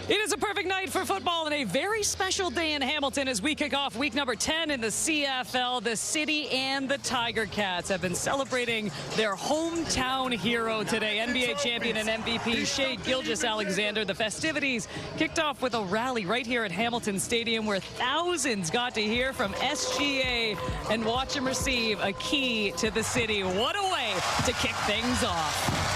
It is a perfect night for football and a very special day in Hamilton as we kick off week number 10 in the CFL. The City and the Tiger Cats have been celebrating their hometown hero today, NBA champion and MVP Shai Gilgeous-Alexander. The festivities kicked off with a rally right here at Hamilton Stadium where thousands got to hear from SGA and watch him receive a key to the city. What a way to kick things off.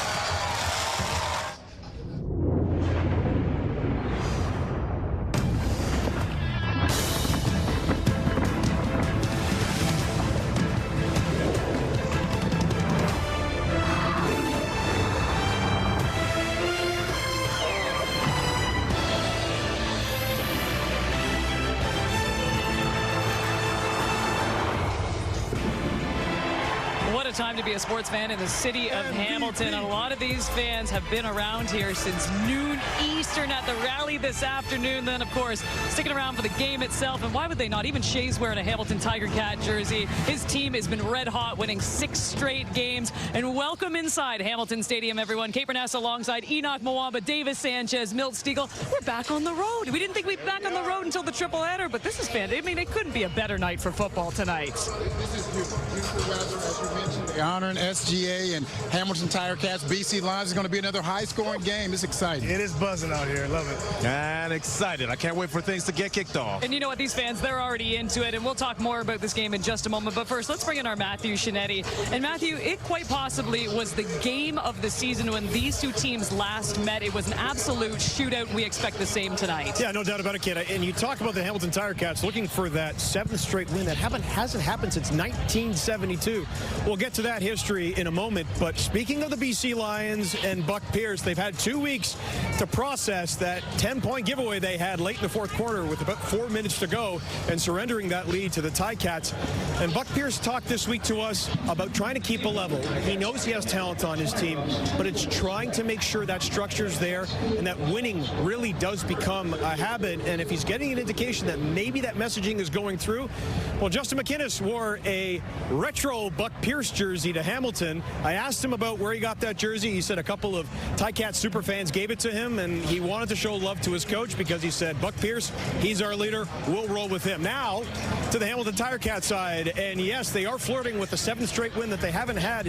What a time to be a sports fan in the city of Hamilton. A lot of these fans have been around here since noon Eastern at the rally this afternoon. Then, of course, sticking around for the game itself. And why would they not? Even Shai's wearing a Hamilton Tiger Cat jersey. His team has been red hot, winning 6 straight games. And welcome inside Hamilton Stadium, everyone. Kate Burness alongside Enoch Mwamba, Davis Sanchez, Milt Stiegel. We're back on the road. We didn't think we'd be back on the road until the triple header, but this is fantastic. I mean, it couldn't be a better night for football tonight. This is beautiful weather, as you mentioned. Honoring SGA and Hamilton Tiger Cats. BC Lions is going to be another high-scoring game. It's exciting. It is buzzing out here. Love it. And excited. I can't wait for things to get kicked off. And you know what? These fans, they're already into it. And we'll talk more about this game in just a moment. But first, let's bring in our Matthew Shinetti. And Matthew, it quite possibly was the game of the season when these two teams last met. It was an absolute shootout. We expect the same tonight. Yeah, no doubt about it, kid. And you talk about the Hamilton Tiger Cats looking for that 7th straight win that hasn't happened since 1972. We'll get to that history in a moment. But speaking of the BC Lions and Buck Pierce, they've had 2 weeks to process that 10-point giveaway they had late in the 4th quarter with about 4 minutes to go and surrendering that lead to the Ticats. And Buck Pierce talked this week to us about trying to keep a level. He knows he has talent on his team, but it's trying to make sure that structure's there and that winning really does become a habit. And if he's getting an indication that maybe that messaging is going through, well, Justin McInnes wore a retro Buck Pierce jersey to Hamilton. I asked him about where he got that jersey. He said a couple of Ticats super fans gave it to him, and he wanted to show love to his coach because he said, Buck Pierce, he's our leader. We'll roll with him. Now to the Hamilton Tiger Cat side, and yes, they are flirting with the 7th straight win that they haven't had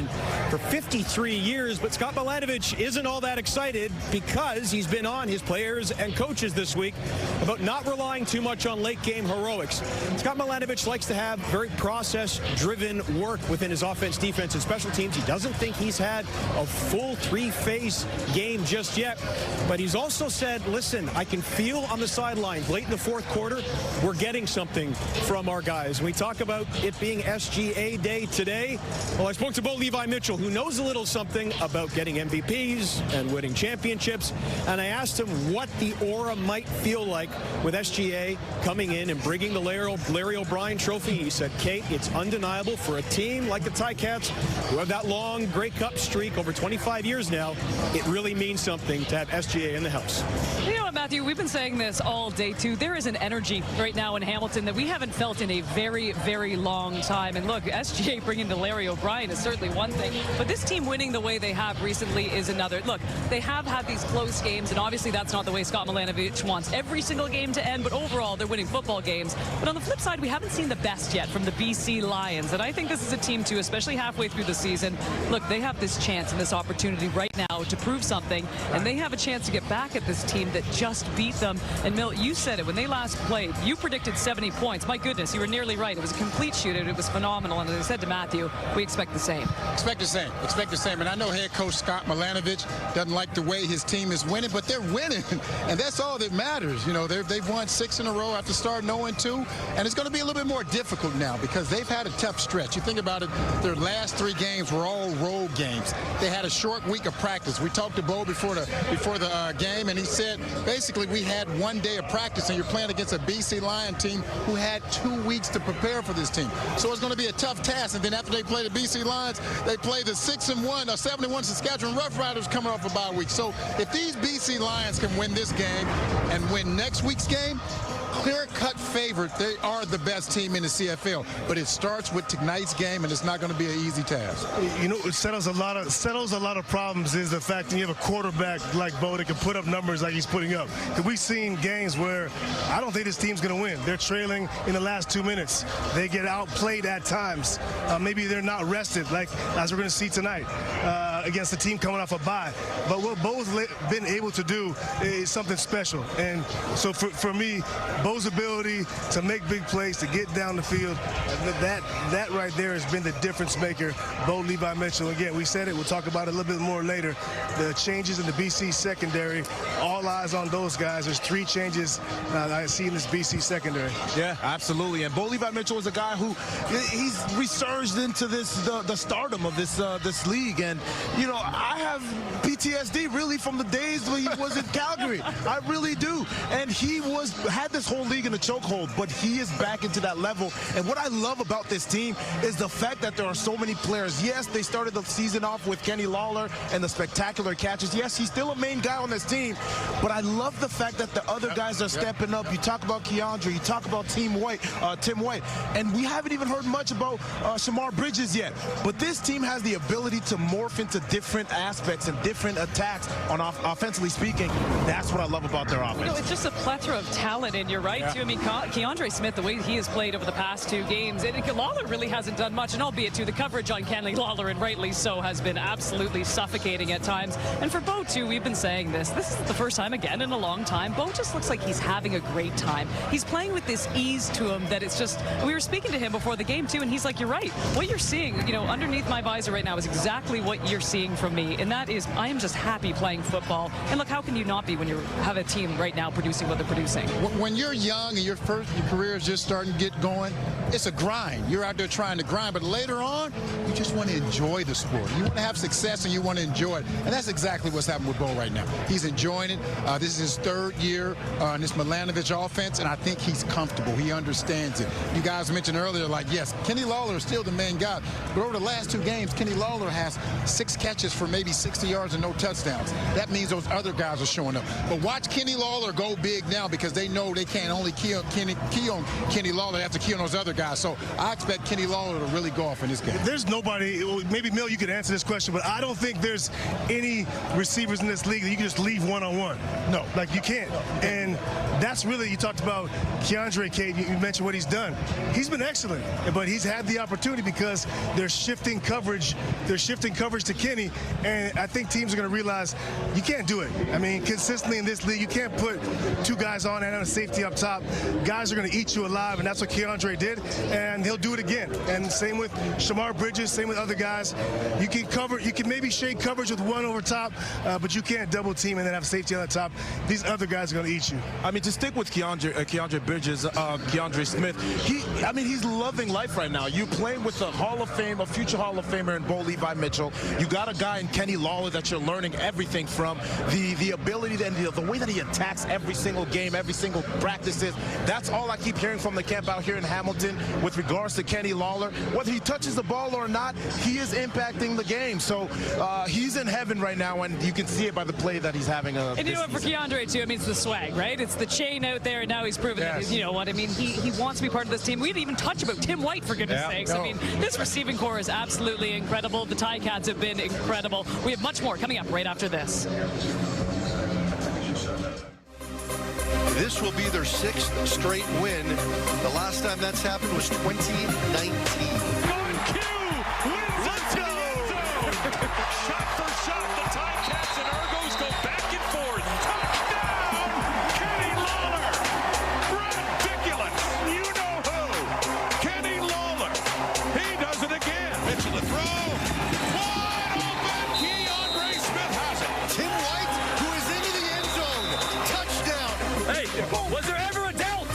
for 53 years, but Scott Milanovich isn't all that excited because he's been on his players and coaches this week about not relying too much on late game heroics. Scott Milanovich likes to have very process-driven work within his offense, defense, and special teams. He doesn't think he's had a full 3-phase game just yet, but he's also said, listen, I can feel on the sidelines late in the 4th quarter, we're getting something from our guys. We talk about it being SGA Day today. Well, I spoke to Bo Levi Mitchell, who knows a little something about getting MVPs and winning championships, and I asked him what the aura might feel like with SGA coming in and bringing the Larry O'Brien trophy. He said, Kate, it's undeniable for a team like the Ticats, who have that long Grey Cup streak over 25 years now. It really means something to have SGA in the house. You know what, Matthew, we've been saying this all day, too. There is an energy right now in Hamilton that we haven't felt in a very, very long time. And look, SGA bringing the Larry O'Brien is certainly one thing, but this team winning the way they have recently is another. Look, they have had these close games, and obviously that's not the way Scott Milanovich wants every single game to end, but overall they're winning football games. But on the flip side, we haven't seen the best yet from the BC Lions, and I think this is a team, too, especially halfway through the season. Look, they have this chance and this opportunity right now to prove something, and they have a chance to get back at this team that just beat them. And Milt, you said it when they last played. You predicted 70 points. My goodness, you were nearly right. It was a complete shootout. It was phenomenal. And as I said to Matthew, we expect the same. Expect the same. Expect the same. And I know head coach Scott Milanovich doesn't like the way his team is winning, but they're winning, and that's all that matters. You know, they've won 6 in a row after starting 0-2, and it's going to be a little bit more difficult now because they've had a tough stretch. You think about it, their last 3 games were all road games. They had a short week of practice. We talked to Bo before the game, and he said basically we had 1 day of practice, and you're playing against a BC Lion team who had 2 weeks to prepare for this team. So it's going to be a tough task. And then after they play the BC Lions, they play the 6-1 or 7-1 Saskatchewan Roughriders coming off a bye week. So if these BC Lions can win this game and win next week's game, clear-cut favorite. They are the best team in the CFL, but it starts with tonight's game, and it's not going to be an easy task. You know, what settles a lot of problems is the fact that you have a quarterback like Bo that can put up numbers like he's putting up. Because we've seen games where I don't think this team's going to win. They're trailing in the last 2 minutes. They get outplayed at times. Maybe they're not rested, like as we're going to see tonight against a team coming off a bye. But what Bo's been able to do is something special. And so for me, Bo's ability to make big plays, to get down the field, that right there has been the difference maker. Bo Levi Mitchell, again, we said it, we'll talk about it a little bit more later. The changes in the BC secondary, all eyes on those guys. There's 3 changes I see in this BC secondary. Yeah, absolutely. And Bo Levi Mitchell is a guy who he's resurged into the stardom of this league. And you know, I have PTSD really from the days when he was in Calgary. I really do. And he had this whole league in a chokehold, but he is back into that level. And what I love about this team is the fact that there are so many players. Yes, they started the season off with Kenny Lawler and the spectacular catches. Yes, he's still a main guy on this team, but I love the fact that the other guys are stepping up. You talk about Keandre, you talk about Tim White, and we haven't even heard much about Shamar Bridges yet. But this team has the ability to morph into different aspects and different attacks on offensively speaking. That's what I love about their offense. You know, it's just a plethora of talent, and you're right, too. I mean, Keandre Smith, the way he has played over the past 2 games, and Lawler really hasn't done much, and albeit, too, the coverage on Kenny Lawler, and rightly so, has been absolutely suffocating at times. And for Bo, too, we've been saying this is the first time, again, in a long time. Bo just looks like he's having a great time. He's playing with this ease to him that it's just, we were speaking to him before the game, too, and he's like, you're right. What you're seeing, you know, underneath my visor right now is exactly what you're seeing from me, and that is, I am just happy playing football. And look, how can you not be when you have a team right now producing what they're producing? When you're young and your career is just starting to get going, it's a grind. You're out there trying to grind, but later on, you just want to enjoy the sport. You want to have success and you want to enjoy it. And that's exactly what's happening with Bo right now. He's enjoying it. This is his 3rd year in this Milanovic offense, and I think he's comfortable. He understands it. You guys mentioned earlier, like, yes, Kenny Lawler is still the main guy, but over the last 2 games, Kenny Lawler has 6 catches for maybe 60 yards and no touchdowns. That means those other guys are showing up. But watch Kenny Lawler go big now, because they know they can't only key on Kenny Lawler, they have to key on those other guys. So I expect Kenny Lawler to really go off in this game. There's nobody, maybe Mill, you could answer this question, but I don't think there's any receivers in this league that you can just leave one-on-one. No, like you can't. And that's really, you talked about Keandre, Cade, you mentioned what he's done. He's been excellent, but he's had the opportunity because they're shifting coverage. They're shifting coverage to Kenny, and I think teams are going to realize you can't do it. I mean, consistently in this league, you can't put 2 guys on and a safety up top. Guys are going to eat you alive, and that's what Keandre did, and he'll do it again. And same with Shamar Bridges, same with other guys. You can cover, you can maybe shade coverage with 1 over top, but you can't double team and then have safety on the top. These other guys are going to eat you. I mean, to stick with Keandre Bridges, Keandre Smith, he's loving life right now. You playing with a future Hall of Famer in Bo Levi Mitchell. You got a guy in Kenny Lawler that you're learning everything from. The ability and the way that he attacks every single game, every single practices. That's all I keep hearing from the camp out here in Hamilton with regards to Kenny Lawler. Whether he touches the ball or not, he is impacting the game. So he's in heaven right now, and you can see it by the play that he's having. And you know what, for Keandre, too, I mean, it's the swag, right? It's the chain out there, and now he's proven that, you know what, I mean, he wants to be part of this team. We didn't even touch about Tim White, for goodness sakes. No. I mean, this receiving core is absolutely incredible. The Ticats have been incredible. We have much more coming up right after this. This will be their 6th straight win. The last time that's happened was 2019. On cue! Let's go! Shot for shot, the Ticats and Argos go back and forth. Touchdown! Kenny Lawler! Ridiculous! You know who? Kenny Lawler! He does it again. Mitchell to throw. Wide open! Keandre Smith has it. Tim White, who is into the end zone. Touchdown! Hey, was there ever a doubt?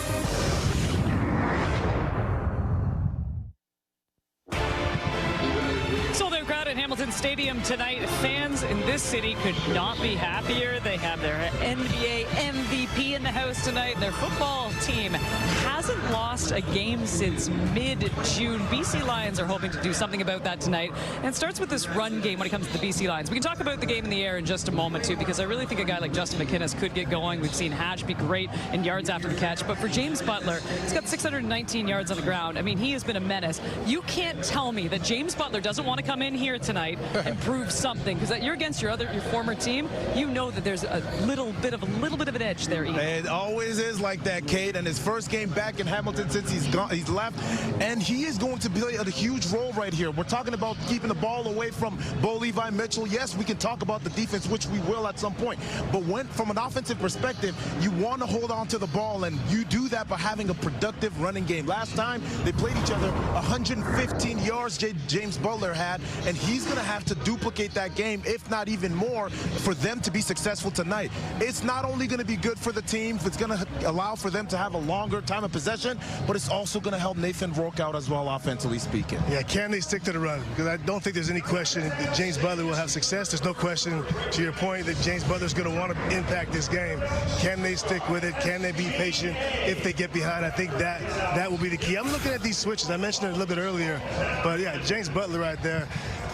Sold-out crowd at Hamilton Stadium tonight. Fans in this city could not be happier. They have their NBA MVP in the house. house tonight. Their football team hasn't lost a game since mid-June. BC Lions are hoping to do something about that tonight. And it starts with this run game when it comes to the BC Lions. We can talk about the game in the air in just a moment, too, because I really think a guy like Justin McInnes could get going. We've seen Hatch be great in yards after the catch. But for James Butler, he's got 619 yards on the ground. I mean, he has been a menace. You can't tell me that James Butler doesn't want to come in here tonight and prove something, because you're against your former team. You know that there's a little bit of an edge there. Ian. It always is like that, Kate. And his first game back in Hamilton since he's left, and he is going to play a huge role right here. We're talking about keeping the ball away from Bo Levi Mitchell. Yes, we can talk about the defense, which we will at some point. But from an offensive perspective, you want to hold on to the ball, and you do that by having a productive running game. Last time they played each other, 115 yards James Butler had, and he's going to have to duplicate that game, if not even more, for them to be successful tonight. It's not only going to be good for the team, it's going to allow for them to have a longer time of possession, but it's also going to help Nathan Rourke out as well, offensively speaking. Yeah, can they stick to the run? Because I don't think there's any question that James Butler will have success. There's no question, to your point, that James Butler's going to want to impact this game. Can they stick with it? Can they be patient if they get behind? I think that will be the key. I'm looking at these switches. I mentioned it a little bit earlier, but yeah, James Butler right there.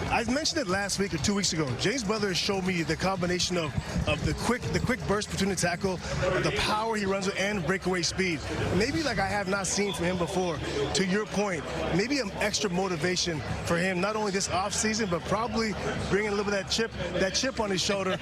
I mentioned it last week or 2 weeks ago. James Butler showed me the combination of the quick burst between the tackle, the power he runs with, and breakaway speed. Maybe like I have not seen from him before. To your point, maybe an extra motivation for him, not only this offseason, but probably bringing a little bit of that chip on his shoulder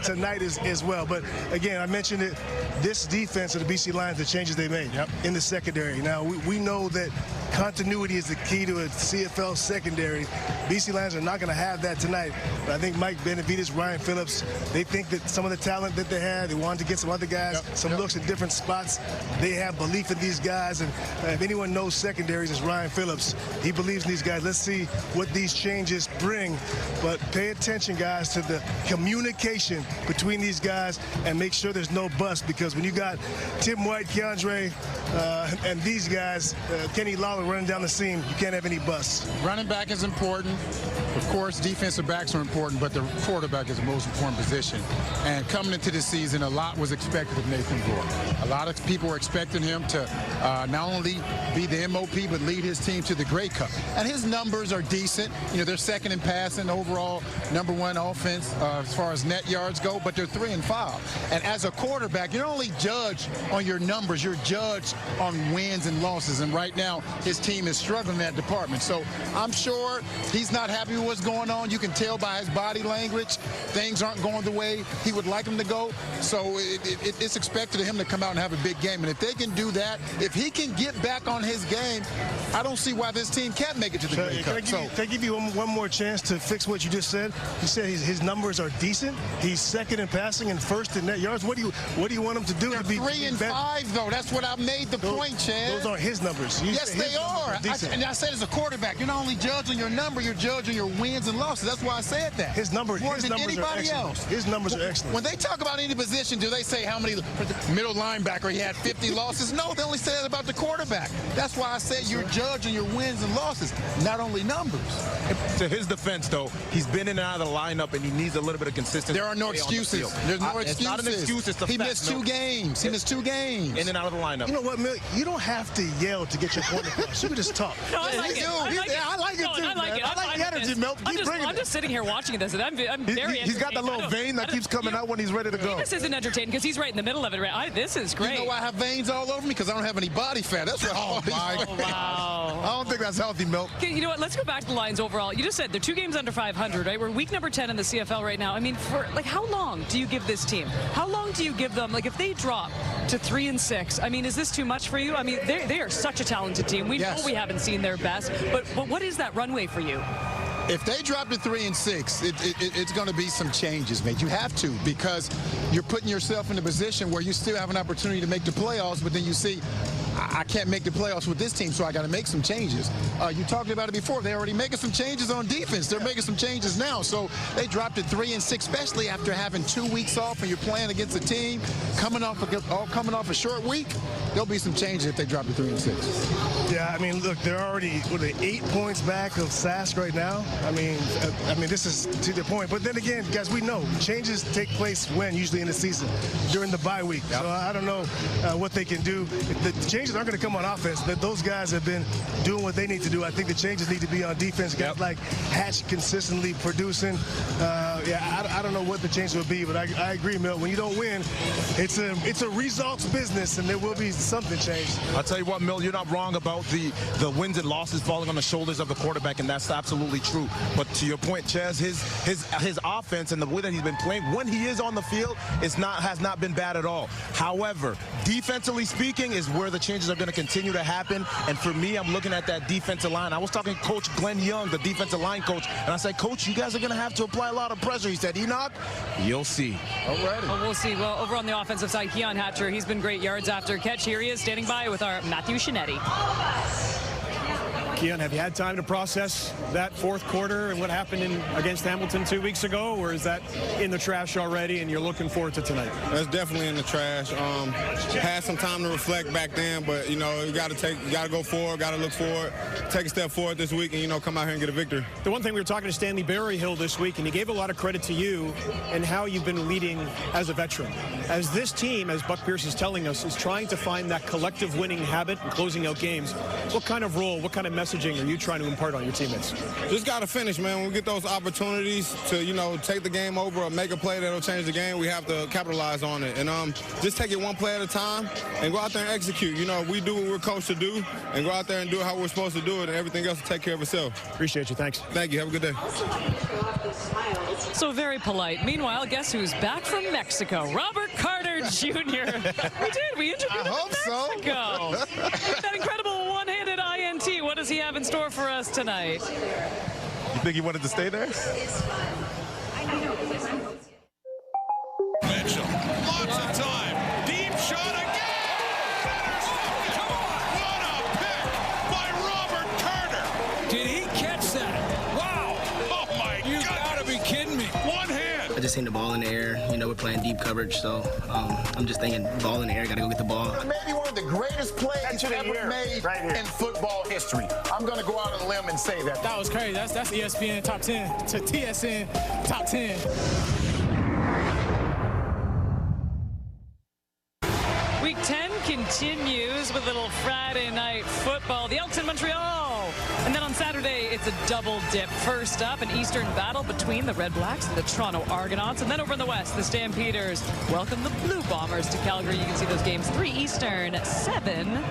tonight as well. But again, I mentioned it, this defense of the BC Lions, the changes they made in the secondary. Now, we know that continuity is the key to a CFL secondary. BC Lions are not going to have that tonight. But I think Mike Benavides, Ryan Phillips, they think that some of the talent that they had, they wanted to get some other guys, some looks at different spots. They have belief in these guys. And if anyone knows secondaries, it's Ryan Phillips. He believes in these guys. Let's see what these changes bring. But pay attention, guys, to the communication between these guys and make sure there's no bust, because when you got Tim White, Keandre, and these guys, Kenny Lawler running down the seam, you can't have any busts. Running back is important. Of course, defensive backs are important, but the quarterback is the most important position. And coming into this season, a lot was expected of Nathan Rourke. A lot of people were expecting him to not only be the MOP, but lead his team to the Grey Cup. And his numbers are decent. You know, they're second in passing, overall #1 offense as far as net yards go, but they're 3 and 5. And as a quarterback, you're not only judged on your numbers, you're judged on wins and losses. And right now, his team is struggling in that department. So I'm sure he's not happy with what's going on. You can tell by his body language, things aren't going the way he would like them to go. So it's expected of him to come out and have a big game. And if they can do that, if he can get back on his game, I don't see why this team can't make it to the Grey Cup. Can I give you one more chance to fix what you just said? You said his numbers are decent. He's second in passing and first in net yards. What do you want him to do? They're to be 3 and 5, though. That's what I made the point, Chad. Those aren't his numbers. Yes, they are. And I said as a quarterback, you're not only judging your number, you're judging your wins and losses. That's why I said that. His numbers are excellent. His numbers are excellent. When they talk about any position, do they say how many middle linebacker he had 50 losses? No, they only say that about the quarterback. That's why I said you're judging your wins and losses, not only numbers. To his defense, though, he's been in and out of the lineup, and he needs a little bit of consistency. There are no excuses. There's no excuses. It's not an excuse. It's a fact. He missed 2 games. He missed 2 games. In and out of the lineup. You know what, Mill? You don't have to yell to get your point across. You can just talk. No, I like it. I like it too, man. I like the energy, Milt. I'm just sitting here watching this, and I'm very entertained. He's got that little vein that keeps coming out when he's ready to go. This isn't entertaining because he's right in the middle of it. This is great. You know why I have veins all over me? Because I don't have any body fat. That's what. Oh, my. Wow. I don't think that's healthy, Milt. Okay, you know what? Let's go back to the Lions overall. You just said they're 2 games under 500, right? We're week number 10 in the CFL right now. I mean, for how long do you give this team? How long do you give them? Like, if they drop to 3 and 6, I mean, is this too much for you? I mean, they are such a talented team. We know we haven't seen their best, but what is that runway for you? If they drop to 3 and 6, it's going to be some changes, mate. You have to, because you're putting yourself in a position where you still have an opportunity to make the playoffs, but then you see I can't make the playoffs with this team, so I got to make some changes. You talked about it before. They're already making some changes on defense. They're making some changes now. So they dropped to 3-6, especially after having 2 weeks off and you're playing against a team coming off a short week. There'll be some changes if they drop to 3-6. Yeah, I mean, look, they're already 8 points back of Sask right now. I mean, this is to the point. But then again, guys, we know changes take place when usually in the season during the bye week. Yep. So I don't know what they can do. The changes aren't going to come on offense. Those guys have been doing what they need to do. I think the changes need to be on defense. Guys like Hatch consistently producing. I don't know what the change will be, but I agree, Milt. When you don't win, it's a results business, and there will be something changed. I'll tell you what, Milt, you're not wrong about the wins and losses falling on the shoulders of the quarterback, and that's absolutely true. But to your point, Chaz, his offense and the way that he's been playing when he is on the field has not been bad at all. However, defensively speaking is where the changes are going to continue to happen. And for me, I'm looking at that defensive line. I was talking to Coach Glenn Young, the defensive line coach, and I said, Coach, you guys are going to have to apply a lot of pressure. He said, Enoch, you'll see. All right. Well, we'll see. Well, over on the offensive side, Keon Hatcher, he's been great yards after catch. Here he is standing by with our Matthew Shinetti. Keon, have you had time to process that fourth quarter and what happened against Hamilton 2 weeks ago, or is that in the trash already and you're looking forward to tonight? That's definitely in the trash. Had some time to reflect back then, but you got to go forward, got to look forward, take a step forward this week, and come out here and get a victory. The one thing, we were talking to Stanley Berryhill this week, and he gave a lot of credit to you and how you've been leading as a veteran. As this team, as Buck Pierce is telling us, is trying to find that collective winning habit and closing out games, what kind of role, what kind of messaging are you trying to impart on your teammates? Just got to finish, man. When we get those opportunities to, take the game over or make a play that'll change the game, we have to capitalize on it. And just take it one play at a time and go out there and execute. We do what we're coached to do and go out there and do it how we're supposed to do it, and everything else will take care of itself. Appreciate you. Thanks. Thank you. Have a good day. So very polite. Meanwhile, guess who's back from Mexico? Robert Carter Jr. We interviewed him in Mexico. That incredible one-handed INT. What does he have in store for us tonight? You think he wanted to stay there? Mitchell, lots of time. Deep shot again. Come on. What a pick by Robert Carter. Did he catch that? Wow. Oh, my God. You got to be kidding me. One hand. I just seen the ball in the air. We're playing deep coverage, so I'm just thinking ball in the air, got to go get the ball. Maybe one of the greatest plays ever made in football history. I'm going to go out on a limb and say that. That was crazy. That's ESPN top 10 to TSN top 10. Week 10 continues with a little Friday night football. The Elks in Montreal. And then on Saturday, it's a double dip. First up, an Eastern battle between the Red Blacks and the Toronto Argonauts. And then over in the West, the Stampeders welcome the Blue Bombers to Calgary. You can see those games 3 Eastern, 7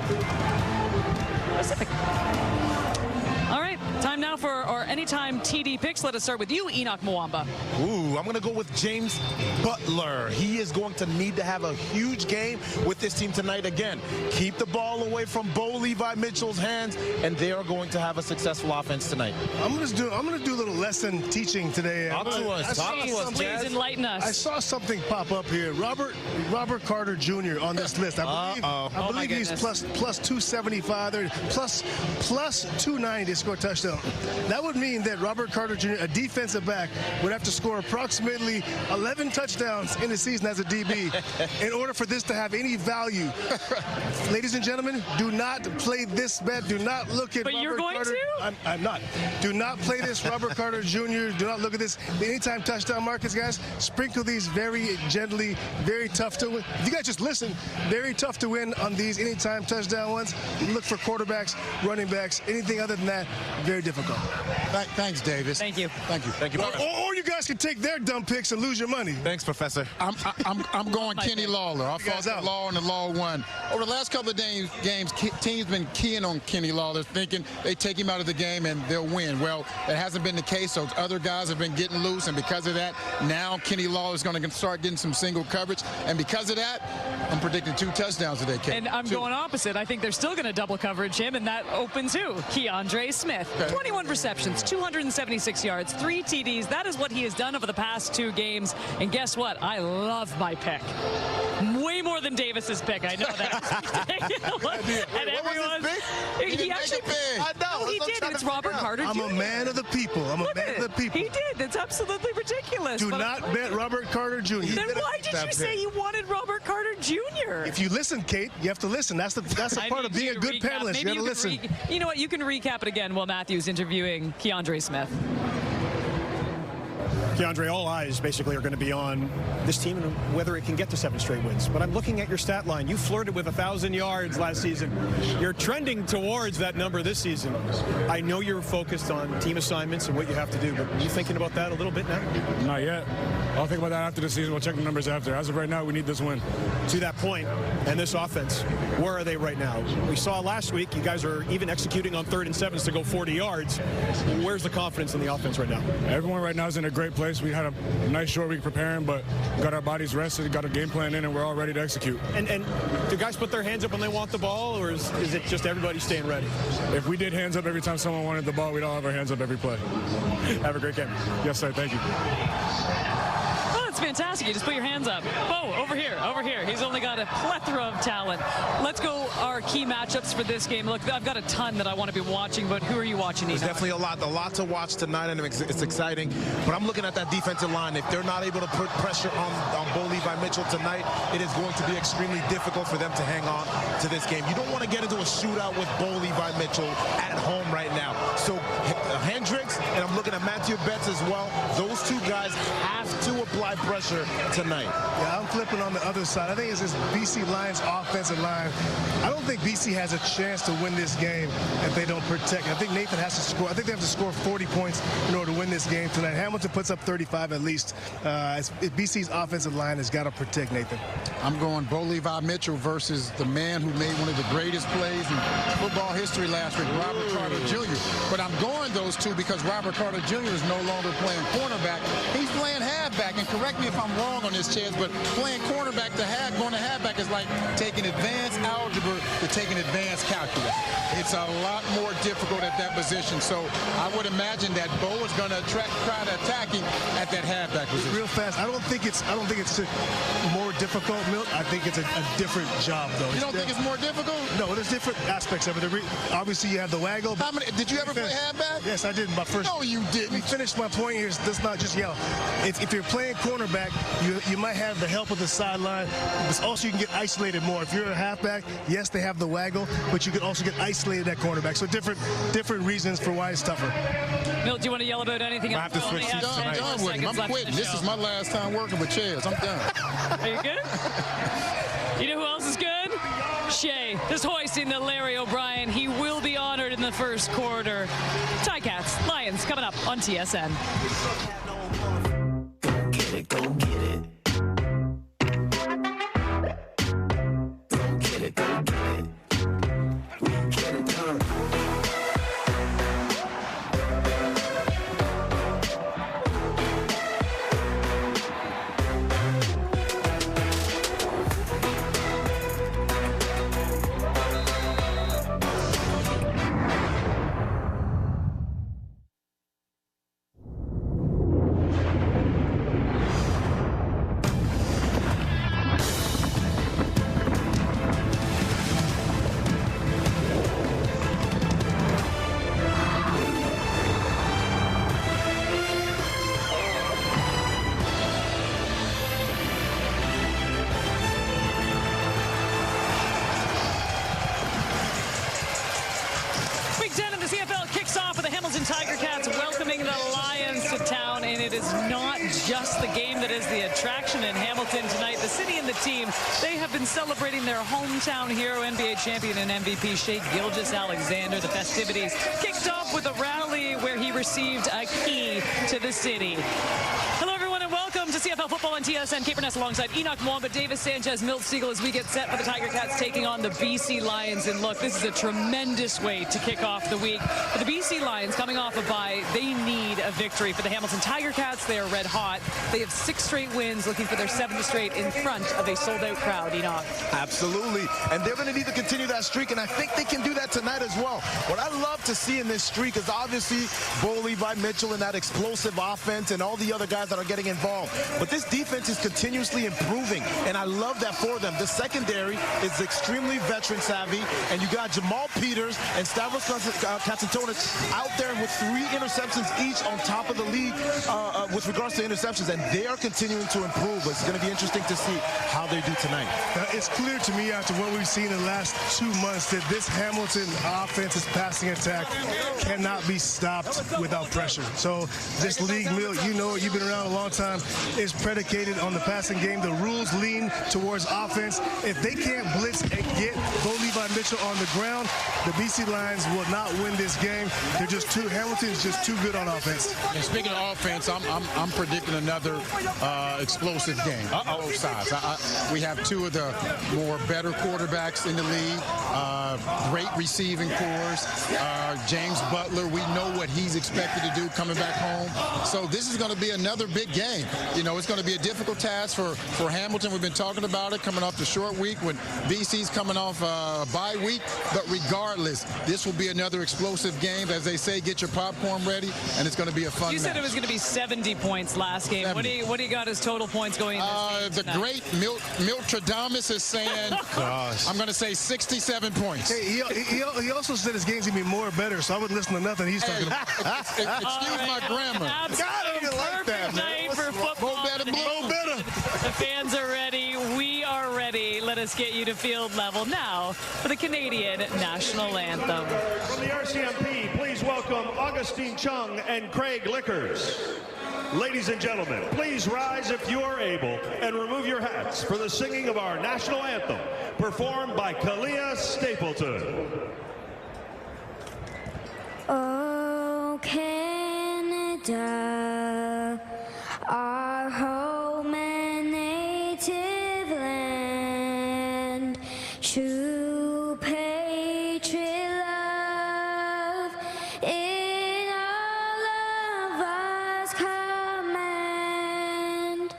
Pacific. All right, time now for our Anytime TD picks. Let us start with you, Enoch Mwamba. Ooh, I'm going to go with James Butler. He is going to need to have a huge game with this team tonight again. Keep the ball away from Bo Levi Mitchell's hands, and they are going to have a please tonight. I'm going to do a little lesson teaching today. Talk to us, Please enlighten us. I saw something pop up here. Robert Carter Jr. on this list. I believe he's plus 275. Plus 290 to score a touchdown. That would mean that Robert Carter Jr., a defensive back, would have to score approximately 11 touchdowns in the season as a DB in order for this to have any value. Ladies and gentlemen, do not play this bet. Do not look at But Robert Carter. I'm not. Do not play this Robert Carter Jr. Do not look at this. The anytime touchdown markets, guys, sprinkle these very gently, very tough to win. If you guys just listen, very tough to win on these anytime touchdown ones. Look for quarterbacks, running backs, anything other than that, very difficult. Thanks, Davis. Thank you. Thank you. Thank you. Or you guys can take their dumb picks and lose your money. Thanks, Professor. I'm going Kenny Lawler. I fought the law and the law won. Over the last couple of games, teams been keying on Kenny Lawler, thinking they take him out of the game and they'll win. Well, that hasn't been the case, so other guys have been getting loose, and because of that, now Kenny Lawler is going to start getting some single coverage, and because of that, I'm predicting 2 touchdowns today, Kenny. And I'm going opposite. I think they're still going to double coverage him, and that opens who? Keandre Smith. 21 receptions, 276 yards, 3 TDs. That is what he has done over the past 2 games. And guess what? I love my pick. Way more more than Davis's pick. I know that. And everyone, he actually, I know. no, he did. It's Robert Carter Jr. I'm a man of the people. I'm a man of the people. He did. It's absolutely ridiculous. Do not bet Robert Carter Jr. Then why did you say you wanted Robert Carter Jr.? If you listen, Kate, you have to listen. That's the part of being a good panelist. Maybe you got to listen. You know what? You can recap it again while Matthew's interviewing Keandre Smith. Keandre, all eyes basically are going to be on this team and whether it can get to 7 straight wins. But I'm looking at your stat line. You flirted with 1,000 yards last season. You're trending towards that number this season. I know you're focused on team assignments and what you have to do, but are you thinking about that a little bit now? Not yet. I'll think about that after the season. We'll check the numbers after. As of right now, we need this win. To that point, and this offense, where are they right now? We saw last week you guys are even executing on 3rd and 7s to go 40 yards. Where's the confidence in the offense right now? Everyone right now is in a great place. We had a nice short week preparing, but got our bodies rested, got a game plan in, and we're all ready to execute. And do guys put their hands up when they want the ball, or is it just everybody staying ready? If we did hands up every time someone wanted the ball, we'd all have our hands up every play. Have a great game. Yes, sir. Thank you. Fantastic. You just put your hands up. Oh, over here, over here. He's only got a plethora of talent. Let's go our key matchups for this game. Look, I've got a ton that I want to be watching, but who are you watching? There's definitely a lot to watch tonight, and it's exciting. But I'm looking at that defensive line. If they're not able to put pressure on Bo Levi Mitchell tonight, it is going to be extremely difficult for them to hang on to this game. You don't want to get into a shootout with Bo Levi Mitchell at home right now. So Hendricks, and I'm looking at Matthew Betts as well. Those two guys have to apply pressure tonight. Yeah, I'm flipping on the other side. I think it's this BC Lions offensive line. I don't think BC has a chance to win this game if they don't protect. I think Nathan has to score. I think they have to score 40 points in order to win this game tonight. Hamilton puts up 35 at least. BC's offensive line has got to protect Nathan. I'm going Bo Levi Mitchell versus the man who made one of the greatest plays in football history last week, Robert Carter Jr. But I'm going those two because Robert Carter Jr. is no longer playing cornerback. He's playing halfback, and correct me if I'm wrong on this, Chance, but playing cornerback to going to halfback is like taking advanced algebra to taking advanced calculus. It's a lot more difficult at that position. So I would imagine that Bo is going to try to attack him at that halfback position. Real fast. I don't think it's more difficult, Milt. I think it's a different job, though. You don't think it's more difficult? No, there's different aspects of it. Obviously, you have the waggle. Did you ever play halfback? Yes, I did. My first. No, you didn't. Let me finish my point here. Let's not just yell. If you're playing cornerback, you might have the help of the sideline. But also, you can get isolated more. If you're a halfback, yes, they have the waggle, but you can also get isolated at cornerback. So different reasons for why it's tougher. Milt, do you want to yell about anything else? I have to switch seats tonight. I'm done with him. I'm quitting. This is my last time working with Chaz. I'm done. Are you good? You know who else is good? Shea, just hoisting the Larry O'Brien. He will be honored in the first quarter. Ticats, Lions, coming up on TSN. Go get it, go get it. Go get it, go get it. We get it done. Week 10 of the CFL kicks off with the Hamilton Tiger Cats welcoming the Lions to town, and it is not just the game that is the attraction in Hamilton tonight. The city and the team, they have been celebrating their hometown hero, NBA champion and MVP Shea Gilgeous-Alexander. The festivities kicked off with a rally where he received a key to the city. Hello, everyone, and welcome to CFL Football on TSN. Kate Burness alongside Enoch Mwamba, Davis Sanchez, Milt Siegel as we get set for the Tiger Cats taking on the BC Lions. And look, this is a tremendous way to kick off the week. For the BC Lions coming off a bye, they need a victory. For the Hamilton Tiger Cats, they are red hot. They have 6 straight wins, looking for their 7th straight in front of a sold-out crowd. Enoch. Absolutely. And they're going to need to continue that streak, and I think they can do that tonight as well. What I love to see in this streak is obviously Bo Levi Mitchell and that explosive offense and all the other guys that are getting involved. But this defense is continuously improving, and I love that for them. The secondary is extremely veteran savvy, and you got Jamal Peters and Stavros Katsatonis out there with 3 interceptions each on top of the league with regards to interceptions, and they are continuing to improve. It's going to be interesting to see how they do tonight. It's clear to me after what we've seen in the last 2 months that this Hamilton offense's passing attack cannot be stopped without pressure. So this league, Milt, you know it, you've been around a long time, is predicated on the passing game. The rules lean towards offense. If they can't blitz and get Bo Levi Mitchell on the ground, the BC Lions will not win this game. Hamilton's just too good on offense. And speaking of offense, I'm predicting another explosive game. Both sides. We have 2 of the more better quarterbacks in the league. Great receiving cores. James Butler, we know what he's expected to do coming back home. So this is going to be another big game. You know, it's going to be a difficult task for Hamilton. We've been talking about it coming off the short week when BC's coming off a bye week. But regardless, this will be another explosive game. As they say, get your popcorn ready, and it's going to be a fun You said match. it was going to be 70 points last game. What do you got as total points going in this game The great Miltradamus is saying, I'm going to say 67 points. Hey, he also said his game's going to be more better, so I wouldn't listen to nothing he's talking about. Excuse my grammar. Absolutely perfect night for football. Mo better. The fans are ready. We are ready. Let us get you to field level now for the Canadian National Anthem. From the RCMP, please welcome Augustine Chung and Craig Lickers. Ladies and gentlemen, please rise if you are able and remove your hats for the singing of our national anthem, performed by Kalia Stapleton. Oh, Canada, our home and native land, true patriot love in all of us command.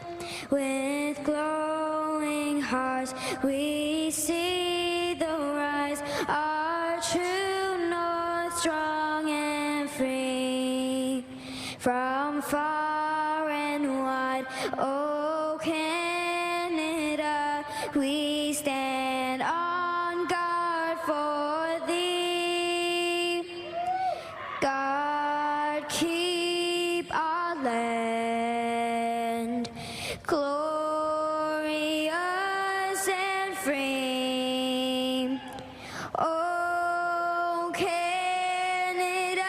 With glowing hearts we see the rise, our true north strong and free. From far and wide, oh Canada, we stand on guard for thee. God keep our land glorious and free. Oh Canada,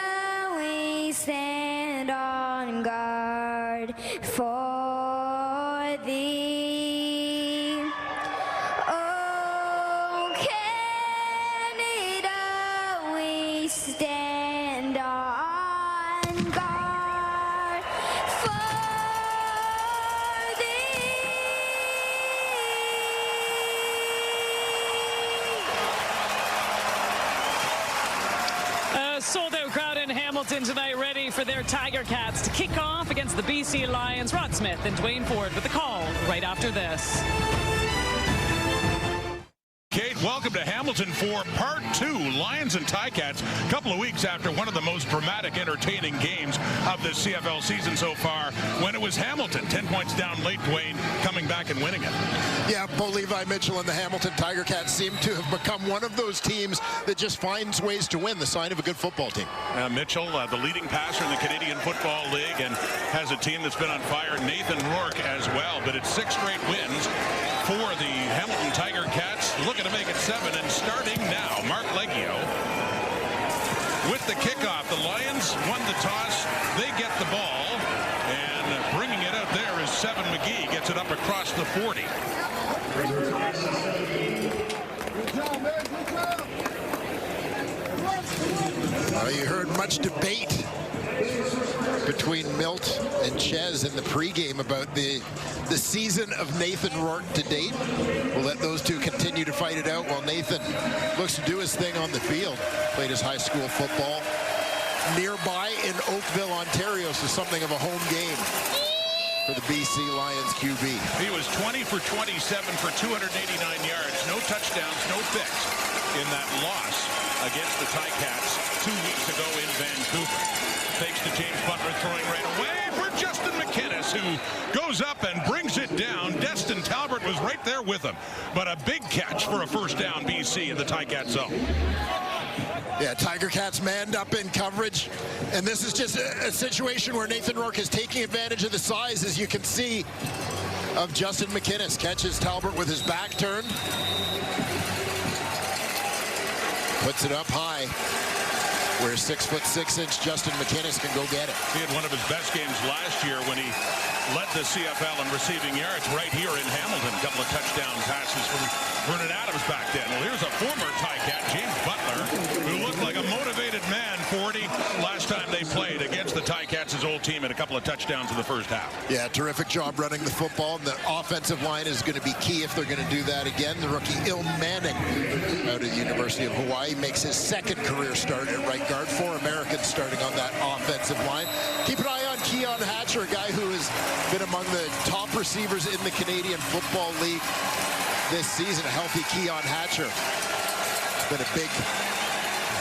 we stand on guard for thee. Oh Canada, we stand on guard for thee. Sold-out crowd in Hamilton tonight, ready for their Tiger Cats to kick off against the BC Lions. Rod Smith and Dwayne Ford with the call right after this. Kate, welcome to Hamilton for part 2, Lions and Ticats, a couple of weeks after one of the most dramatic, entertaining games of the CFL season so far, when it was Hamilton, 10 points down late, Dwayne, coming back and winning it. Yeah, Bo Levi Mitchell and the Hamilton Tiger Cats seem to have become one of those teams that just finds ways to win, the sign of a good football team. Mitchell, the leading passer in the Canadian Football League, and has a team that's been on fire. Nathan Rourke as well, but it's 6 straight wins for the Hamilton Tiger Cats, looking to make it 7, and starting now, Mark Leggio with the kickoff. The Lions won the toss, they get the ball, and bringing it out there is Seven McGee, gets it up across the 40. You heard much debate between Milt and Ches in the pregame about the season of Nathan Rourke to date. We'll let those two continue to fight it out while Nathan looks to do his thing on the field. Played his high school football nearby in Oakville, Ontario, so something of a home game for the BC Lions QB. He was 20 for 27 for 289 yards, no touchdowns, no picks in that loss against the Ticats 2 weeks ago in Vancouver. fakes to James Butler, throwing right away for Justin McInnis, who goes up and brings it down. Destin Talbot was right there with him, but a big catch for a first down, BC in the Ticat zone. Yeah, Tiger Cats manned up in coverage, and this is just a situation where Nathan Rourke is taking advantage of the size, as you can see, of Justin McInnis. Catches Talbot with his back turned. Puts it up high, where 6'6" Justin McInnis can go get it. He had one of his best games last year when he led the CFL in receiving yards right here in Hamilton. A couple of touchdown passes from Vernon Adams back then. Well, here's a former Ticat, James Butler, who looked like a motivated man. 40 last time they played against the Ticats, his old team, and a couple of touchdowns in the first half. Yeah, terrific job running the football. And the offensive line is going to be key if they're going to do that again. The rookie Il Manning out of the University of Hawaii makes his second career start at right guard. 4 Americans starting on that offensive line. Keep an eye on Keon Hatcher, a guy who has been among the top receivers in the Canadian Football League this season. A healthy Keon Hatcher. It's been a big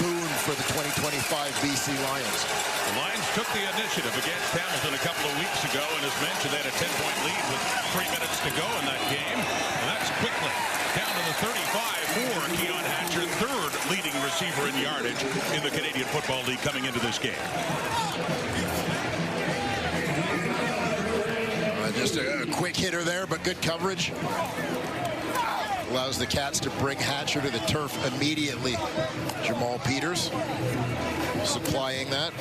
boon for the 2025 BC Lions. The Lions took the initiative against Hamilton a couple of weeks ago, and as mentioned, they had a 10-point lead with 3 minutes to go in that game. And that's quickly down to the 35 for Keon Hatcher, third leading receiver in yardage in the Canadian Football League coming into this game. Just a quick hitter there, but good coverage. Allows the Cats to bring Hatcher to the turf immediately. Jamal Peters supplying that.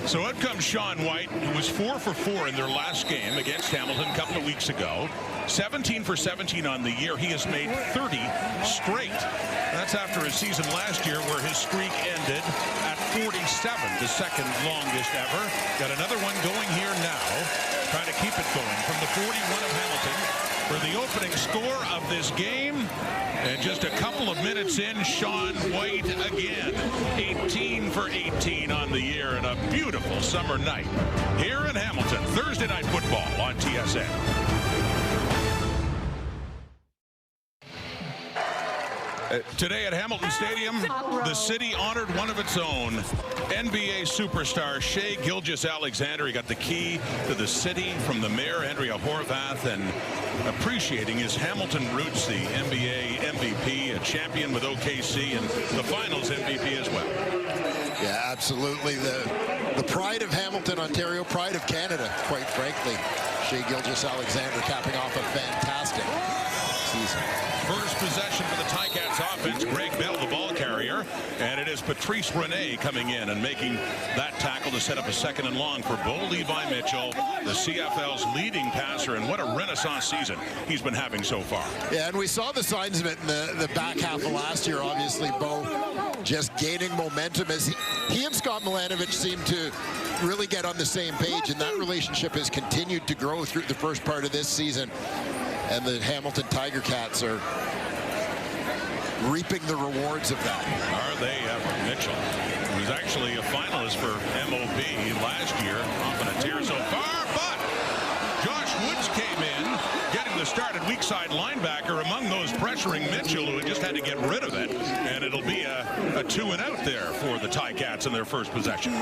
So out comes Sean White, who was 4 for 4 in their last game against Hamilton a couple of weeks ago. 17 for 17 on the year. He has made 30 straight. That's after a season last year where his streak ended at 47, the second longest ever. Got another one going here now, trying to keep it going from the 41 of Hamilton for the opening score of this game. And just a couple of minutes in, Sean White again, 18 for 18 on the year, and a beautiful summer night here in Hamilton. Thursday Night Football on TSN. Today at Hamilton Stadium, the city honored one of its own, NBA superstar Shai Gilgeous-Alexander. He got the key to the city from the mayor, Andrea Horvath, and appreciating his Hamilton roots, the NBA MVP, a champion with OKC, and the finals MVP as well. Yeah, absolutely. The pride of Hamilton, Ontario, pride of Canada, quite frankly. Shai Gilgeous-Alexander capping off a fantastic season. First possession for the Ticats offense, Greg Bell, the ball carrier, and it is Patrice Rene coming in and making that tackle to set up a second and long for Bo Levi Mitchell, the CFL's leading passer, and what a renaissance season he's been having so far. Yeah, and we saw the signs of it in the back half of last year. Obviously, Bo just gaining momentum as he and Scott Milanovic seem to really get on the same page, and that relationship has continued to grow through the first part of this season. And the Hamilton Tiger Cats are reaping the rewards of that. Are they ever? Mitchell, who was actually a finalist for MOB last year, off on a tear so far, but Josh Woods came in, getting the start at weak side linebacker among those pressuring Mitchell, who had just had to get rid of it, and it'll be a 2-and-out there for the Ticats in their first possession.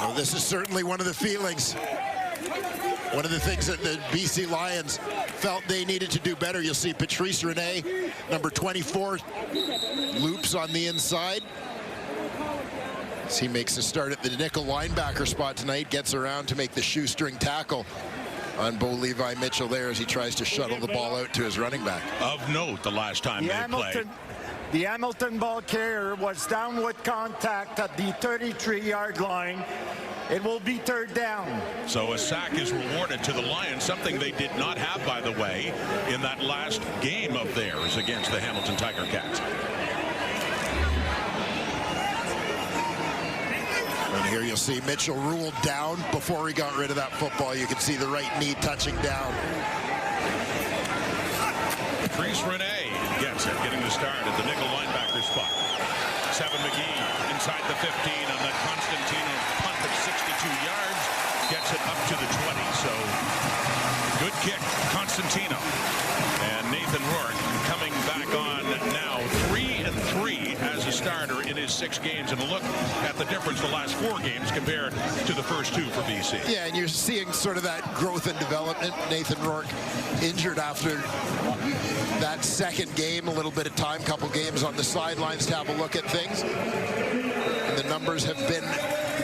Well, this is certainly one of the feelings. One of the things that the BC Lions felt they needed to do better. You'll see Patrice Rene, number 24, loops on the inside. As he makes a start at the nickel linebacker spot tonight, gets around to make the shoestring tackle on Bo Levi Mitchell there as he tries to shuttle the ball out to his running back. Of note, the last time they played. The Hamilton ball carrier was down with contact at the 33-yard line. It will be third down. So a sack is rewarded to the Lions, something they did not have, by the way, in that last game of theirs against the Hamilton Tiger Cats. And here you'll see Mitchell ruled down before he got rid of that football. You can see the right knee touching down. Patrice Rene gets it, getting the start at the nickel linebacker spot. Seven McGee inside the 15 on that Constantino punt of 62 yards. Gets it up to the 20. So good kick, Constantino. And Nathan Rourke coming back on now 3-3 as a starter in his his 6 games, and a look at the difference the last 4 games compared to the first 2 for BC. Yeah, and you're seeing sort of that growth and development. Nathan Rourke injured after that second game, a little bit of time, couple games on the sidelines to have a look at things. And the numbers have been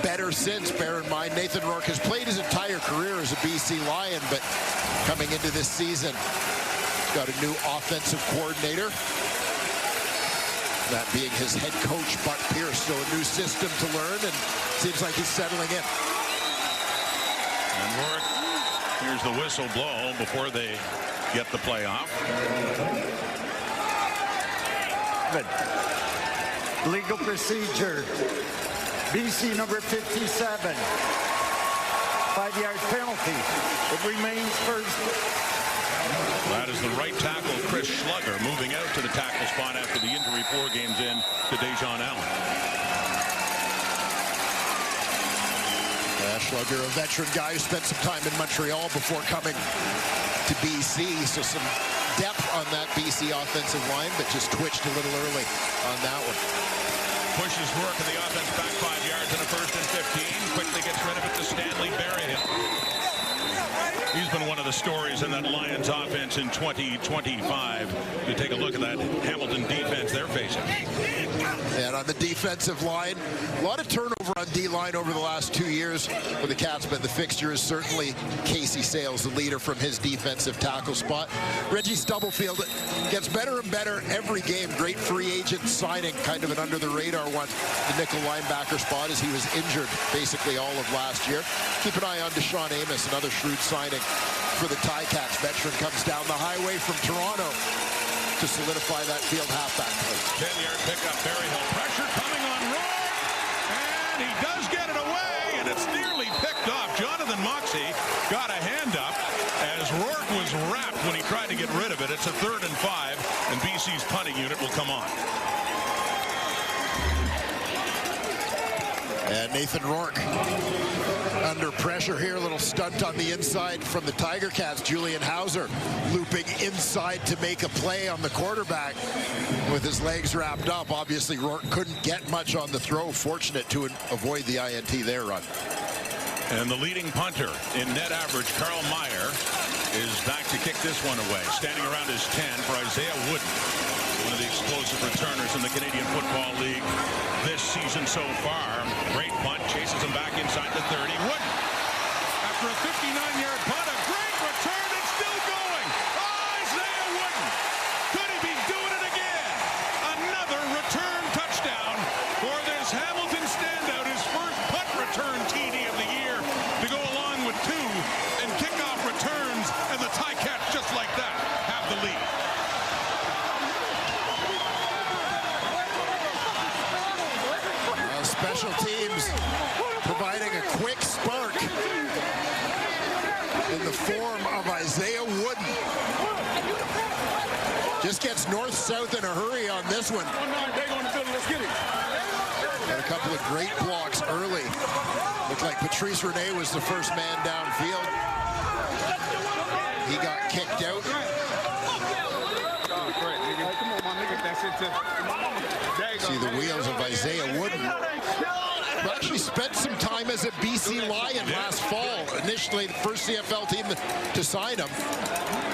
better since. Bear in mind, Nathan Rourke has played his entire career as a BC Lion, but coming into this season, got a new offensive coordinator. That being his head coach, Buck Pierce. So a new system to learn, and seems like he's settling in. And Rourke, here's the whistle blow before they get the play off. Good. Legal procedure. BC number 57. 5-yard penalty. It remains first. That is the right tackle, Chris Schlugger, moving out to the tackle spot after the injury 4 games in to Dejon Allen. Schlugger, a veteran guy who spent some time in Montreal before coming to BC, so some depth on that BC offensive line, but just twitched a little early on that one. Pushes Rourke in the offense back 5 yards in a 1st and 15. Quickly gets rid of it to Stanley Berryhill. He's been one of the stories in that Lions offense in 2025. You take a look at that Hamilton defense they're facing. And on the defensive line, a lot of turnover on D-line over the last 2 years for the Cats, but the fixture is certainly Casey Sales, the leader from his defensive tackle spot. Reggie Stubblefield gets better and better every game. Great free agent signing, kind of an under-the-radar one. The nickel linebacker spot as he was injured basically all of last year. Keep an eye on Deshaun Amos, another shrewd signing for the Ticats. Veteran comes down the highway from Toronto to solidify that field halfback place. 10-yard pickup, Berryhill. Pressure coming on Rourke, and he does get it away, and it's nearly picked off. Jonathan Moxey got a hand up as Rourke was wrapped when he tried to get rid of it. It's a 3rd and 5, and BC's punting unit will come on. And Nathan Rourke under pressure here. A little stunt on the inside from the Tiger Cats. Julian Hauser looping inside to make a play on the quarterback with his legs wrapped up. Obviously, Rourke couldn't get much on the throw. Fortunate to avoid the INT there run. And the leading punter in net average, Carl Meyer, is back to kick this one away. Standing around his 10 for Isaiah Wooden, one of the explosive returners in the Canadian Football League this season so far. Great punt, chases him back inside the 30. Wooden, after a 59-yard punt, a great return, it's still going. Isaiah Wooden, could he be doing it again? Another return touchdown for this Hamilton standout, his first punt return TD of the year, to go along with 2 and kickoff returns, and the Ticats, just like that, have the lead. Special teams providing a quick spark in the form of Isaiah Wooden. Just gets north-south in a hurry on this one. Got a couple of great blocks early. Looked like Patrice Rene was the first man downfield. He got kicked out. See the wheels of Isaiah Wooden. Who actually spent some time as a BC Lion last fall. Initially the first CFL team to sign him.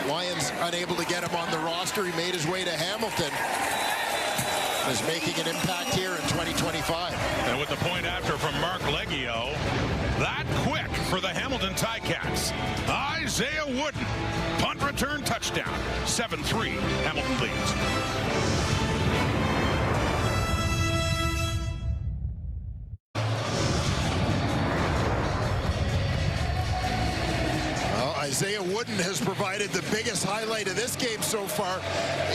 Lions unable to get him on the roster. He made his way to Hamilton. Is making an impact here in 2025. And with the point after from Mark Leggio, that quick for the Hamilton Ticats. Isaiah Wooden, punt return touchdown. 7-3, Hamilton leads. Isaiah Wooden has provided the biggest highlight of this game so far.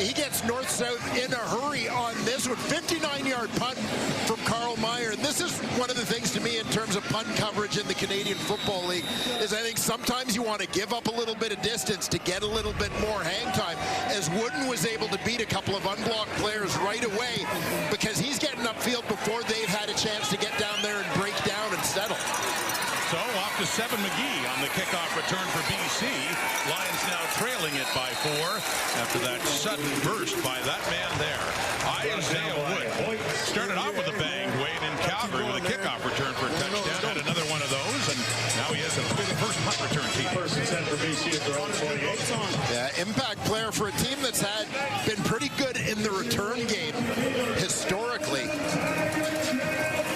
He gets north-south in a hurry on this one. 59-yard punt from Carl Meyer. And this is one of the things to me in terms of punt coverage in the Canadian Football League is I think sometimes you want to give up a little bit of distance to get a little bit more hang time. As Wooden was able to beat a couple of unblocked players right away because he's getting upfield before they've had a chance to get down there and break down and settle. So off to Seven McGee on the kickoff return for BC. Lions now trailing it by 4. after that sudden burst by that man there. Isaiah Wood started off with a bang, Dwayne, in Calgary with a kickoff return for a touchdown. Had another one of those, and now he has the first punt return team. First and 10 for BC at their own 28. Yeah, impact player for a team that's been pretty good in the return game historically.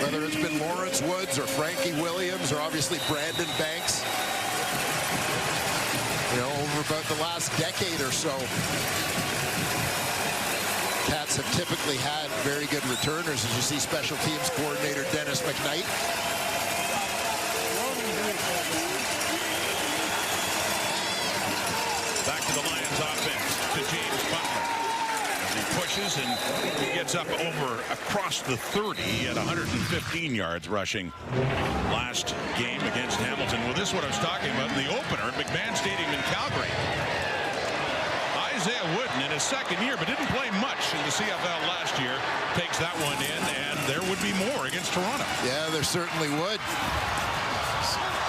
Whether it's been Lawrence Woods or Frankie Williams or obviously Brandon Banks. You know, over about the last decade or so, Cats have typically had very good returners, as you see special teams coordinator Dennis McKnight. Back to the Lions offense, to James Butler. As he pushes and he gets up over across the 30 at 115 yards rushing last game against Hamilton. Well, this is what I was talking about in the opener at McMahon Stadium in Calgary. Isaiah Wooden in his second year, but didn't play much in the CFL last year, takes that one in, and there would be more against Toronto. Yeah, there certainly would.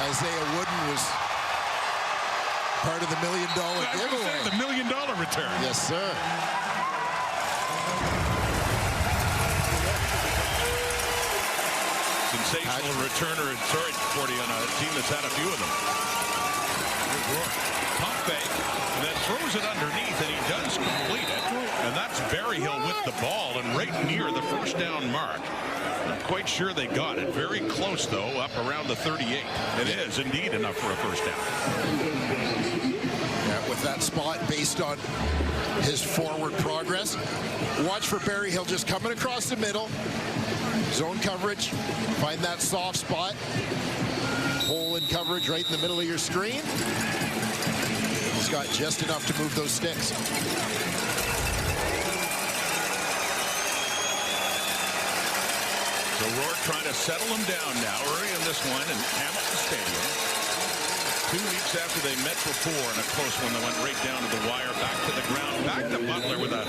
Isaiah Wooden was part of the $1 million giveaway. The $1 million return. Yes, sir. Sensational returner, sorry, 40 on a team that's had a few of them. Pump fake, and then throws it underneath, and he does complete it. And that's Berryhill with the ball, and right near the first down mark. Not quite sure they got it. Very close, though, up around the 38. It is indeed enough for a first down. Yeah, with that spot based on his forward progress. Watch for Berryhill just coming across the middle. Zone coverage. Find that soft spot. Hole in coverage right in the middle of your screen. He's got just enough to move those sticks. So Rourke trying to settle him down now early in this one in Hamilton Stadium. 2 weeks after they met before in a close one that went right down to the wire, back to the ground, back to Butler with a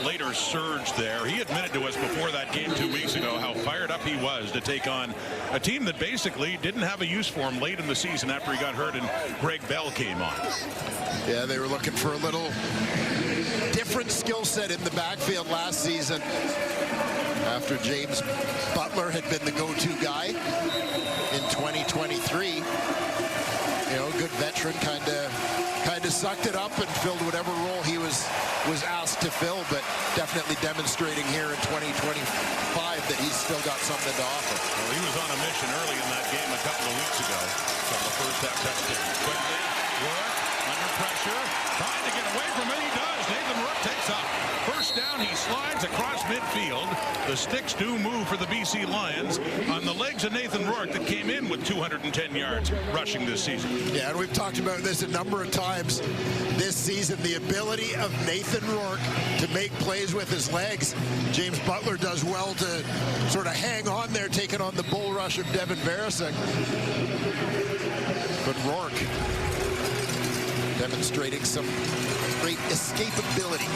later surge there. He admitted to us before that game 2 weeks ago how fired up he was to take on a team that basically didn't have a use for him late in the season after he got hurt and Greg Bell came on. Yeah, they were looking for a little different skill set in the backfield last season after James Butler had been the go-to guy in 2023. You know, good veteran, kind of sucked it up and filled whatever role he was asked to fill, but definitely demonstrating here in 2025 that he's still got something to offer. Well, he was on a mission early in that game a couple of weeks ago from the first half touchdown. Quickly, Rourke under pressure, trying to get away from it. He does. Nathan Rourke takes off. First down, he slides across midfield. The sticks do move for the BC Lions on the legs of Nathan Rourke that came in with 210 yards rushing this season. Yeah, and we've talked about this a number of times this season, the ability of Nathan Rourke to make plays with his legs. James Butler does well to sort of hang on there, taking on the bull rush of Devin Barisic. But Rourke demonstrating some great escapability.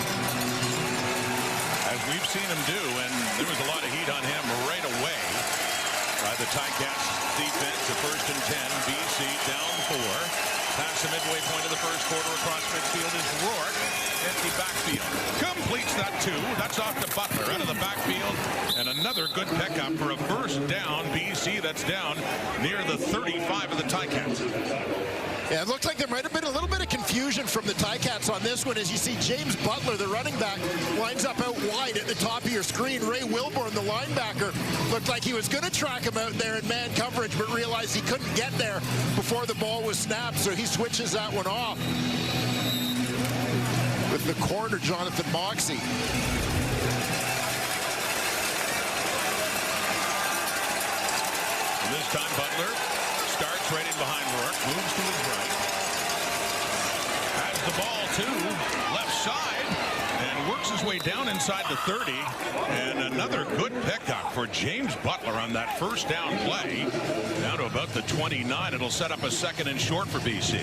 As we've seen him do, and there was a lot of heat on him right away by the Ticats defense. The first and 10, BC down 4. Past the midway point of the first quarter across midfield is Rourke. Empty backfield. Completes that 2. That's off to Butler out of the backfield. And another good pickup for a first down. BC that's down near the 35 of the Ticats. Yeah, it looked like there might have been a little bit of confusion from the Ticats on this one as you see James Butler, the running back, lines up out wide at the top of your screen. Ray Wilborn, the linebacker, looked like he was going to track him out there in man coverage, but realized he couldn't get there before the ball was snapped, so he switches that one off with the corner, Jonathan Moxey. And this time Butler starts right in behind Rourke, moves to his right, has the ball to left side, and works his way down inside the 30. And another good pickup for James Butler on that first down play. Down to about the 29. It'll set up a second and short for BC.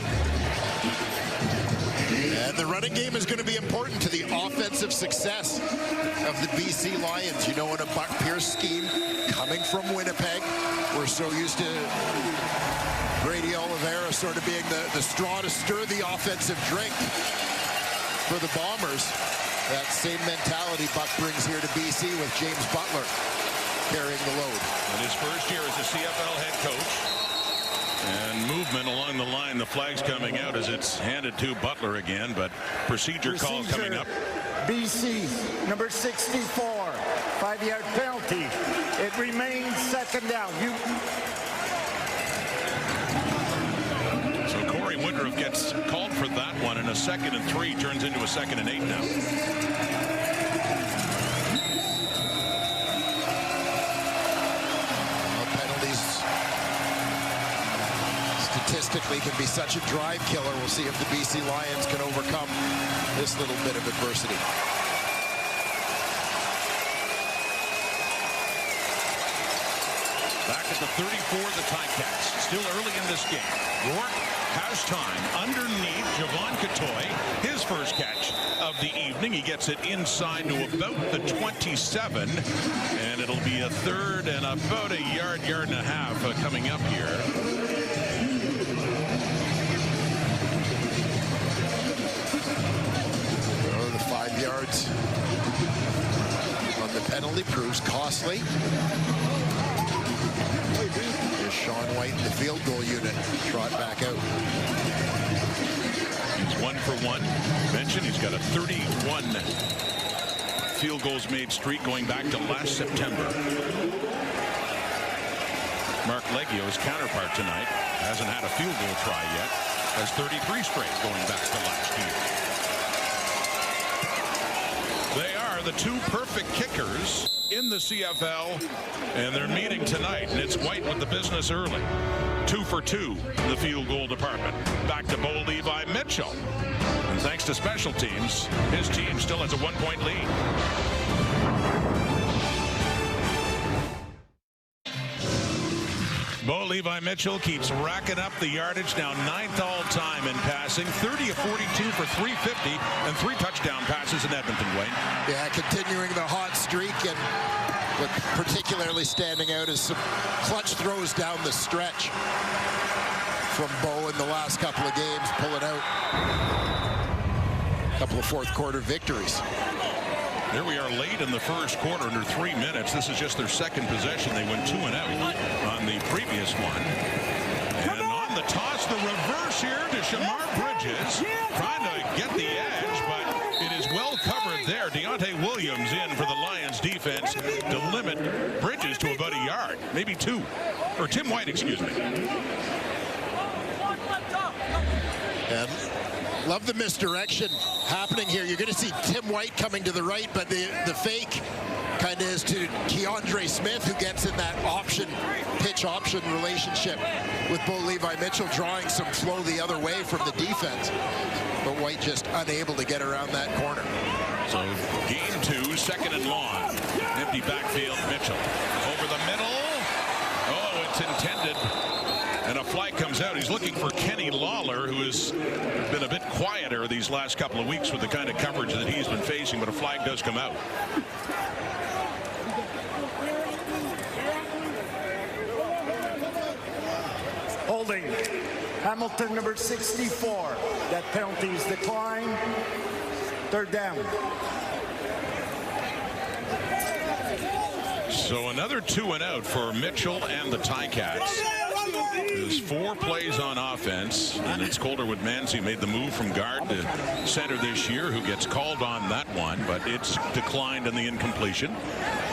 And the running game is going to be important to the offensive success of the BC Lions. You know, in a Buck Pierce scheme, coming from Winnipeg, we're so used to Brady Oliveira sort of being the straw to stir the offensive drink. for the Bombers. That same mentality Buck brings here to BC with James Butler carrying the load. In his first year as a CFL head coach. And movement along the line. The flag's coming out as it's handed to Butler again, but procedure call coming up. BC, number 64, 5-yard penalty. It remains second down. So Corey Woodruff gets called for that one, and a 2nd and 3 turns into a 2nd and 8 now. Statistically can be such a drive killer. We'll see if the BC Lions can overcome this little bit of adversity. Back at the 34, the Ticats. Still early in this game. Rourke has time underneath Javon Catoy. His first catch of the evening. He gets it inside to about the 27. And it'll be a 3rd and about a yard and a half coming up here. The 5 yards on the penalty proves costly. There's Sean White in the field goal unit. Trot back out. He's 1 for 1. Mentioned he's got a 31 field goals made streak going back to last September. Mark Leggio's counterpart tonight hasn't had a field goal try yet. Has 33 straight going back to last year. They are the 2 perfect kickers in the CFL, and they're meeting tonight, and it's White with the business early. 2 for 2 in the field goal department. Back to Bo Levi Mitchell. And thanks to special teams, his team still has a 1-point lead. Bo Levi Mitchell keeps racking up the yardage, now 9th all-time in passing, 30 of 42 for 350 and 3 touchdown passes in Edmonton, Wayne. Yeah, continuing the hot streak, and what particularly standing out is some clutch throws down the stretch from Bo in the last couple of games, pulling out a couple of fourth-quarter victories. Here we are late in the first quarter, under 3 minutes. This is just their 2nd possession. They went 2 and out on the previous one. And on the toss, the reverse here to Shamar Bridges. Trying to get the edge, but it is well covered there. Deontay Williams in for the Lions defense to limit Bridges to about a yard, maybe 2. Or Tim White, excuse me. And love the misdirection happening here. You're going to see Tim White coming to the right, but the fake kind of is to Keandre Smith, who gets in that pitch option relationship with Bo Levi Mitchell, drawing some flow the other way from the defense. But White just unable to get around that corner. So game 2, 2nd and long. Empty backfield, Mitchell. Over the middle. Oh, it's intended. And a flag comes out. He's looking for Kenny Lawler, who has been a bit quieter these last couple of weeks with the kind of coverage that he's been facing, but a flag does come out. Holding. Hamilton, number 64. That penalty is declined. 3rd down. So another 2 and out for Mitchell and the Ticats. There's 4 plays on offense, and it's Calderwood Mans who made the move from guard to center this year, who gets called on that one, but it's declined in the incompletion.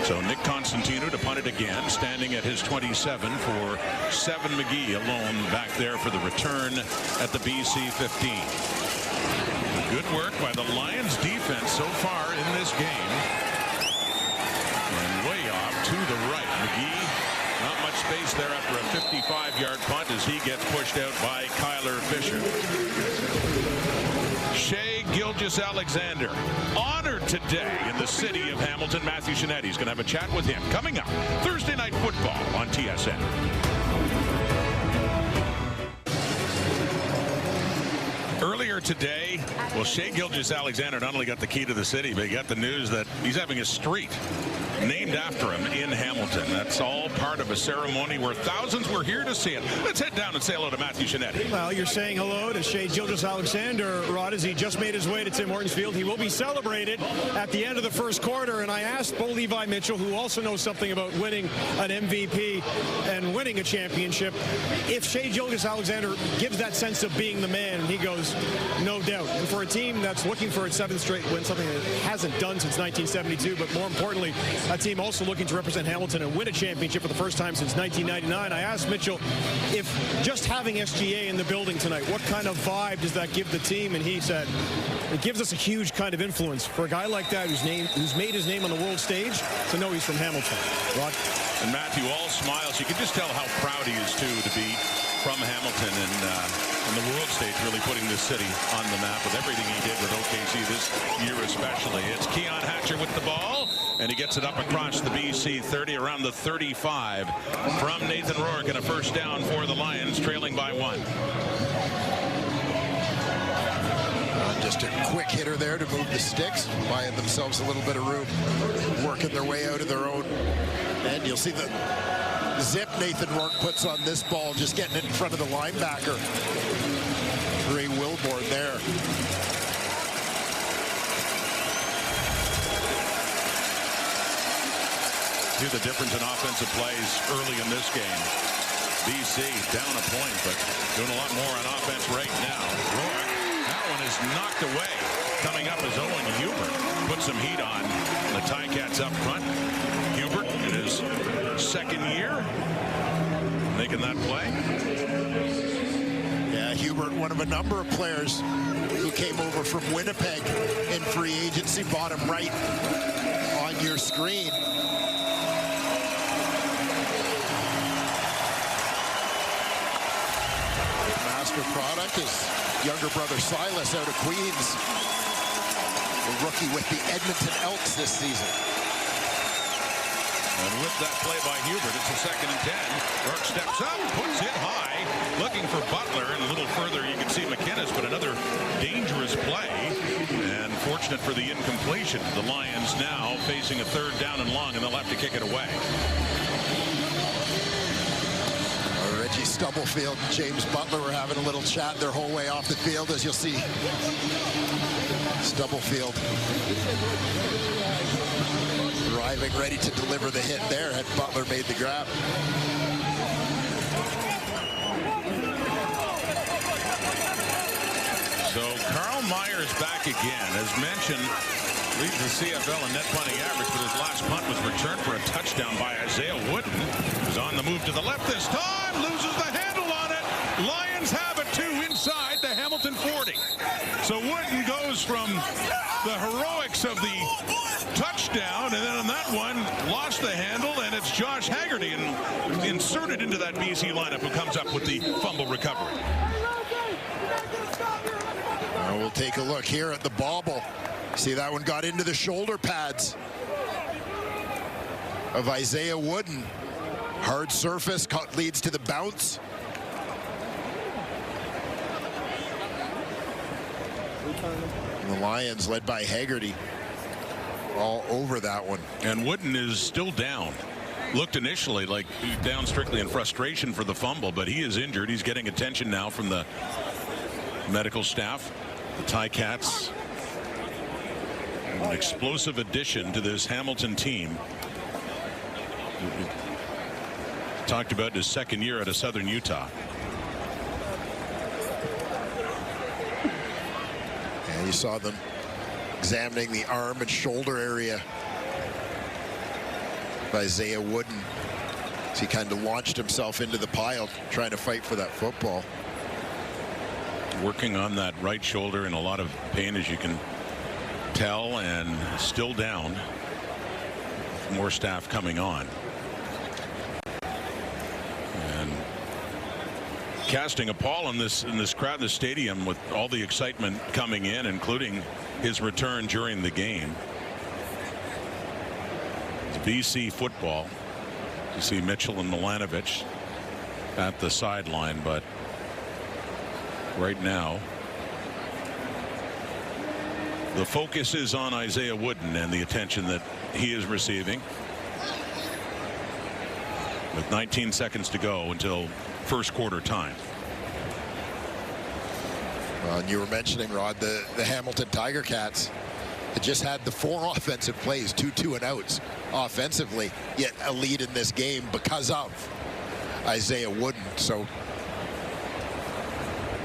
So Nick Constantino to punt it again, standing at his 27 for Seven McGee alone back there for the return at the BC 15. Good work by the Lions defense so far in this game. And way off to the right. McGee, not much space there after a 55-yard punt as he gets pushed out by Kyler Fisher. Shea Gilgeous-Alexander, honored today in the city of Hamilton. Matthew Shinetti's going to have a chat with him coming up Thursday Night Football on TSN. Earlier today, well, Shea Gilgeous-Alexander not only got the key to the city, but he got the news that he's having a street named after him in Hamilton. That's all part of a ceremony where thousands were here to see it. Let's head down and say hello to Matthew Chinetti. Well, you're saying hello to Shea Gilgeous-Alexander, Rod, as he just made his way to Tim Hortons Field. He will be celebrated at the end of the first quarter, and I asked Bo Levi Mitchell, who also knows something about winning an MVP and winning a championship, if Shea Gilgeous-Alexander gives that sense of being the man, and he goes, no doubt. And for a team that's looking for its 7th straight win, something that it hasn't done since 1972, but more importantly, a team also looking to represent Hamilton and win a championship for the first time since 1999. I asked Mitchell if just having SGA in the building tonight, what kind of vibe does that give the team? And he said, it gives us a huge kind of influence for a guy like that who's made his name on the world stage to know he's from Hamilton. Rod? And Matthew all smiles. You can just tell how proud he is, too, to be from Hamilton and on the world stage, really putting this city on the map with everything he did with OKC this year especially. It's Keon Hatcher with the ball, and he gets it up across the BC 30, around the 35 from Nathan Rourke, and a first down for the Lions, trailing by 1. Just a quick hitter there to move the sticks, buying themselves a little bit of room, working their way out of their own. And you'll see the zip Nathan Rourke puts on this ball, just getting it in front of the linebacker. Ray Wilborn there. See the difference in offensive plays early in this game. BC down a point, but doing a lot more on offense right now. Rourke, that one is knocked away. Coming up is Owen Hubert. Put some heat on the Ticats up front. Hubert in his second year making that play. Yeah, Hubert, one of a number of players who came over from Winnipeg in free agency, bottom right on your screen. Master product is younger brother Silas out of Queens, the rookie with the Edmonton Elks this season. And with that play by Hubert, it's a 2nd and 10. Rourke steps up, puts it high, looking for Butler, and a little further you can see McInnes, but another dangerous play. And fortunate for the incompletion. The Lions now facing a 3rd down and long, and they'll have to kick it away. Reggie Stubblefield and James Butler were having a little chat their whole way off the field, as you'll see. Stubblefield arriving ready to deliver the hit there had Butler made the grab. So Carl Myers back again. As mentioned, leads the CFL in net punting average, but his last punt was returned for a touchdown by Isaiah Wooden, who's on the move to the left this time, loses the handle on it. Lions have it, 2 inside the Hamilton 40. So Wooden goes from the heroics of the touchdown, and then on that one, lost the handle, and it's Josh Haggerty inserted into that BC lineup who comes up with the fumble recovery. We'll take a look here at the bobble. See, that one got into the shoulder pads of Isaiah Wooden. Hard surface leads to the bounce. And the Lions, led by Haggerty, all over that one. And Wooden is still down. Looked initially like he was down strictly in frustration for the fumble, but he is injured. He's getting attention now from the medical staff. The Ticats, an explosive addition to this Hamilton team. Talked about his 2nd year out of Southern Utah. And you saw them examining the arm and shoulder area of Isaiah Wooden as he kind of launched himself into the pile trying to fight for that football. Working on that right shoulder in a lot of pain, as you can tell, and still down. More staff coming on. And casting a pall in this crowd in the stadium with all the excitement coming in, including his return during the game. It's BC football. You see Mitchell and Milanovic at the sideline, but right now The focus is on Isaiah Wooden and the attention that he is receiving. With 19 seconds to go until first quarter time. Well, and you were mentioning, Rod, the Hamilton Tiger Cats had just had the 4 offensive plays, 2 2-and-outs offensively, yet a lead in this game because of Isaiah Wooden. So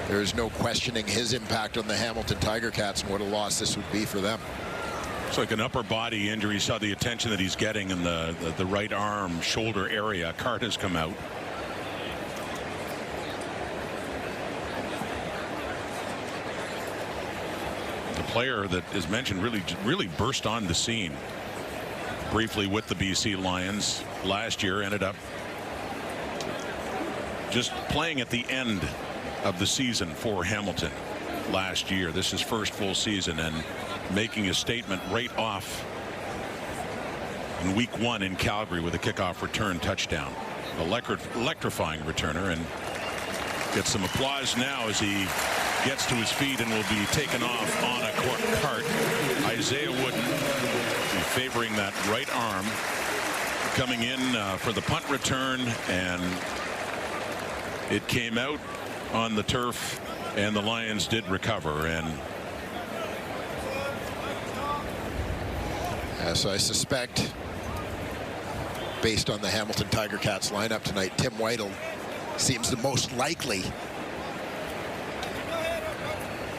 there is no questioning his impact on the Hamilton Tiger Cats and what a loss this would be for them. It's like an upper body injury. You saw the attention that he's getting in the right arm, shoulder area. Cart has come out. The player that is mentioned really burst on the scene briefly with the BC Lions last year, ended up just playing at the end of the season for Hamilton last year. This is his first full season and making a statement right off in week 1 in Calgary with a kickoff return touchdown. Electrifying returner, and gets some applause now as he gets to his feet and will be taken off on a cart. Isaiah Wooden favoring that right arm, coming in for the punt return, and it came out on the turf, and the Lions did recover. And so I suspect, based on the Hamilton Tiger Cats lineup tonight, Tim Whittle seems the most likely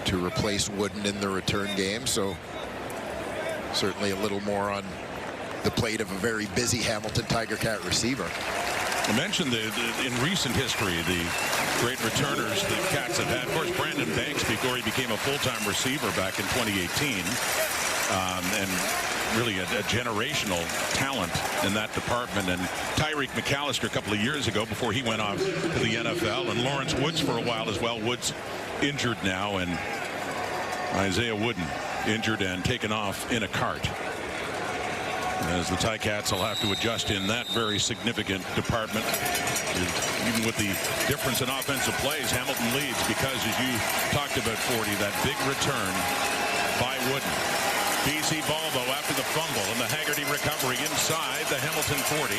to replace Wooden in the return game. So certainly a little more on the plate of a very busy Hamilton Tiger Cat receiver. I mentioned in recent history the great returners the Cats have had. Of course, Brandon Banks, before he became a full-time receiver back in 2018, and really a generational talent in that department. And Tyreek McAllister a couple of years ago before he went off to the NFL, and Lawrence Woods for a while as well. Woods injured now, and Isaiah Wooden injured and taken off in a cart, as the Ticats will have to adjust in that very significant department. Even with the difference in offensive plays, Hamilton leads because, as you talked about, 40, that big return by Wooden. BC ball, though, after the fumble and the Haggerty recovery inside the Hamilton 40.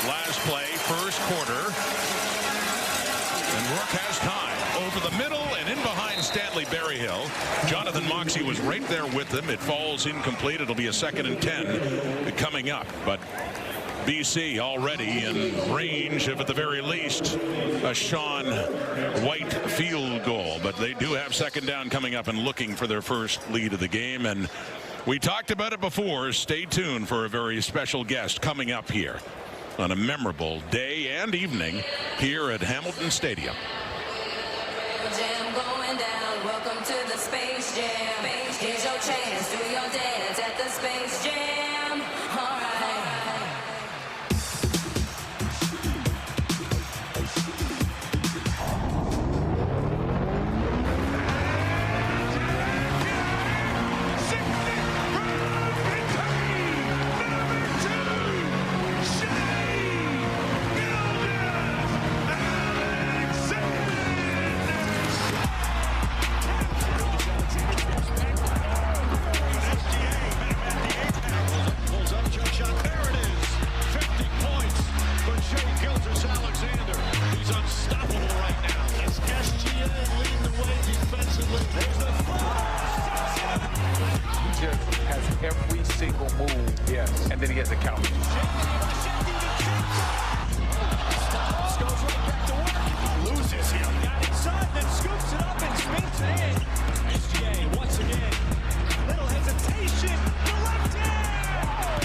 Last play, first quarter. And Rourke has time over the middle and in behind Stanley Berryhill. Jonathan Moxey was right there with them. It falls incomplete. It'll be a 2nd and 10 coming up. But BC already in range of, at the very least, a Sean White field goal. But they do have 2nd down coming up and looking for their first lead of the game. And we talked about it before. Stay tuned for a very special guest coming up here on a memorable day and evening here at Hamilton Stadium. Jam going down. Welcome to the Space Jam. Here's your chance. Do your dance at the Space Jam. All right. Every single move, yes, and then he has a count. Stops, goes right back to work, loses him. Got inside, then scoops it up and spins it in. SGA once again, little hesitation, the left hand.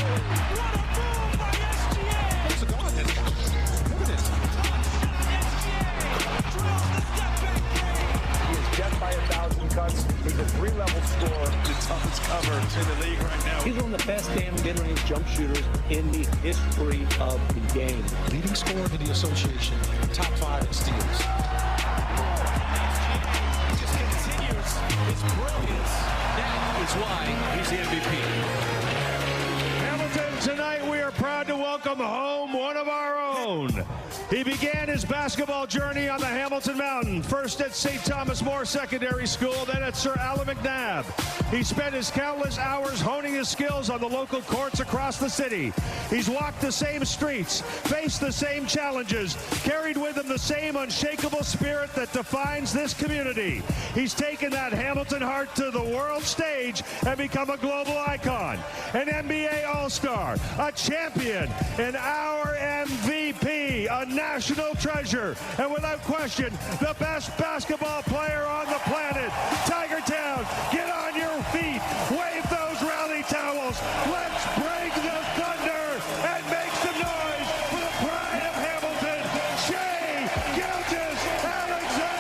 What a move by SGA! What's going on this guy? Look at this. SGA drills the step back three. He is death by 1,000 cuts. He's a 3-level scorer. The toughest cover in the league right now. He's one of the best damn mid-range jump shooters in the history of the game. Leading scorer in the association, top 5 in steals. He just continues his brilliance. That is why he's the MVP. Hamilton, tonight we are proud to welcome home one of our own. He began his basketball journey on the Hamilton Mountain, first at St. Thomas More Secondary School, then at Sir Allan McNabb. He spent his countless hours honing his skills on the local courts across the city. He's walked the same streets, faced the same challenges, carried with him the same unshakable spirit that defines this community. He's taken that Hamilton heart to the world stage and become a global icon, an NBA All-Star, a champion, and our MVP, a national treasure, and without question, the best basketball player on the planet. Tiger Town, get on your feet, wave those rally towels, let's break the thunder and make some noise for the pride of Hamilton, Shai Gilgeous-Alexander!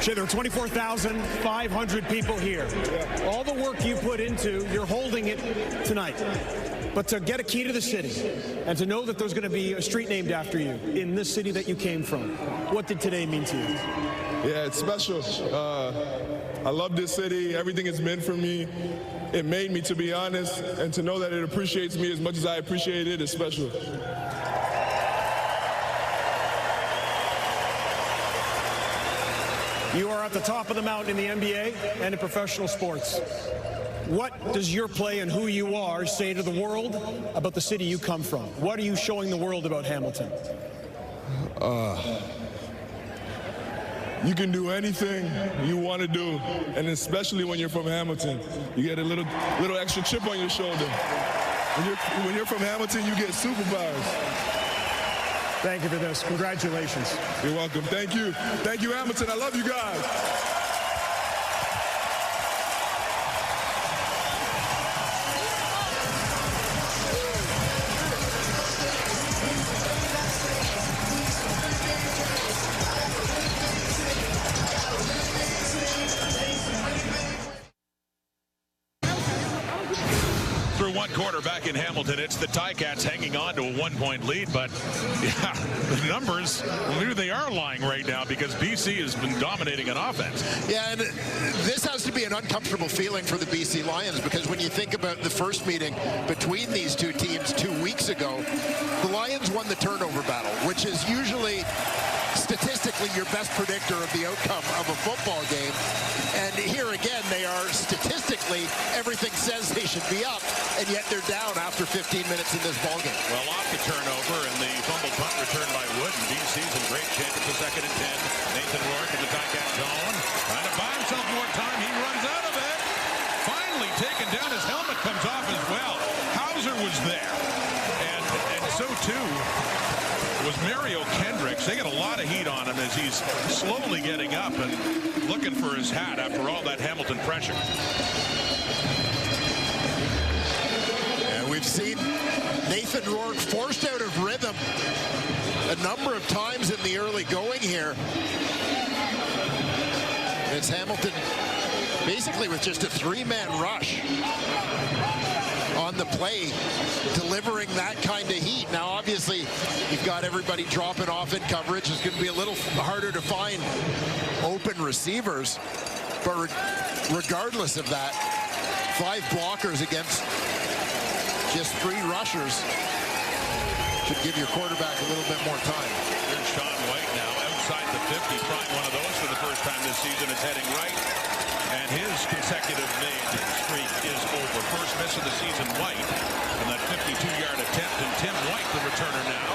Shai, there are 24,500 people here. All the work you put into, you're holding it tonight. But to get a key to the city and to know that there's going to be a street named after you in this city that you came from, what did today mean to you? Yeah, it's special. I love this city. Everything it's meant for me. It made me, to be honest, and to know that it appreciates me as much as I appreciate it is special. You are at the top of the mountain in the NBA and in professional sports. What does your play and who you are say to the world about the city you come from? What are you showing the world about Hamilton? You can do anything you want to do, and especially when you're from Hamilton, you get a little extra chip on your shoulder. When you're from Hamilton, you get superpowers. Thank you for this. Congratulations. You're welcome. Thank you. Thank you, Hamilton. I love you guys. Through one quarter back in Hamilton, it's the Ticats hanging on to a 1-point lead, but yeah, the numbers, maybe they are lying right now because BC has been dominating on offense. Yeah, and this has to be an uncomfortable feeling for the BC Lions because when you think about the first meeting between these two teams 2 weeks ago, the Lions won the turnover battle, which is usually statistically your best predictor of the outcome of a football game. And here again, they are statistically, everything says they should be up, and yet they're down after 15 minutes in this ballgame. Well, off the turnover and the fumble punt return by Wood, and BC's in great shape. It's a 2nd and 10. Nathan Rourke in the Ticat zone, trying to buy himself more time. He runs out of it. Finally taken down. His helmet comes off as well. Hauser was there, and so too was Mario Kendricks. They got a lot of heat on him as he's slowly getting up and looking for his hat after all that Hamilton pressure. And we've seen Nathan Rourke forced out of rhythm a number of times in the early going here. It's Hamilton basically with just a 3-man rush on the play, delivering that kind of heat. Now, obviously, you've got everybody dropping off in coverage. It's going to be a little harder to find open receivers. But regardless of that, 5 blockers against just 3 rushers should give your quarterback a little bit more time. Here's Sean White now outside the 50, trying one of those for the first time this season. It's heading right. And his consecutive made streak is over. First miss of the season, White, on that 52-yard attempt. And Tim White, the returner now,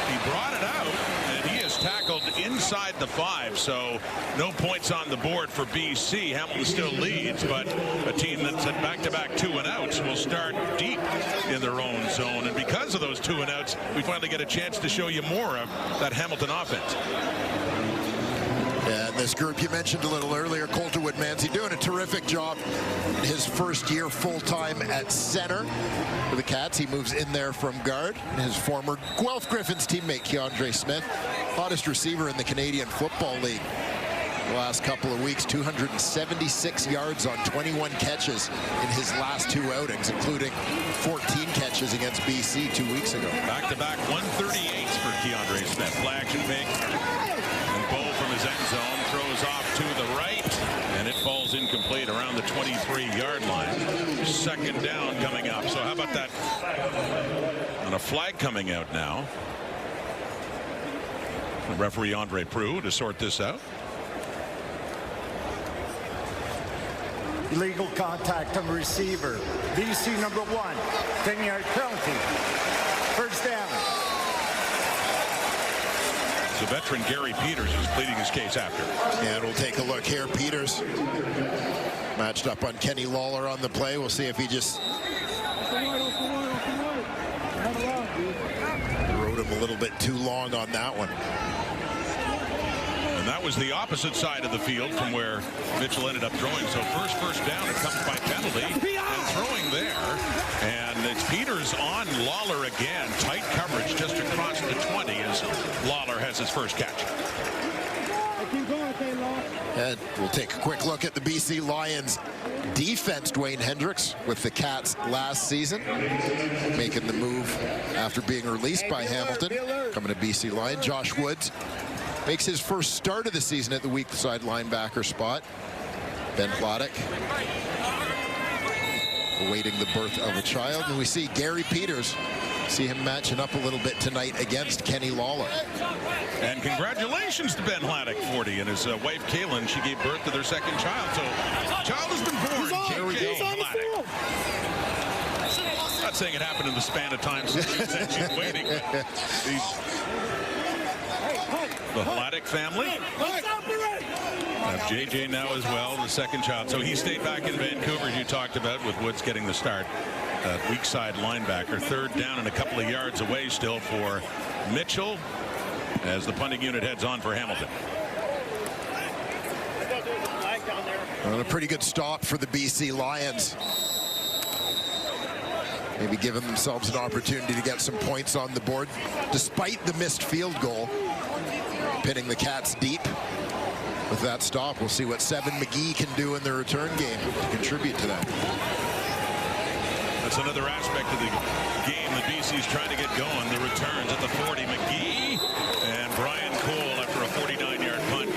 he brought it out, and he is tackled inside the 5. So no points on the board for BC. Hamilton still leads, but a team that's at back-to-back 2-and-outs will start deep in their own zone. And because of those 2-and-outs, we finally get a chance to show you more of that Hamilton offense. And this group you mentioned a little earlier, Colter Woodmansey, doing a terrific job in his first year full-time at center for the Cats. He moves in there from guard. His former Guelph Griffins teammate, Keandre Smith, hottest receiver in the Canadian Football League. The last couple of weeks, 276 yards on 21 catches in his last 2 outings, including 14 catches against BC 2 weeks ago. Back-to-back 138s for Keandre Smith. Flag and pick. And Bow from his end zone throws off to the right, and it falls incomplete around the 23-yard line. Second down coming up. So how about that? And a flag coming out now. The referee Andre Proulx to sort this out. Illegal contact on receiver. BC number 1. 10-yard penalty. First down. So veteran Gary Peters was pleading his case after. And we'll take a look here. Peters matched up on Kenny Lawler on the play. We'll see if he just rode him a little bit too long on that one. And that was the opposite side of the field from where Mitchell ended up throwing. So first down, it comes by penalty and throwing there. And it's Peters on Lawler again. Tight coverage just across the 20 as Lawler has his first catch. And we'll take a quick look at the BC Lions defense. Dwayne Hendricks with the Cats last season, making the move after being released by Hamilton, coming to BC Lions. Josh Woods makes his first start of the season at the weak side linebacker spot. Ben Plottick awaiting the birth of a child. And we see Gary Peters, see him matching up a little bit tonight against Kenny Lawler. And congratulations to Ben Haddock, 40, and his wife Kaylin. She gave birth to their second child. So child has been born. He's on the field. I'm not saying it happened in the span of time since she said she's waiting. The Haddock family have JJ now as well, the second child. So he stayed back in Vancouver, as you talked about, with Woods getting the start. Weak side linebacker. Third down and a couple of yards away still for Mitchell as the punting unit heads on for Hamilton. Well, a pretty good stop for the BC Lions. Maybe giving themselves an opportunity to get some points on the board despite the missed field goal. Pinning the Cats deep with that stop. We'll see what Seven McGee can do in the return game to contribute to that. That's another aspect of the game that BC's trying to get going. The returns at the 40. McGee and Brian Cole, after a 49-yard punt,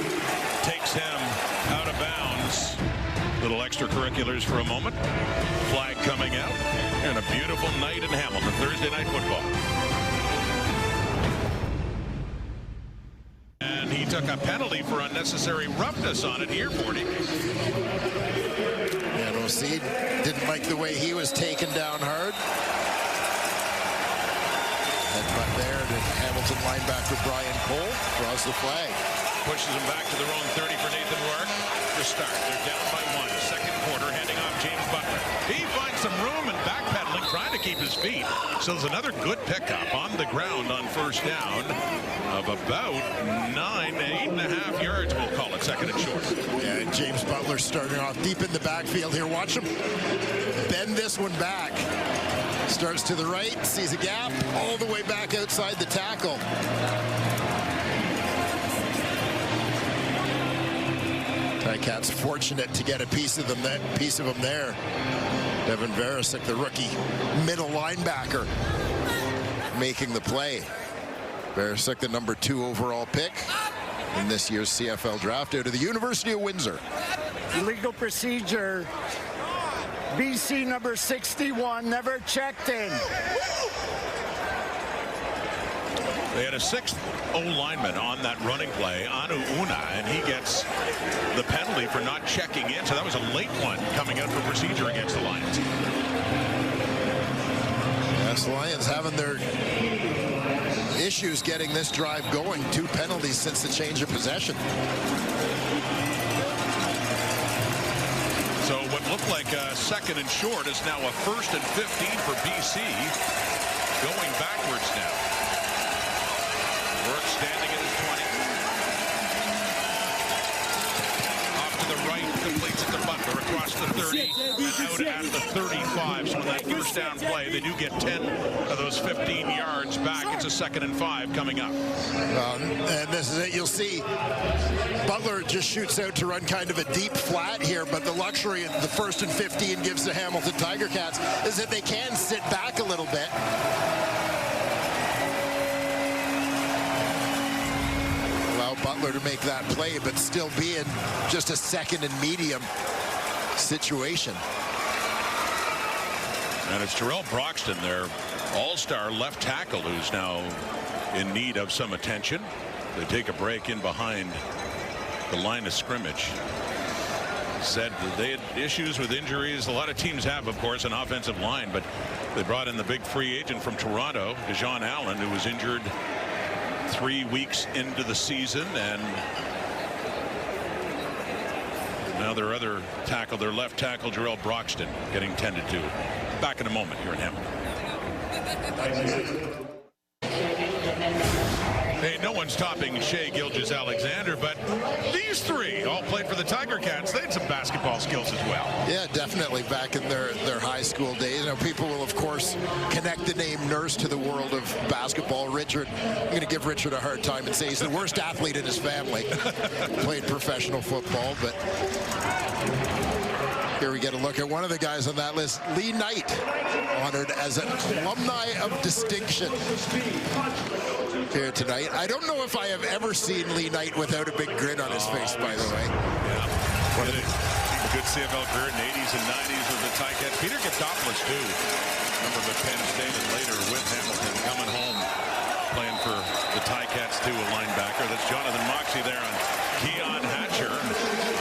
takes him out of bounds. Little extracurriculars for a moment. Flag coming out. And a beautiful night in Hamilton. Thursday night football. And he took a penalty for unnecessary roughness on it here, 40. And OC didn't like the way he was taken down hard. Headbutt there to Hamilton linebacker Brian Cole. Draws the flag. Pushes him back to their own 30 for Nathan Rourke to start. They're down by 1. Second quarter, handing off James Butler. He finds some room and backpedaling, trying to keep his feet. So there's another good pickup on the ground on first down of about 8.5 yards, we'll call it, second and short. Yeah, James Butler starting off deep in the backfield here. Watch him bend this one back. Starts to the right, sees a gap, all the way back outside the tackle. Ticats fortunate to get a piece of him there. Devin Varasic, the rookie middle linebacker, making the play. Varasic, the number 2 overall pick in this year's CFL draft out of the University of Windsor. Illegal procedure. BC number 61 never checked in. They had a 6th O-lineman on that running play, Anu Una, and he gets the penalty for not checking in. So that was a late one coming out for procedure against the Lions. Yes, the Lions having their issues getting this drive going. 2 penalties since the change of possession. So what looked like a second and short is now a 1st and 15 for BC, going backwards now. Rourke standing at his 20. across the 30, out at the 35. So in that first down play, they do get 10 of those 15 yards back. It's a 2nd and 5 coming up. And this is it. You'll see Butler just shoots out to run kind of a deep flat here, but the luxury of the 1st and 15 gives the Hamilton Tiger Cats is that they can sit back a little bit. Allow Butler to make that play, but still be in just a 2nd and medium situation. And it's Terrell Broxton, their all-star left tackle, who's now in need of some attention. They take a break in behind the line of scrimmage. Said that they had issues with injuries. A lot of teams have, of course, an offensive line, but they brought in the big free agent from Toronto, Dejon Allen, who was injured 3 weeks into the season, and now their other tackle, their left tackle, Terrell Broxton, getting tended to. Back in a moment here in Hamilton. Hey, no one's topping Shea Gilgeous-Alexander, but these three all played for the Tiger Cats. They had some basketball skills as well. Yeah, definitely back in their high school days. Now, people will, of course, connect the name Nurse to the world of basketball. Richard, I'm going to give Richard a hard time and say he's the worst athlete in his family. Played professional football, but here we get a look at one of the guys on that list, Lee Knight, honored as an alumni of distinction here tonight. I don't know if I have ever seen Lee Knight without a big grin on his face, by the way. Yeah. Good CFL career in the 80s and 90s with the Ticats. Peter Gitopoulos, too. Remember the Penn State and later with Hamilton, coming home, playing for the Ticats, too, a linebacker. That's Jonathan Moxey there on Keon Hatcher.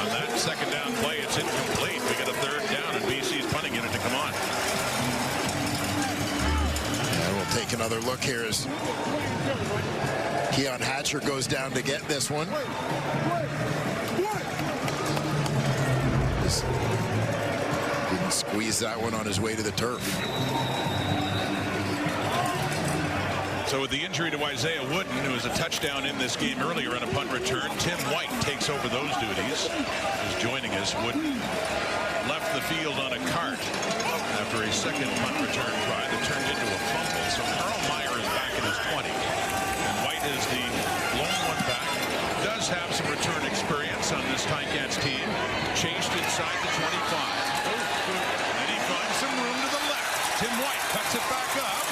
On that 2nd down play, it's incomplete. We got a 3rd down, and BC's punting unit to come on. And we'll take another look here as Keon Hatcher goes down to get this one. Just didn't squeeze that one on his way to the turf. So with the injury to Isaiah Wooden, who was a touchdown in this game earlier on a punt return, Tim White takes over those duties. Is joining us. Wooden left the field on a cart after a 2nd punt return try that turned into a fumble. So Carl Meyer is back at his 20. And White is the lone one back. Does have some return experience on this Ticats team. Chased inside the 25. And he finds some room to the left. Tim White cuts it back up.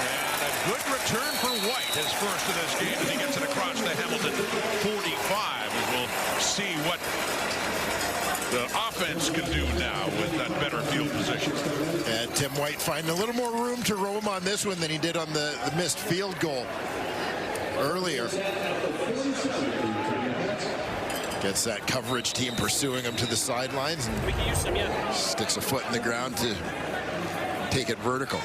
And a good return for White, his first of this game, as he gets it across the Hamilton 45. And we'll see what the offense can do now with that better field position. And Tim White finding a little more room to roam on this one than he did on the missed field goal earlier. Gets that coverage team pursuing him to the sidelines and we can use them, yeah. Sticks a foot in the ground to take it vertical.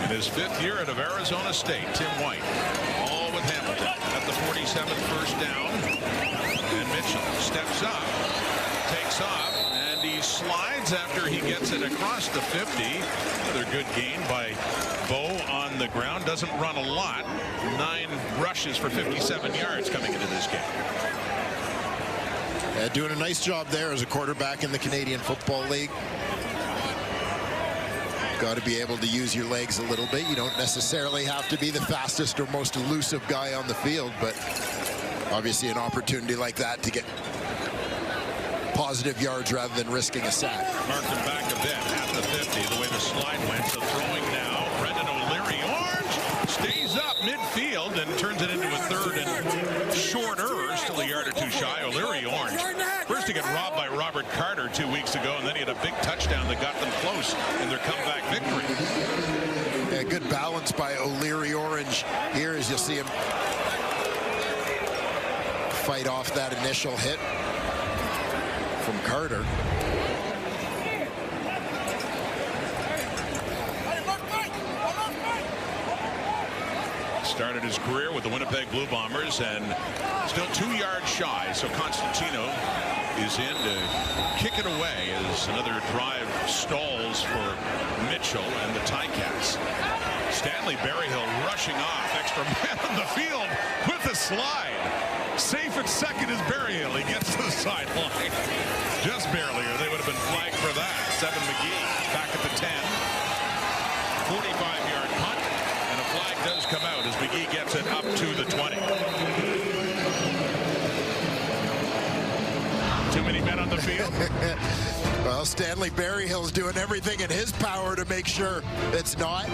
In his 5th year out of Arizona State, Tim White, all with Hamilton at the 47th first down. And Mitchell steps up, takes off, and he slides after he gets it across the 50. Another good gain by Bo on the ground. Doesn't run a lot. 9 rushes for 57 yards coming into this game. Doing a nice job there as a quarterback in the Canadian Football League. Got to be able to use your legs a little bit. You don't necessarily have to be the fastest or most elusive guy on the field, but obviously an opportunity like that to get positive yards rather than risking a sack. Mark them back a bit at the 50, the way the slide went. So throwing now, Brendan O'Leary. Orange stays up midfield and turns it into a 3rd and shorter, still a yard or 2 shy. O'Leary Orange. First to get robbed by Robert Carter 2 weeks ago, and then he had a big touchdown that got them close in their comeback victory. Yeah, good balance by O'Leary Orange here as you'll see him fight off that initial hit from Carter. Started his career with the Winnipeg Blue Bombers and still 2 yards shy. So Constantino is in to kick it away as another drive stalls for Mitchell and the Ticats. Stanley Berryhill rushing off. Extra man on the field with a slide. Safe at second is Berryhill. He gets to the sideline. Just barely, or they would have been flagged for that. 7 McGee back at the 10. 45-yard punt. And a flag does come out as McGee gets it up to the 20. Too many men on the field. Well, Stanley Berryhill's doing everything in his power to make sure it's not.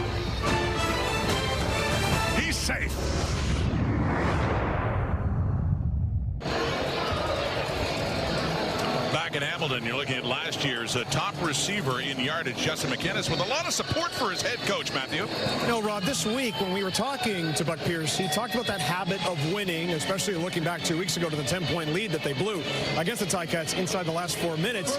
He's safe. Back in Hamilton, you're looking at last year's top receiver in yardage, Justin McInnis, with a lot of support for his head coach, Matthew. No, Rob, this week when we were talking to Buck Pierce, he talked about that habit of winning, especially looking back 2 weeks ago to the 10-point lead that they blew against the Ticats inside the last 4 minutes.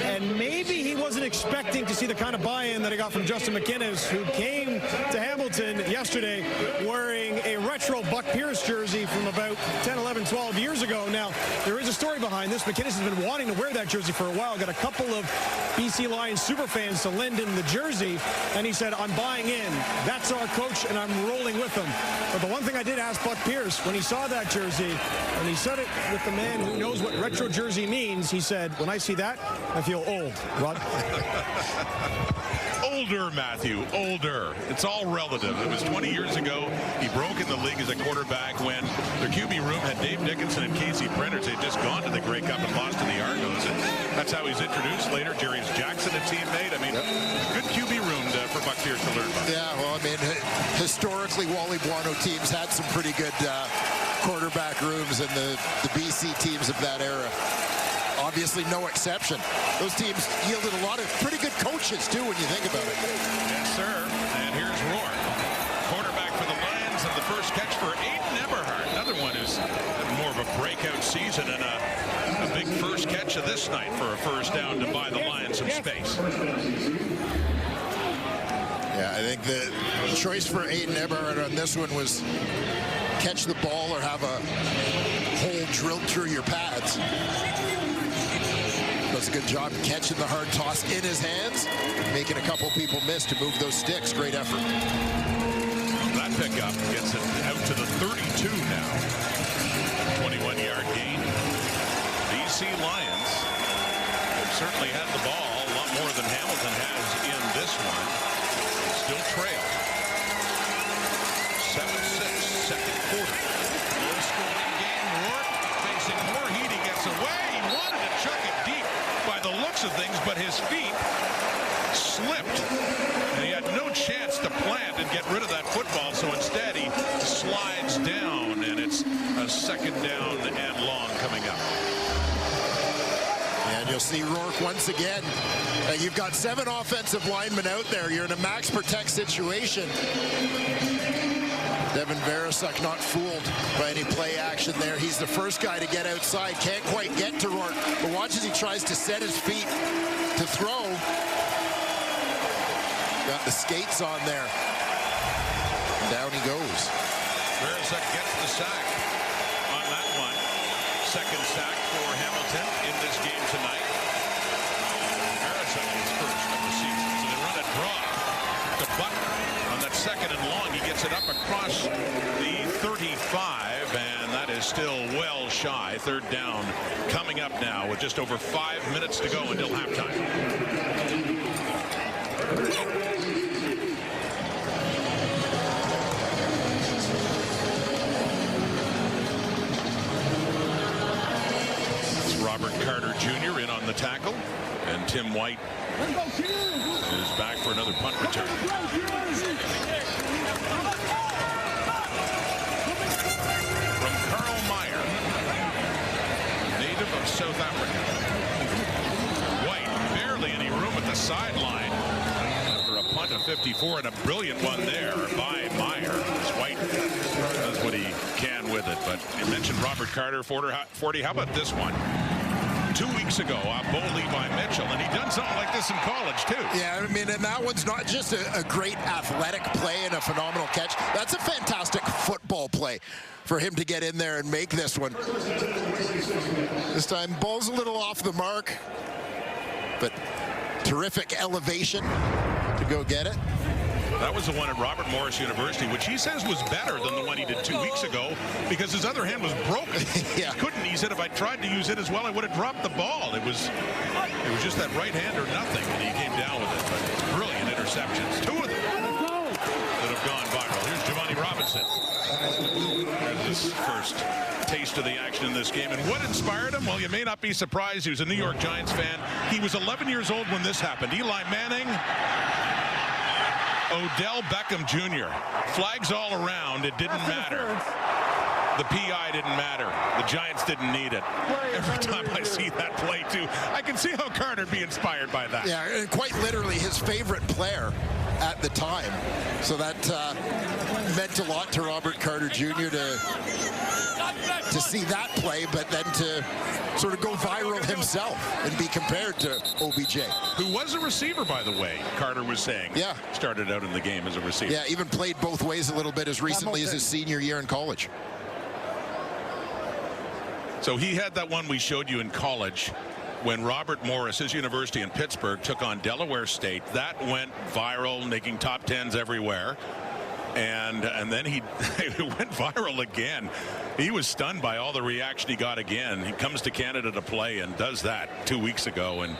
And maybe he wasn't expecting to see the kind of buy-in that he got from Justin McInnis, who came to Hamilton yesterday wearing a retro Buck Pierce jersey from about 10, 11, 12 years ago. Now, there is a story behind this. McInnis has been wanting to wear that jersey for a while. Got a couple of BC Lions super fans to lend him the jersey, and he said, I'm buying in. That's our coach, and I'm rolling with him. But the one thing I did ask Buck Pierce when he saw that jersey, and he said it with the man who knows what retro jersey means, he said, when I see that, I feel old. Rod? Older, Matthew, older. It's all relative. It was 20 years ago. He broke in the league as a quarterback when their QB room had Dave Dickinson and Casey Printers. They'd just gone to the Grey Cup and lost to the Argos. And that's how he's introduced later. Jarius Jackson, a teammate. I mean, good QB room for Buck Pierce to learn about. Yeah, well, I mean, historically, Wally Buono teams had some pretty good quarterback rooms, and the BC teams of that era. Obviously, no exception. Those teams yielded a lot of pretty good coaches, too, when you think about it. Yes, sir. And here's Rourke. Quarterback for the Lions, and the first catch for Aiden Eberhardt. Another one who's had more of a breakout season and a big first catch of this night for a first down to buy the Lions some space. Yeah, I think the choice for Aiden Eberhardt on this one was catch the ball or have a hole drilled through your pads. Does a good job catching the hard toss in his hands, making a couple people miss to move those sticks. Great effort. That pickup gets it out to the 32 now. 21-yard gain. BC Lions have certainly had the ball a lot more than Hamilton has in this one. They still trail. 7-6, second quarter. Low-scoring game. Rourke facing more heat. He gets away. He wanted to chuck it deep by the looks of things, but his feet slipped. And he had no chance to plant and get rid of that football, so instead he slides down, and it's a second down and long coming up. And you'll see Rourke once again. You've got 7 offensive linemen out there. You're in a max protect situation. Devin Veresuk not fooled by any play action there. He's the first guy to get outside. Can't quite get to Rourke. But watch as he tries to set his feet to throw. Got the skates on there. And down he goes. Veresuk gets the sack on that one. Second sack for Hamilton in this game tonight. Veresuk is first of the season. So they run a draw to Butler on that second and long. He gets it up across the 35, and that is still well shy. Third down coming up now with just over 5 minutes to go until halftime. It's Robert Carter Jr. in on the tackle, and Tim White is back for another punt return. From Carl Meyer, native of South Africa. White, barely any room at the sideline for a punt of 54, and a brilliant one there by Meyer. White does what he can with it, but you mentioned Robert Carter, 40. How about this one? 2 weeks ago, Bo Levi Mitchell, and he done something like this in college, too. Yeah, I mean, and that one's not just a great athletic play and a phenomenal catch. That's a fantastic football play for him to get in there and make this one. This time, ball's a little off the mark, but terrific elevation to go get it. That was the one at Robert Morris University, which he says was better than the one he did 2 weeks ago because his other hand was broken. Yeah. He couldn't. He said, if I tried to use it as well, I would have dropped the ball. It was just that right hand or nothing, and he came down with it. But brilliant interceptions. 2 of them that have gone viral. Here's Giovanni Robinson. There's his first taste of the action in this game. And what inspired him? Well, you may not be surprised. He was a New York Giants fan. He was 11 years old when this happened. Eli Manning, Odell Beckham Jr. Flags all around. It didn't matter. The PI didn't matter. The Giants didn't need it. Every time I see that play, too, I can see how Carter would be inspired by that. Yeah, and quite literally his favorite player at the time. So that meant a lot to Robert Carter Jr. to see that play, but then to sort of go viral himself and be compared to OBJ. Who was a receiver, by the way, Carter was saying. Yeah. Started out in the game as a receiver. Yeah, even played both ways a little bit as recently as his senior year in college. So he had that one we showed you in college when Robert Morris, his university in Pittsburgh, took on Delaware State. That went viral, making top 10s everywhere. And then he went viral again. He was stunned by all the reaction he got again. He comes to Canada to play and does that 2 weeks ago. And,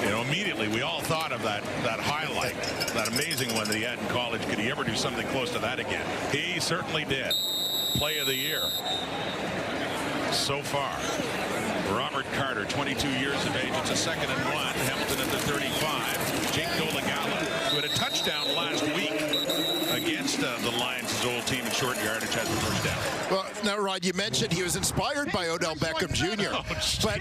you know, immediately we all thought of that highlight, that amazing one that he had in college. Could he ever do something close to that again? He certainly did. Play of the year so far. Robert Carter, 22 years of age. It's a 2nd and 1. Hamilton at the 35. Jake Dolagala, who had a touchdown last week against the Lions' old team in short yardage, has the first down. Well, now, Rod, you mentioned he was inspired by Odell Beckham Jr. Oh,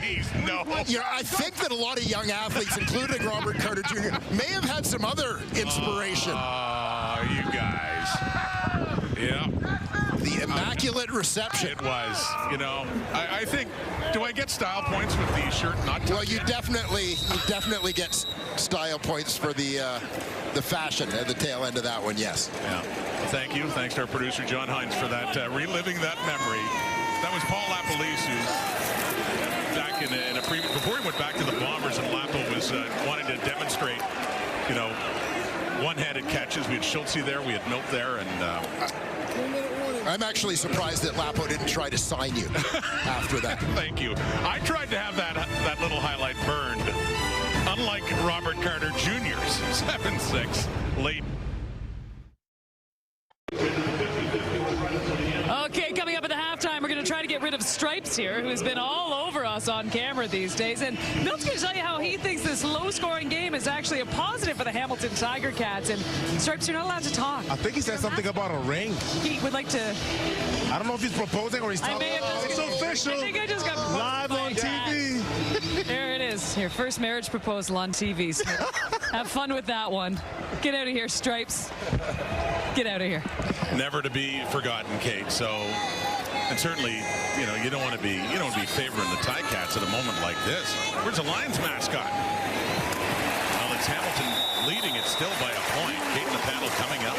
geez, no. You know, I think that a lot of young athletes, including Robert Carter Jr., may have had some other inspiration. You guys. Yeah. The immaculate reception. It was, you know, I think, do I get style points with the shirt not tucked Well, you in? definitely get style points for the fashion at the tail end of that one, yes. Yeah. Thank you. Thanks to our producer, John Hines, for that, reliving that memory. That was Paul Lapalisse, who back in a previous, before he went back to the Bombers, and Lapo was wanting to demonstrate, you know, one-handed catches. We had Schultze there, we had Milt there, and I'm actually surprised that Lapo didn't try to sign you after that. Thank you. I tried to have that little highlight burned. Unlike Robert Carter Jr.'s 7-6 late. Okay, coming up at the halftime, we're going to try to get rid of Stripes here, who's been all over us on camera these days. And Milt's going to tell you how he thinks this low-scoring game is actually a positive for the Hamilton Tiger Cats. And Stripes, you're not allowed to talk. I think he said something about a ring. He would like to... I don't know if he's proposing or he's talking. It's official. I think I just got live on TV. There it is. Your first marriage proposal on TV. So have fun with that one. Get out of here, Stripes. Get out of here. Never to be forgotten, Kate. So, and certainly, you know, you don't want to be favoring the Ticats at a moment like this. Where's the Lions mascot? Well, it's Hamilton leading it still by a point. Kate and the panel coming up.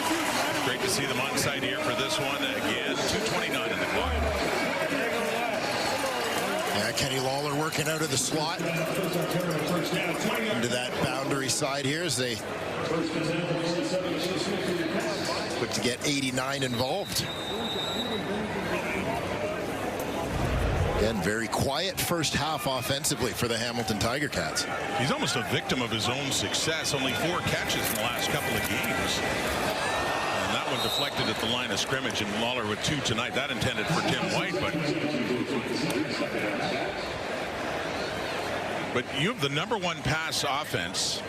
Great to see them on site here for this one again. 2:29 in the clock. Yeah, Kenny Lawler working out of the slot into that boundary side here as they look to get 89 involved. Again, very quiet first half offensively for the Hamilton Tiger Cats. He's almost a victim of his own success. Only 4 catches in the last couple of games. And that one deflected at the line of scrimmage, and Lawler with 2 tonight. That intended for Tim White, but you have the #1 pass offense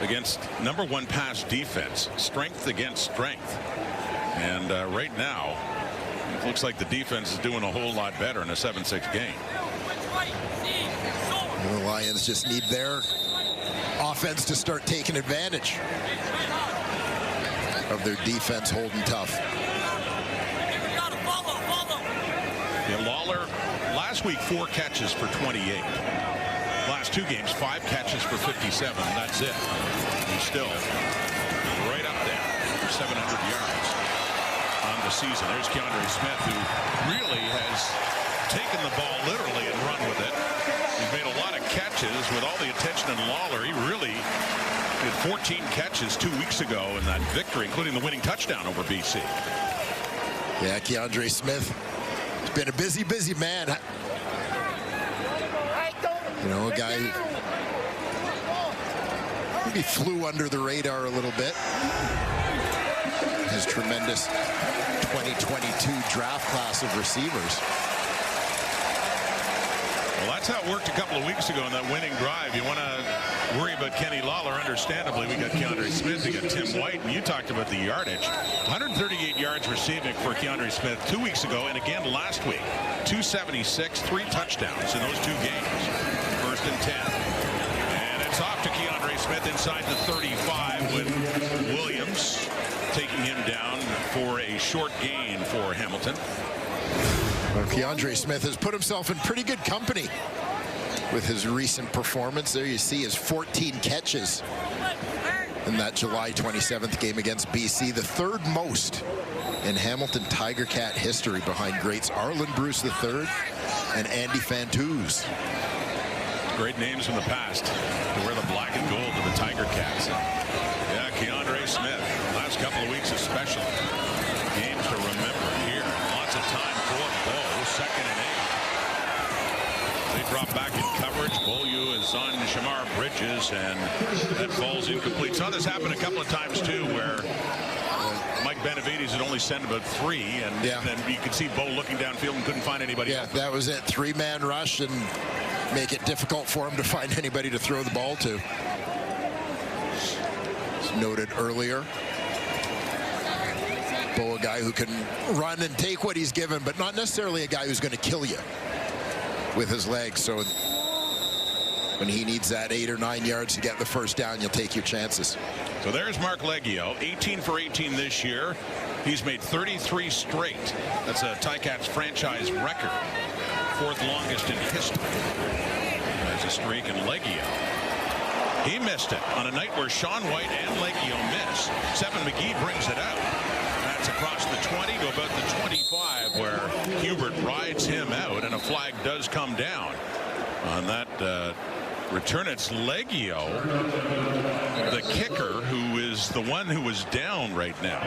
against #1 pass defense. Strength against strength. And right now, it looks like the defense is doing a whole lot better in a 7-6 game. And the Lions just need their offense to start taking advantage of their defense holding tough. Yeah, Lawler, last week, 4 catches for 28. Last 2 games, 5 catches for 57. That's it. He's still right up there for 700 yards on the season. There's Keandre Smith, who really has taken the ball literally and run with it. He's made a lot of catches with all the attention in Lawler. He really He had 14 catches 2 weeks ago in that victory, including the winning touchdown over BC. Yeah, Keandre Smith has been a busy, busy man. You know, a guy who maybe flew under the radar a little bit. His tremendous 2022 draft class of receivers. Well, that's how it worked a couple of weeks ago in that winning drive. You want to worry about Kenny Lawler. Understandably, we got Keandre Smith, we got Tim White, and you talked about the yardage. 138 yards receiving for Keandre Smith 2 weeks ago, and again last week. 276, 3 touchdowns in those 2 games. 1st and 10. And it's off to Keandre Smith inside the 35 with Williams taking him down for a short gain for Hamilton. Well, Keandre Smith has put himself in pretty good company with his recent performance. There you see his 14 catches in that July 27th game against BC, the 3rd most in Hamilton Tiger Cat history, behind greats Arlen Bruce III and Andy Fantuz. Great names from the past to wear the black and gold to the Tiger Cats. Yeah, Keandre Smith, last couple of weeks especially. Games to remember here. Lots of time for Bo, 2nd and 8. They drop back in coverage. Beaulieu is on Shamar Bridges, and that falls incomplete. Saw this happen a couple of times too, where Mike Benavides had only sent about 3, and then you could see Bo looking downfield and couldn't find anybody. Yeah, that was it. 3-man rush and make it difficult for him to find anybody to throw the ball to. As noted earlier, Bo, a guy who can run and take what he's given, but not necessarily a guy who's going to kill you with his legs. So when he needs that 8 or 9 yards to get the first down, you'll take your chances. So there's Mark Leggio, 18 for 18 this year. He's made 33 straight. That's a Ticats franchise record. 4th longest in history. There's a streak in Leggio. He missed it on a night where Sean White and Leggio miss. Seven McGee brings it out. That's across the 20 to about the 25, where Hubert rides him out, and a flag does come down on that return. It's Leggio, the kicker, who is the one who was down right now.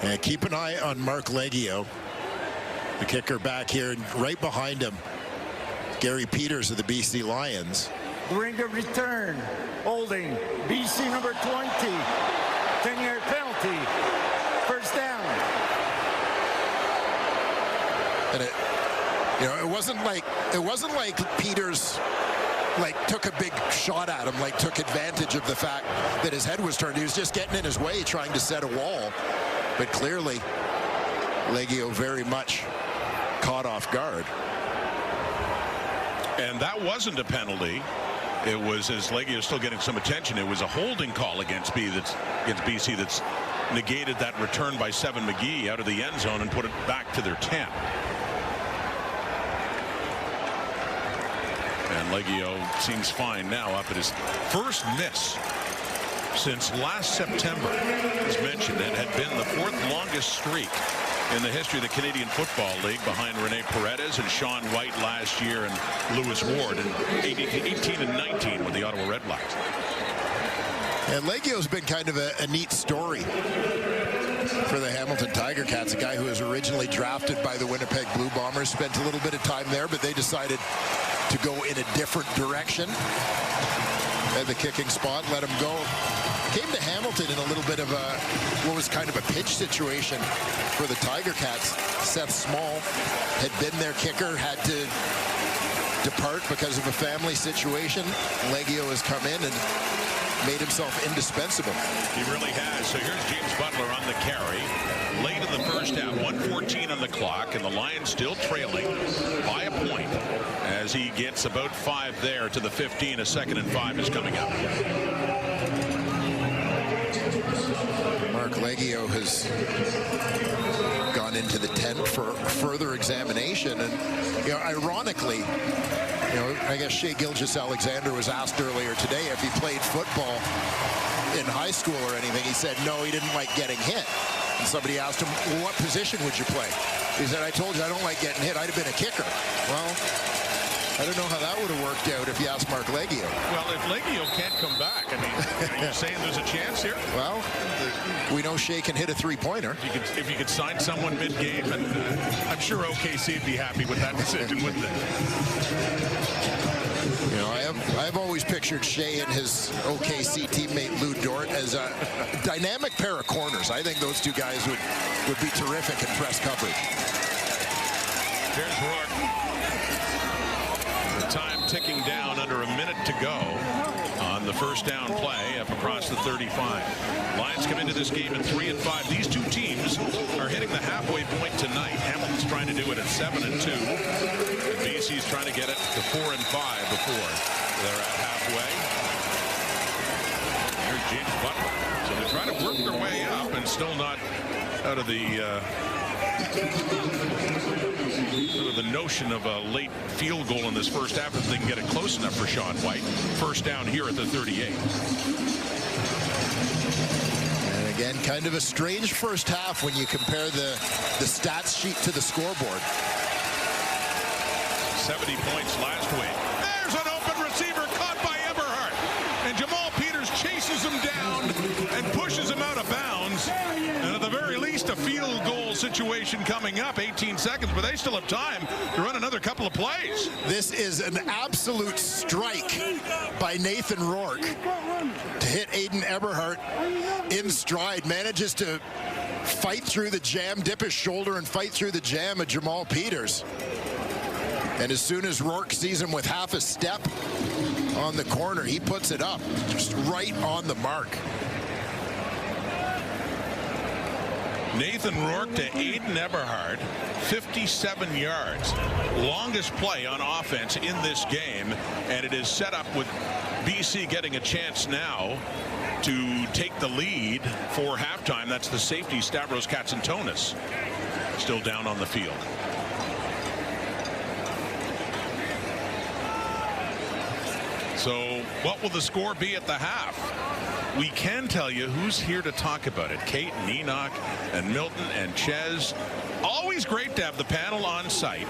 And keep an eye on Mark Leggio, the kicker back here, and right behind him, Gary Peters of the BC Lions. During the return, holding BC number 20, 10-yard penalty, 1st down. And it wasn't like Peters took a big shot at him, took advantage of the fact that his head was turned. He was just getting in his way, trying to set a wall. But clearly, Leggio very much caught off guard. And that wasn't a penalty. It was, as Leggio is still getting some attention, it was a holding call against BC that's negated that return by Seven McGee out of the end zone and put it back to their 10. And Leggio seems fine now, up at his first miss since last September. As mentioned, it had been the 4th longest streak in the history of the Canadian Football League, behind Rene Paredes and Sean White last year and Lewis Ward in 18 and 19 with the Ottawa Redblacks. And Leggio's been kind of a neat story for the Hamilton Tiger Cats, a guy who was originally drafted by the Winnipeg Blue Bombers, spent a little bit of time there, but they decided to go in a different direction at the kicking spot, let him go. Came to Hamilton in a little bit of what was kind of a pinch situation for the Tiger Cats. Seth Small had been their kicker, had to depart because of a family situation. Leggio has come in and made himself indispensable. He really has. So here's James Butler on the carry. Late in the first half, 1:14 on the clock, and the Lions still trailing by a point as he gets about 5 there to the 15. A 2nd and 5 is coming up. Mark Leggio has gone into the tent for further examination, and ironically, I guess Shea Gilgeous-Alexander was asked earlier today if he played football in high school or anything. He said no, he didn't like getting hit. And somebody asked him, well, what position would you play? He said, I told you I don't like getting hit. I'd have been a kicker. Well, I don't know how that would have worked out if you asked Mark Leggio. Well, if Leggio can't come back, I mean, are you saying there's a chance here? Well, we know Shea can hit a three-pointer. If you could sign someone mid-game, and I'm sure OKC would be happy with that decision, wouldn't they? You know, I've always pictured Shea and his OKC teammate Lou Dort as a dynamic pair of corners. I think those two guys would be terrific in press coverage. Here's Rourke. The time ticking down, under a minute to go on the first down play up across the 35. Lions come into this game at 3-5. These two teams are hitting the halfway point tonight. Hamilton's trying to do it at 7-2. And BC's trying to get it to 4-5 before they're at halfway. There's James Butler. So they're trying to work their way up and still not out of the notion of a late field goal in this first half if they can get it close enough for Sean White. First down here at the 38. And again, kind of a strange first half when you compare the stats sheet to the scoreboard. 70 points last week. There's an open receiver caught by Eberhardt. And Jamal Peters chases him down and pushes him out of bounds. And at the very least, a field goal situation coming up. 18 seconds, but they still have time to run another couple of plays. This is an absolute strike by Nathan Rourke to hit Aiden Eberhardt in stride. Manages to fight through the jam, dip his shoulder and fight through the jam of Jamal Peters. And as soon as Rourke sees him with half a step on the corner, he puts it up just right on the mark. Nathan Rourke to Aiden Eberhardt, 57 yards. Longest play on offense in this game, and it is set up with BC getting a chance now to take the lead for halftime. That's the safety, Stavros Katsantonis, still down on the field. So what will the score be at the half? We can tell you who's here to talk about it. Kate and Enoch and Milton and Ches. Always great to have the panel on site.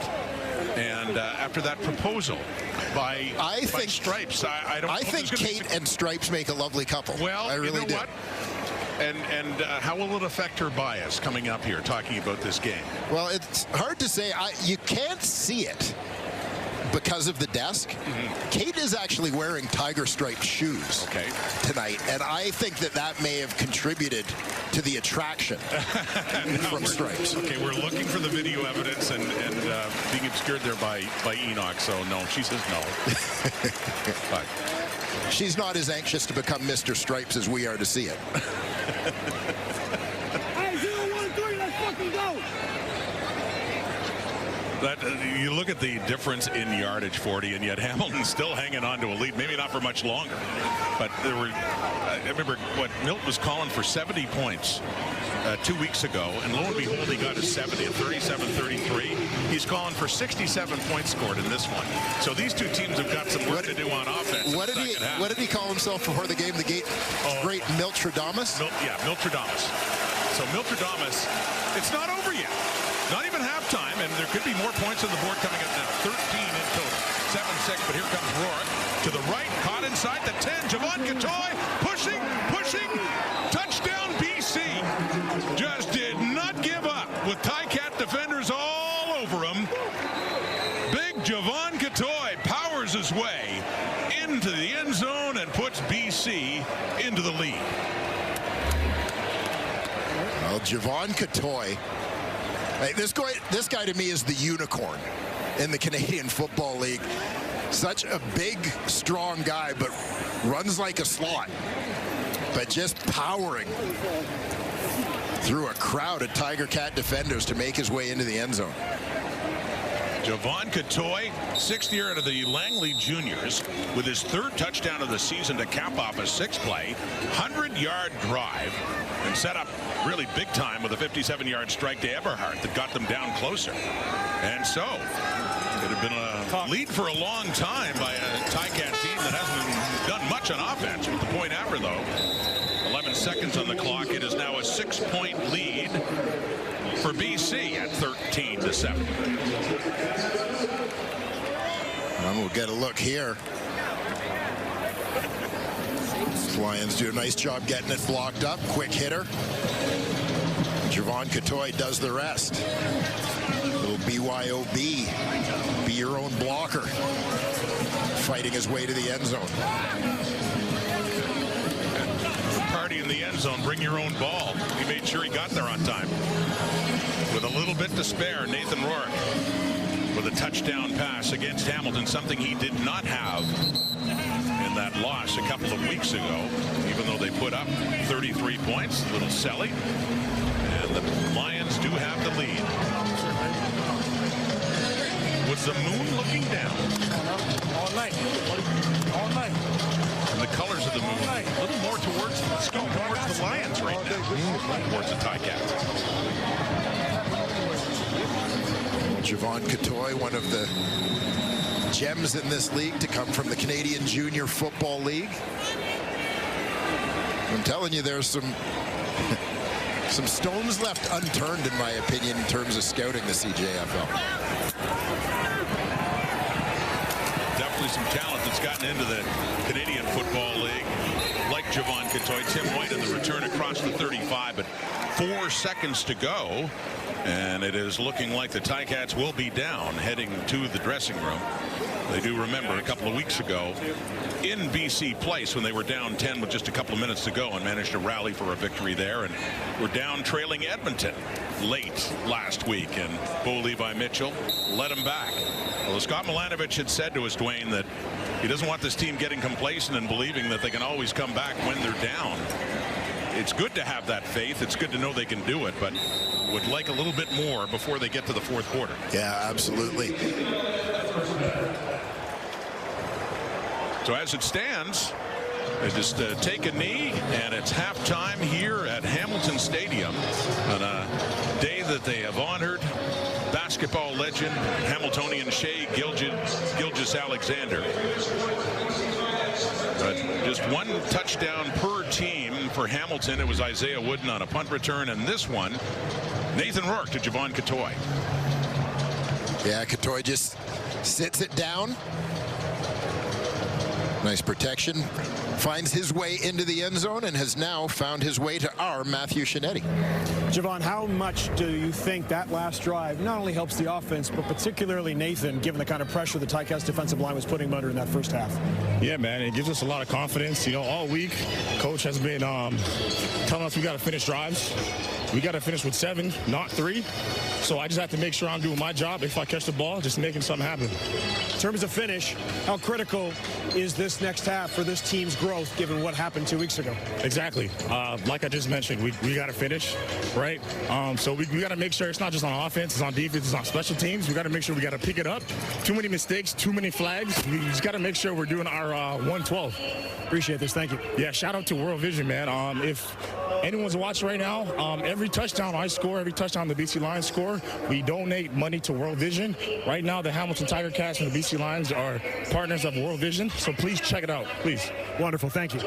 And after that proposal by Stripes, I think Kate and Stripes make a lovely couple. Well, I really do. What? And how will it affect her bias coming up here talking about this game? Well, it's hard to say. You can't see it because of the desk. Kate is actually wearing tiger striped shoes tonight, and I think that may have contributed to the attraction from Stripes. Okay, we're looking for the video evidence and being obscured there by Enoch, so no, she says no. But she's not as anxious to become Mr. Stripes as we are to see it. Hey, 0, 1, 3, let's fucking go! You look at the difference in yardage, 40, and yet Hamilton's still hanging on to a lead. Maybe not for much longer, but there were. I remember what Milt was calling for 70 points 2 weeks ago, and lo and behold, he got a 70 at 37-33. He's calling for 67 points scored in this one. So these two teams have got some work to do on offense. What did he call himself before the game? The great Miltradamus? Miltradamus. So Miltradamus, it's not over yet. Not even halftime, and there could be more points on the board coming up now. 13 in total. 7-6, but here comes Rourke. To the right, caught inside the 10. Javon Gatoy pushing. Touchdown BC. Just did not give up with Ticat defenders all over him. Big Javon Gatoy powers his way into the end zone and puts BC into the lead. Well, Javon Gatoy. This guy to me is the unicorn in the Canadian Football League. Such a big, strong guy, but runs like a slot. But just powering through a crowd of Tiger Cat defenders to make his way into the end zone. Javon Gatoy, 6th year out of the Langley Juniors, with his 3rd touchdown of the season to cap off a 6-play, 100-yard drive, and set up really big time with a 57-yard strike to Eberhardt that got them down closer. And so, it had been a lead for a long time by a Ticat team that hasn't done much on offense. With the point after, though, 11 seconds on the clock, it is now a 6-point lead for BC at 13-7. And we'll get a look here. Lions do a nice job getting it blocked up. Quick hitter. Javon Catoy does the rest. Little BYOB. Be your own blocker. Fighting his way to the end zone. Party in the end zone. Bring your own ball. He made sure he got there on time. With a little bit to spare, Nathan Rourke with a touchdown pass against Hamilton, something he did not have in that loss a couple of weeks ago, even though they put up 33 points. A little selly. And the Lions do have the lead. With the moon looking down. All night. All night. And the colors of the moon a little more towards the Lions right now. Towards the Ticats. Javon Catoy, one of the gems in this league to come from the Canadian Junior Football League. I'm telling you, there's some stones left unturned, in my opinion, in terms of scouting the CJFL. Definitely some talent that's gotten into the Canadian Football League, like Javon Catoy. Tim White in the return across the 35, but 4 seconds to go. And it is looking like the Ticats will be down heading to the dressing room. They do remember a couple of weeks ago in BC Place when they were down 10 with just a couple of minutes to go and managed to rally for a victory there, and were down trailing Edmonton late last week, and Bo Levi Mitchell led them back. Well, Scott Milanovic had said to us, Dwayne, that he doesn't want this team getting complacent and believing that they can always come back when they're down. It's good to have that faith. It's good to know they can do it, but would like a little bit more before they get to the fourth quarter. Yeah, absolutely. So as it stands, they just take a knee, and it's halftime here at Hamilton Stadium on a day that they have honored basketball legend Hamiltonian Shea Gilgeous-Alexander. Just one touchdown per team for Hamilton. It was Isaiah Wooden on a punt return, and this one, Nathan Rourke to Javon Catoy. Yeah, Catoy just sits it down. Nice protection. Finds his way into the end zone and has now found his way to our Matthew Shinetti. Javon, how much do you think that last drive not only helps the offense, but particularly Nathan, given the kind of pressure the Ticats defensive line was putting him under in that first half? Yeah, man, it gives us a lot of confidence. You know, all week, coach has been telling us we got to finish drives. We got to finish with 7, not 3. So I just have to make sure I'm doing my job. If I catch the ball, just making something happen. In terms of finish, how critical is this next half for this team's growth, given what happened 2 weeks ago? Exactly. Like I just mentioned, we got to finish, right? So we got to make sure it's not just on offense, it's on defense, it's on special teams. We got to make sure we got to pick it up. Too many mistakes, too many flags. We just got to make sure we're doing our 112. Appreciate this. Thank you. Yeah, shout out to World Vision, man. If anyone's watching right now, every touchdown I score, every touchdown the BC Lions score, we donate money to World Vision. Right now, the Hamilton Tiger Cats and the BC Lions are partners of World Vision, so please check it out, please. Wonderful, thank you.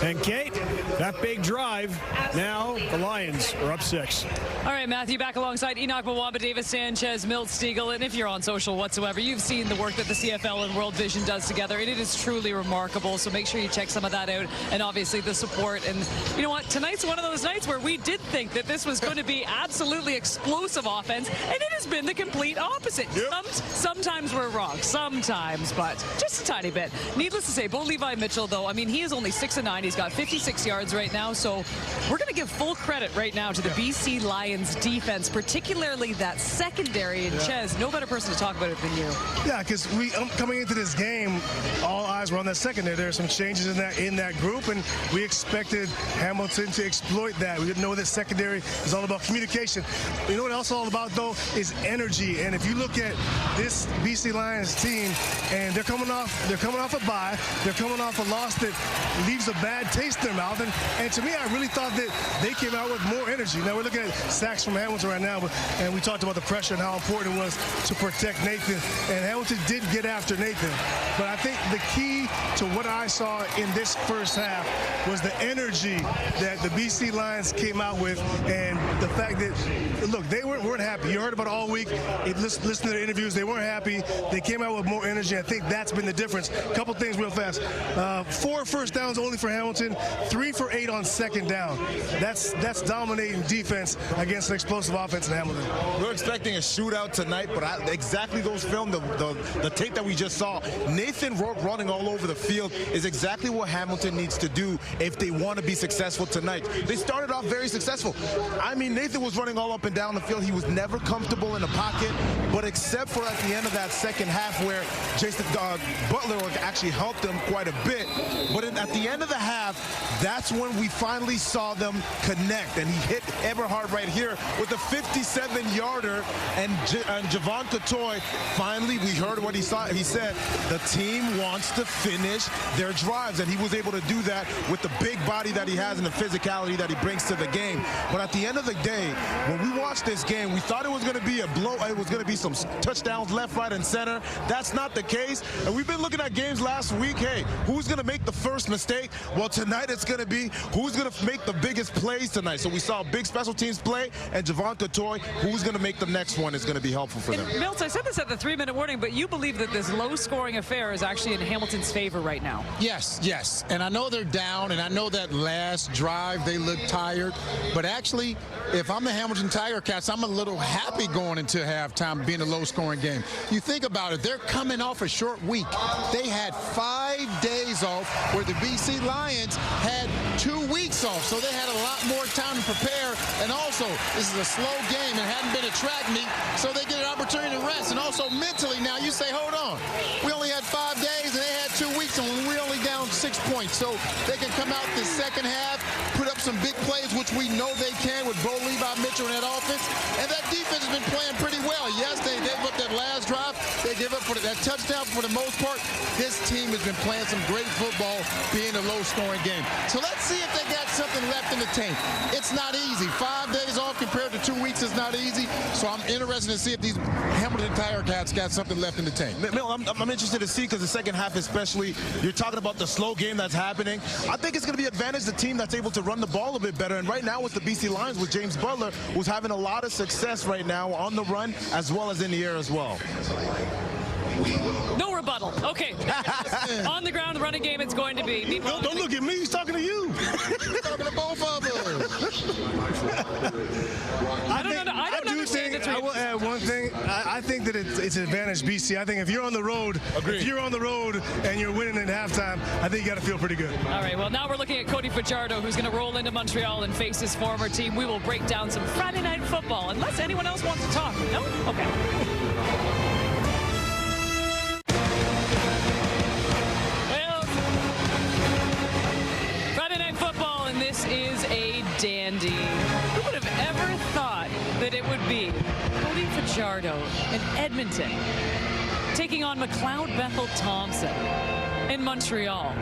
And Kate, that big drive, now the Lions are up 6. All right, Matthew, back alongside Enoch Mwamba, Davis Sanchez, Milt Stiegel, and if you're on social whatsoever, you've seen the work that the CFL and World Vision does together, and it is truly remarkable, so make sure you check some of that out, and obviously the support. And you know what, tonight's one of those nights where we did think that this was going to be absolutely explosive offense, and it has been the complete opposite. Yep. Sometimes we're wrong, sometimes, but just a tiny bit. Needless to say, Bo Levi Mitchell, though, I mean, he is only 6'9". He's got 56 yards right now, so we're going to give full credit right now to the BC Lions defense, particularly that secondary. And Ches, no better person to talk about it than you. Yeah, because we coming into this game, all eyes were on that secondary. There are some changes in that group, and we expected Hamilton to exploit that. We didn't know that secondary is all about communication. You know what else all about, though, is energy. And if you look at this BC Lions team, and they're coming off a bye, they're coming off a loss that leaves a bad taste in their mouth, and And to me, I really thought that they came out with more energy. Now, we're looking at sacks from Hamilton right now, and we talked about the pressure and how important it was to protect Nathan. And Hamilton did get after Nathan. But I think the key to what I saw in this first half was the energy that the BC Lions came out with, and the fact that, look, they weren't happy. You heard about it all week. Listen to their interviews. They weren't happy. They came out with more energy. I think that's been the difference. A couple things real fast. 4 first downs only for Hamilton, 3 for 8 on second down. That's dominating defense against an explosive offense in Hamilton. We're expecting a shootout tonight, but exactly those film, the tape that we just saw, Nathan Rourke running all over the field is exactly what Hamilton needs to do if they want to be successful tonight. They started off very successful. I mean, Nathan was running all up and down the field. He was never comfortable in the pocket, but except for at the end of that second half where Jason Butler actually helped him quite a bit. But at the end of the half, that's when we finally saw them connect, and he hit Eberhard right here with a 57-yarder, and Javon Catoy, finally, we heard what he said, the team wants to finish their drives, and he was able to do that with the big body that he has and the physicality that he brings to the game. But at the end of the day, when we watched this game, we thought it was going to be a blow. It was going to be some touchdowns left, right, and center. That's not the case. And we've been looking at games last week. Hey, who's going to make the first mistake? Well, tonight it's going to be who's going to make the biggest plays tonight. So we saw a big special teams play, and Javon Catoy, who's going to make the next one, is going to be helpful for them. Milt, I said this at the 3-minute warning, but you believe that this low-scoring affair is actually in Hamilton's favor right now. Yes. And I know they're down, and I know that last drive they look tired. But actually, if I'm the Hamilton Tiger Cats, I'm a little happy going into halftime being a low-scoring game. You think about it, they're coming off a short week. They had 5 days off, where the BC Lions had 2 weeks off. So they had a lot more time to prepare. And also, this is a slow game. It hadn't been a track meet, so they get an opportunity to rest. And also mentally, now you say, hold on, we only had 5 days and they had 2 weeks, and we're only down 6 points. So they can come out the second half, put up some big plays, which we know they can with Bo Levi Mitchell in that offense. And that defense has been playing pretty well. Yes, they gave up that last drive. They gave up for that touchdown for the most part. This team has been playing some great football, being a low-scoring game. So let's see if they got something left in the tank. It's not easy. 5 days off compared to 2 weeks is not easy. So I'm interested to see if these Hamilton Tiger Cats got something left in the tank. Mill, I'm interested to see, because the second half especially, you're talking about the slow game that's happening. I think it's going to be advantage the team that's able to run the ball a bit better. And right now with the BC Lions, with James Butler, who's having a lot of success right now on the run as well as in the air as well. No rebuttal. Okay. On the ground, the running game, it's going to be. Don't look at me. He's talking to you. He's talking to both of us. I will add one thing. I think that it's an advantage BC. I think if you're on the road, and you're winning at halftime, I think you got to feel pretty good. All right, well, now we're looking at Cody Fajardo, who's going to roll into Montreal and face his former team. We will break down some Friday Night Football, unless anyone else wants to talk. No? Okay. This is a dandy. Who would have ever thought that it would be Cody Fajardo in Edmonton taking on McLeod Bethel Thompson in Montreal?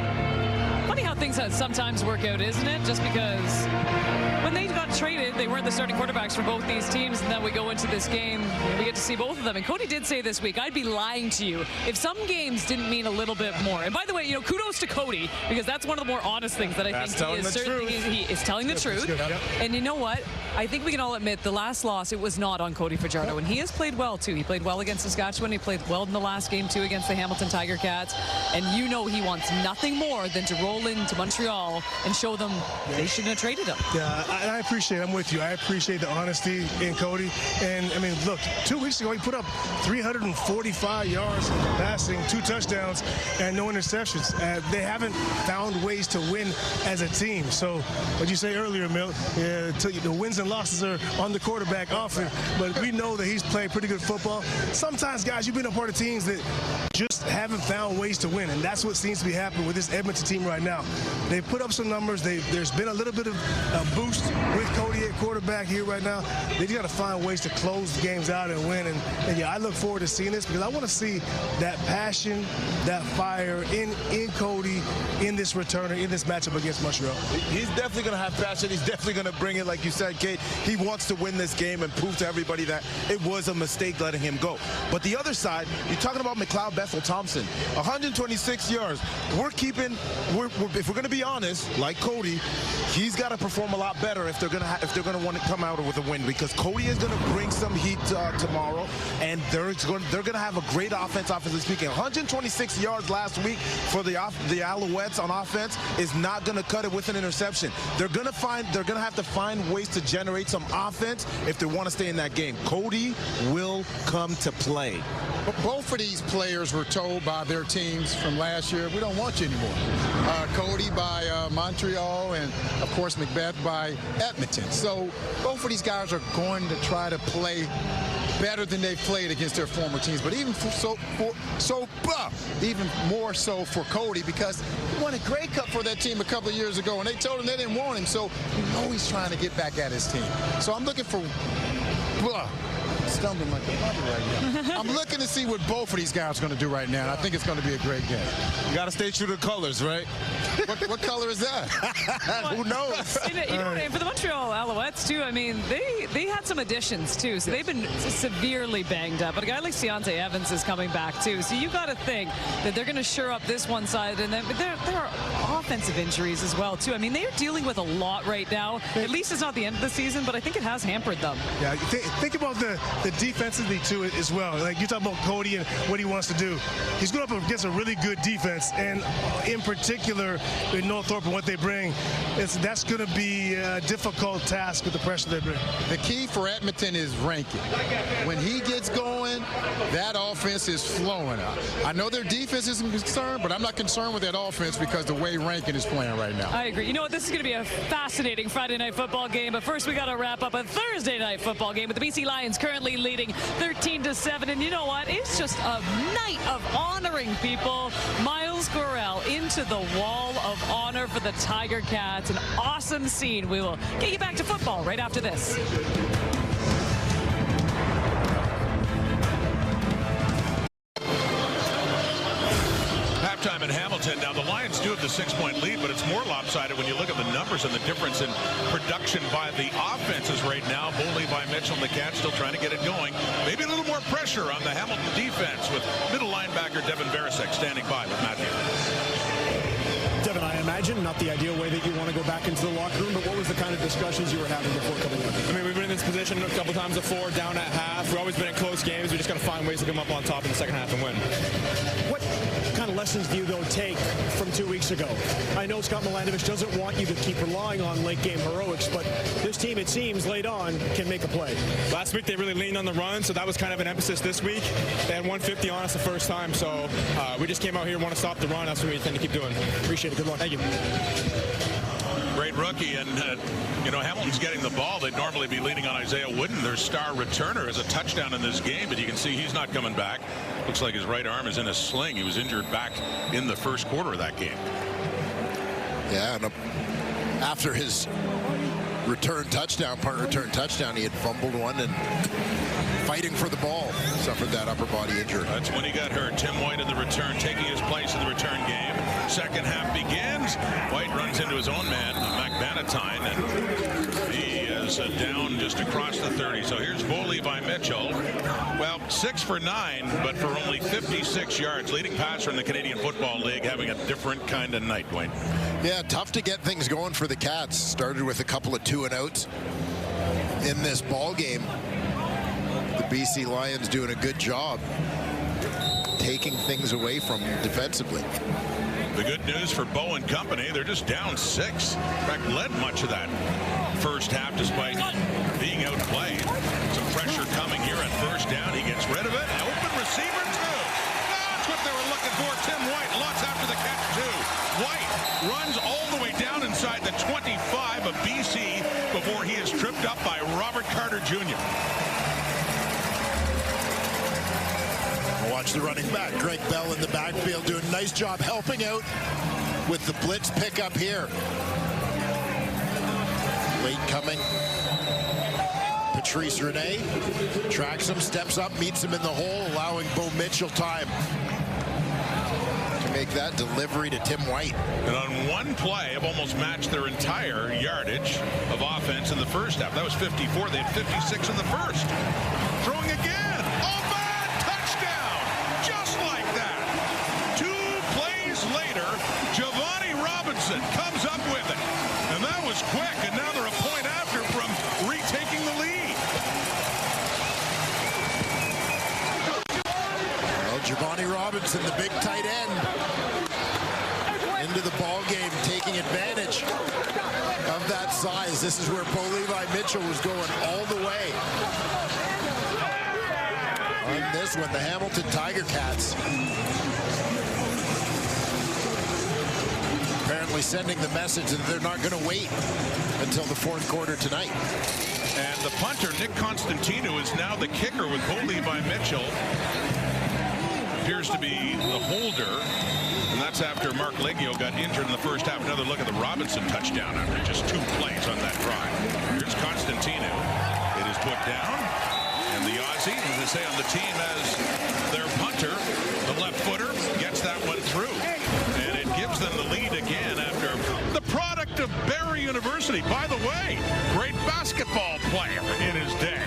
Funny how things sometimes work out, isn't it? Just because when they got traded, they weren't the starting quarterbacks for both these teams, and then we go into this game and we get to see both of them. And Cody did say this week, I'd be lying to you if some games didn't mean a little bit more. And by the way, kudos to Cody, because that's one of the more honest things that I think he is telling the truth. And you know what? I think we can all admit the last loss, it was not on Cody Fajardo, and he has played well too. He played well against Saskatchewan. He played well in the last game too against the Hamilton Tiger Cats. And he wants nothing more than to roll into Montreal and show them they shouldn't have traded him. Yeah, I appreciate it. I'm with you. I appreciate the honesty in Cody. And, I mean, look, 2 weeks ago he put up 345 yards passing, 2 touchdowns, and no interceptions. They haven't found ways to win as a team. So what you say earlier, Milt, the wins and losses are on the quarterback often, but we know that he's played pretty good football. Sometimes, guys, you've been a part of teams that just haven't found ways to win, and that's what seems to be happening with this Edmonton team right now. Now, they put up some numbers. There's been a little bit of a boost with Cody at quarterback here right now. They just got to find ways to close games out and win. And yeah, I look forward to seeing this because I want to see that passion, that fire in Cody in this returner, in this matchup against Montreal. He's definitely going to have passion. He's definitely going to bring it, like you said, Kate. He wants to win this game and prove to everybody that it was a mistake letting him go. But the other side, you're talking about McLeod Bethel-Thompson, 126 yards. If we're going to be honest, like Cody, he's got to perform a lot better if they're going to want to come out with a win, because Cody is going to bring some heat tomorrow, and they're going to have a great offense, offensively speaking. 126 yards last week for the Alouettes on offense is not going to cut it with an interception. They're going to have to find ways to generate some offense if they want to stay in that game. Cody will come to play. But both of these players were told by their teams from last year, we don't want you anymore. Cody by Montreal, and of course McBeth by Edmonton. So both of these guys are going to try to play better than they've played against their former teams. But even even more so for Cody, because he won a Grey Cup for that team a couple of years ago, and they told him they didn't want him. So you know he's trying to get back at his team. So I'm looking for stumbling like a mother right now. I'm looking to see what both of these guys are going to do right now, and I think it's going to be a great game. You got to stay true to colors, right? What color is that? Who knows? You know, for the Montreal Alouettes, too, I mean, they had some additions, too, so they've been severely banged up. But a guy like Deontay Evans is coming back, too, so you got to think that they're going to shore up this one side, and then there are offensive injuries as well, too. I mean, they are dealing with a lot right now. At least it's not the end of the season, but I think it has hampered them. Yeah, think about the defensively to it as well. Like you talk about Cody and what he wants to do. He's going up against a really good defense, and in particular with Northrop and what they bring, that's going to be a difficult task with the pressure they bring. The key for Edmonton is ranking. When he gets going, that offense is flowing out. I know their defense is concerned, but I'm not concerned with that offense because the way Rankin is playing right now. I agree. You know what? This is going to be a fascinating Friday night football game, but first we got to wrap up a Thursday night football game with the BC Lions currently leading 13-7. And you know what? It's just a night of honoring people. Miles Gorell into the wall of honor for the Tiger Cats. An awesome scene. We will get you back to football right after this. Halftime in Hamilton. Now, the Lions do have the 6-point lead, but it's more lopsided when you look at the numbers and the difference in production by the offenses right now. Bo Levi Mitchell and the Cats still trying to get it going. Maybe a little more pressure on the Hamilton defense with middle linebacker Devin Varasek standing by with Matthew. Devin, I imagine not the ideal way that you want to go back into the locker room, but what was the kind of discussions you were having before coming in? I mean, we've been in this position a couple times before, down at half. We've always been in close games. We just got to find ways to come up on top in the second half and win. What kind of lessons do you, though, take from 2 weeks ago? I know Scott Milanovich doesn't want you to keep relying on late-game heroics, but this team, it seems, late on, can make a play. Last week, they really leaned on the run, so that was kind of an emphasis this week. They had 150 on us the first time, so we just came out here and want to stop the run. That's what we intend to keep doing. Appreciate it. Good luck. Thank you. Great rookie, and you know, Hamilton's getting the ball. They'd normally be leaning on Isaiah Wooden, their star returner, as a touchdown in this game, but you can see he's not coming back. Looks like his right arm is in a sling. He was injured back in the first quarter of that game. Yeah, and after his punt return touchdown, he had fumbled one and fighting for the ball, suffered that upper body injury. That's when he got hurt. Tim White in the return, taking his place in the return game. Second half begins. White runs into his own man, Mac Bannatyne, and he is down just across the 30. So here's Bo Levi Mitchell. Well, 6 for 9, but for only 56 yards. Leading passer in the Canadian Football League, having a different kind of night, Dwayne. Yeah, tough to get things going for the Cats. Started with a couple of 2-and-outs in this ball game. The BC Lions doing a good job taking things away from defensively. The good news for Bo and company, they're just down 6. In fact, led much of that first half despite being outplayed. Some pressure coming here at first down. He gets rid of it. Open receiver, too. That's what they were looking for. Tim White lots after the catch, too. White runs all the way down inside the 25 of BC before he is tripped up by Robert Carter Jr. Watch the running back, Greg Bell, in the backfield, doing a nice job helping out with the blitz pickup here. Late coming. Patrice Rene tracks him, steps up, meets him in the hole, allowing Bo Mitchell time to make that delivery to Tim White. And on one play, have almost matched their entire yardage of offense in the first half. That was 54. They had 56 in the first. Throwing again. Oh, man! Touchdown! Just like that. 2 plays later, Giovanni Robinson comes up with it. And that was quick. And now they're a point after from retaking the lead. Giovanni Robinson, the big tight end, into the ball game, taking advantage of that size. This is where Bo Levi Mitchell was going all the way. On this one, the Hamilton Tiger Cats apparently sending the message that they're not going to wait until the fourth quarter tonight. And the punter, Nick Constantino, is now the kicker with Bo Levi Mitchell. Appears to be the holder, and that's after Mark Leggio got injured in the first half. Another look at the Robinson touchdown after just 2 plays on that drive. Here's Constantino. It is put down, and the Aussie, as they say on the team, as their punter, the left footer, gets that one through, and it gives them the lead again after the product of Barrie University. By the way, great basketball player in his day.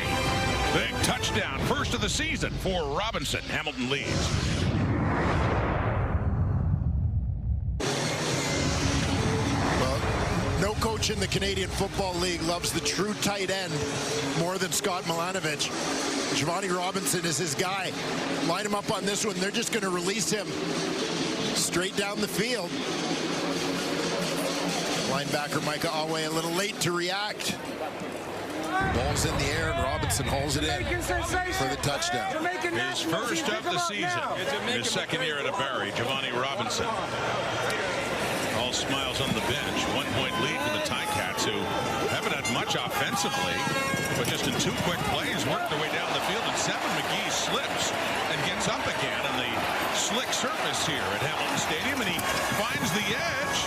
Big touchdown, first of the season for Robinson. Hamilton leads. Well, no coach in the Canadian Football League loves the true tight end more than Scott Milanovic. Giovanni Robinson is his guy. Line him up on this one. They're just going to release him straight down the field. Linebacker Micah Awe a little late to react. Ball's in the air, and Robinson hauls it in for the touchdown. His first of the season. His second year at a Barrie, Giovanni Robinson. All smiles on the bench. 1-point lead for the Ticats, who haven't had much offensively, but just in 2 quick plays worked their way down the field. And Seven McGee slips and gets up again on the slick surface here at Hamilton Stadium, and he finds the edge.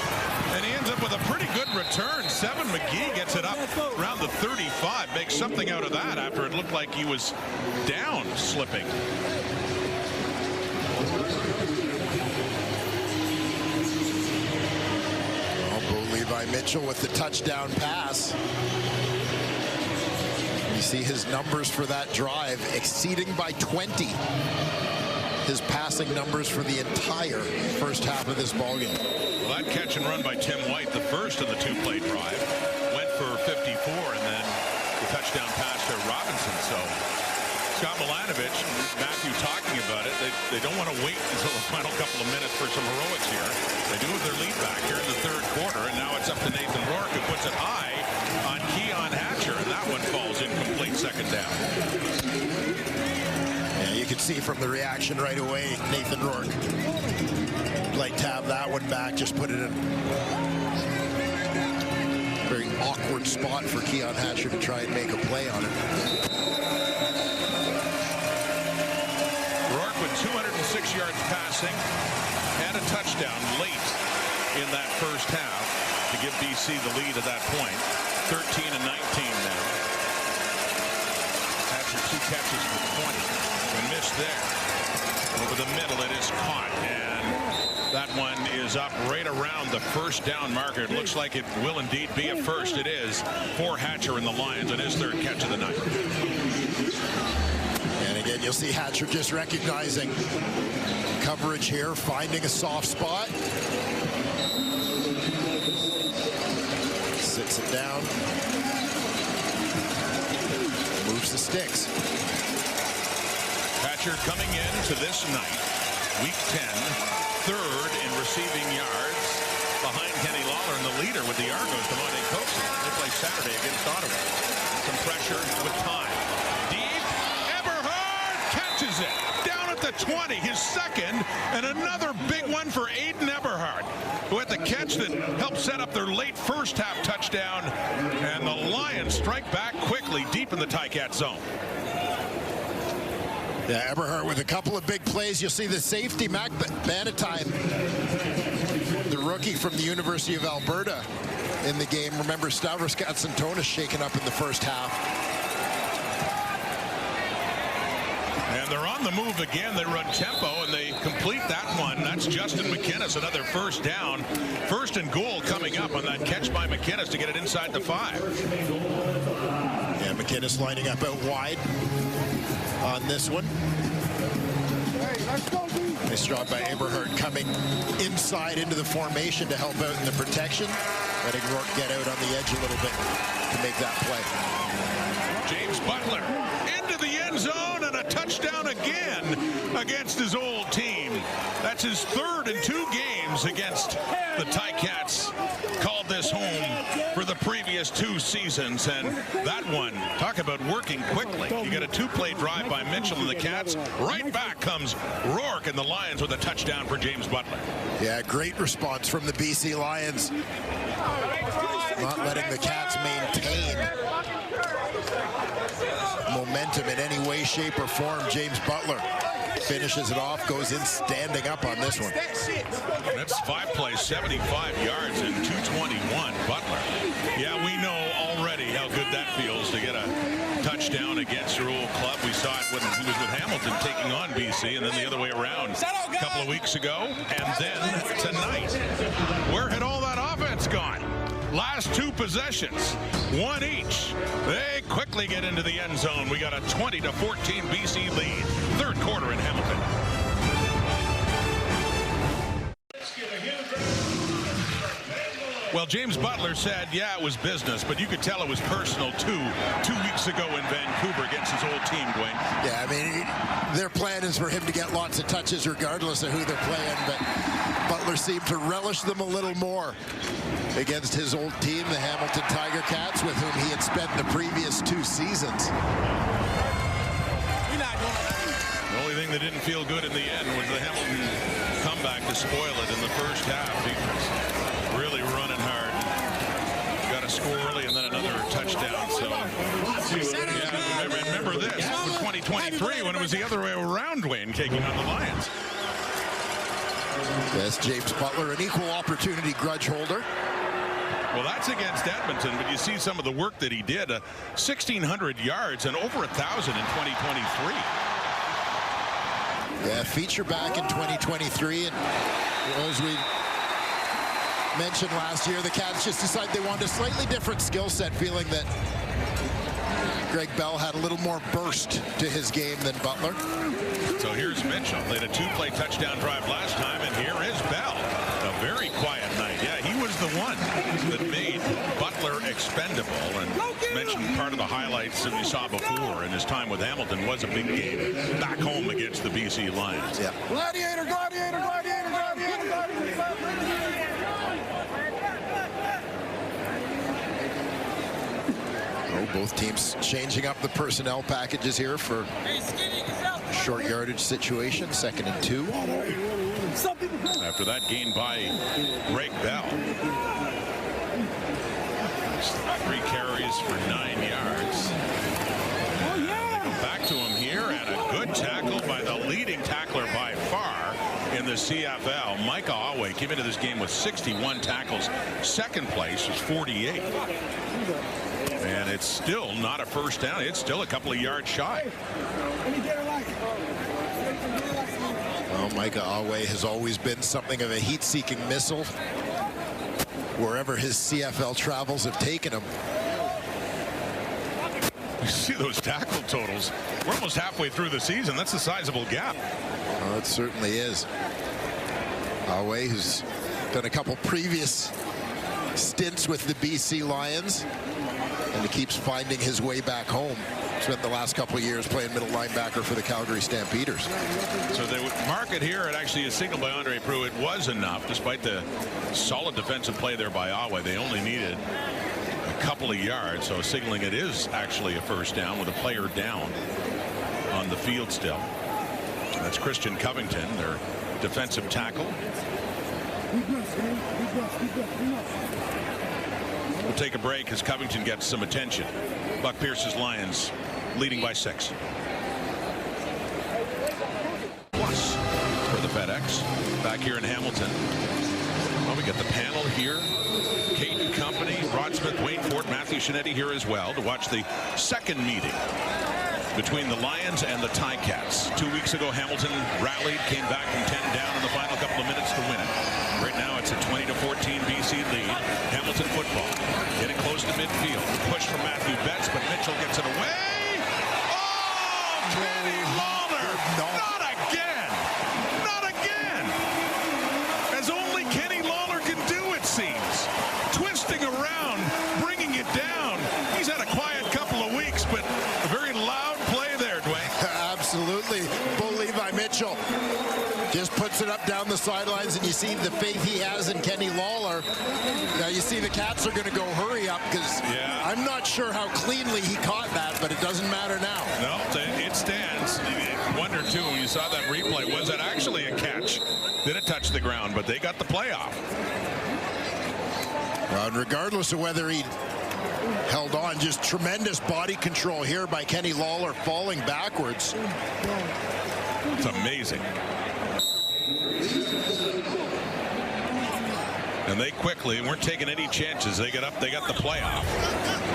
And he ends up with a pretty good return. Seven McGee gets it up around the 35. Makes something out of that after it looked like he was down slipping. Bo Levi Mitchell with the touchdown pass. You see his numbers for that drive exceeding by 20. His passing numbers for the entire first half of this ballgame. Well, that catch and run by Tim White, the first of the 2-play drive, went for 54, and then the touchdown pass to Robinson. So Scott Milanovic, Matthew talking about it, they don't want to wait until the final couple of minutes for some heroics here. They do have their lead back here in the third quarter, and now it's up to Nathan Rourke, who puts it high on Keon Hatcher, and that one falls incomplete, second down. Yeah, you can see from the reaction right away, Nathan Rourke. Like to have that one back, just put it in a very awkward spot for Keon Hatcher to try and make a play on it. Rourke with 206 yards passing and a touchdown late in that first half to give BC the lead at that point. 13-19 now. Hatcher 2 catches for 20. A miss there. Over the middle, it is caught, and that one is up right around the first down marker. It looks like it will indeed be a first. It is for Hatcher and the Lions on his third catch of the night. And again, you'll see Hatcher just recognizing coverage here, finding a soft spot. Sits it down. Moves the sticks. Hatcher coming into this night, week 10, third in receiving yards behind Kenny Lawler, and the leader with the Argos, Devontae Coaxon. They play Saturday against Ottawa. Some pressure with time. Deep, Eberhard catches it down at the 20, his second, and another big one for Aiden Eberhard, who had the catch that helped set up their late first half touchdown, and the Lions strike back quickly deep in the Ticat zone. Yeah, Eberhard with a couple of big plays. You'll see the safety, Mac Bannatyne, the rookie from the University of Alberta in the game. Remember, Stavros Katsantonis shaken up in the first half. And they're on the move again. They run tempo and they complete that one. That's Justin McInnes, another first down. First and goal coming up on that catch by McInnes to get it inside the 5. Yeah, McInnes lining up out wide on this one. Nice job by Eberhardt coming inside into the formation to help out in the protection. Letting Rourke get out on the edge a little bit to make that play. James Butler into the end zone and a touchdown again against his old team. That's his third in 2 games against the Ticats. Called this home for the previous 2 seasons, and that one, talk about working quickly. You get a 2-play drive by Mitchell and the Cats. Right back comes Rourke and the Lions with a touchdown for James Butler. Yeah, great response from the BC Lions. Not letting the Cats maintain momentum in any way, shape, or form. James Butler finishes it off, goes in standing up on this one. That's 5 plays, 75 yards, and 221. Butler. Yeah, we know already how good that feels to get a touchdown against your old club. We saw it when he was with Hamilton taking on BC, and then the other way around a couple of weeks ago, and then tonight. Where had all that offense gone? Last 2 possessions, 1 each. They quickly get into the end zone. We got a 20-14 BC lead. 3rd quarter in Hamilton. Well, James Butler said, yeah, it was business, but you could tell it was personal, too, 2 weeks ago in Vancouver against his old team, Dwayne. Yeah, I mean, their plan is for him to get lots of touches regardless of who they're playing, but Butler seemed to relish them a little more against his old team, the Hamilton Tiger Cats, with whom he had spent the previous 2 seasons. The only thing that didn't feel good in the end was the Hamilton comeback to spoil it in the first half. He was really running hard. Got a score early and then another touchdown. So, yeah, remember this in 2023 when it was the other way around, Dwayne, taking on the Lions. Yes, James Butler, an equal opportunity grudge holder. Well, that's against Edmonton, but you see some of the work that he did. 1,600 yards and over 1,000 in 2023. Yeah, feature back in 2023, and as we mentioned last year, the Cats just decided they wanted a slightly different skill set, feeling that Greg Bell had a little more burst to his game than Butler. So here's Mitchell. They had a 2-play touchdown drive last time, and here is Bell. A very quiet night. Yeah, he was the one that made Butler expendable, and mentioned part of the highlights that we saw before in his time with Hamilton was a big game back home against the BC Lions. Yeah. Gladiator, gladiator, gladiator, gladiator, gladiator. Oh, both teams changing up the personnel packages here for a short yardage situation, 2nd and 2. After that gain by Greg Bell. 3 carries for 9 yards. Back to him here, and a good tackle by the leading tackler by far in the CFL. Micah Awe came into this game with 61 tackles. 2nd place was 48. And it's still not a first down. It's still a couple of yards shy. Well, Micah Awe has always been something of a heat-seeking missile wherever his CFL travels have taken him. You see those tackle totals. We're almost halfway through the season. That's a sizable gap. Oh, it certainly is. Awe, who's done a couple previous stints with the BC Lions, and he keeps finding his way back home. Spent the last couple of years playing middle linebacker for the Calgary Stampeders. So the market here, it actually is signaled by Andre Pruitt, was enough, despite the solid defensive play there by Awe. They only needed a couple of yards, so signaling it is actually a first down with a player down on the field still. That's Christian Covington, their defensive tackle. We'll take a break as Covington gets some attention. Buck Pierce's Lions leading by 6. Plus for the FedEx back here in Hamilton. Well, we Got the panel here. Caden Company, Rod Smith, Wayne Ford, Matthew Shinetti here as well to watch the second meeting between the Lions and the Ticats. 2 weeks ago, Hamilton rallied, came back from 10 down in the final couple of minutes to win it. Right now, it's a 20-14 BC lead. Hamilton football getting close to midfield. Push from Matthew Betts, but Mitchell gets it away. Oh, Kenny Lawler! Not again! Not again! As only Kenny Lawler can do, it seems. Twisting around, bringing it down. He's had a quiet couple of weeks, but a very loud play there, Dwayne. Absolutely. Bo Levi Mitchell just puts it up down the sidelines, and you see the faith he has in Kenny Lawler. Now you see the Cats are going to go hurry up because I'm not sure how cleanly he caught that, but it doesn't matter now. No, it stands. You wonder, too, when you saw that replay, was that actually a catch? Did it touch the ground? But they got the playoff. Well, and regardless of whether he held on, just tremendous body control here by Kenny Lawler, falling backwards. It's amazing. And they quickly weren't taking any chances. They got up, they got the playoff.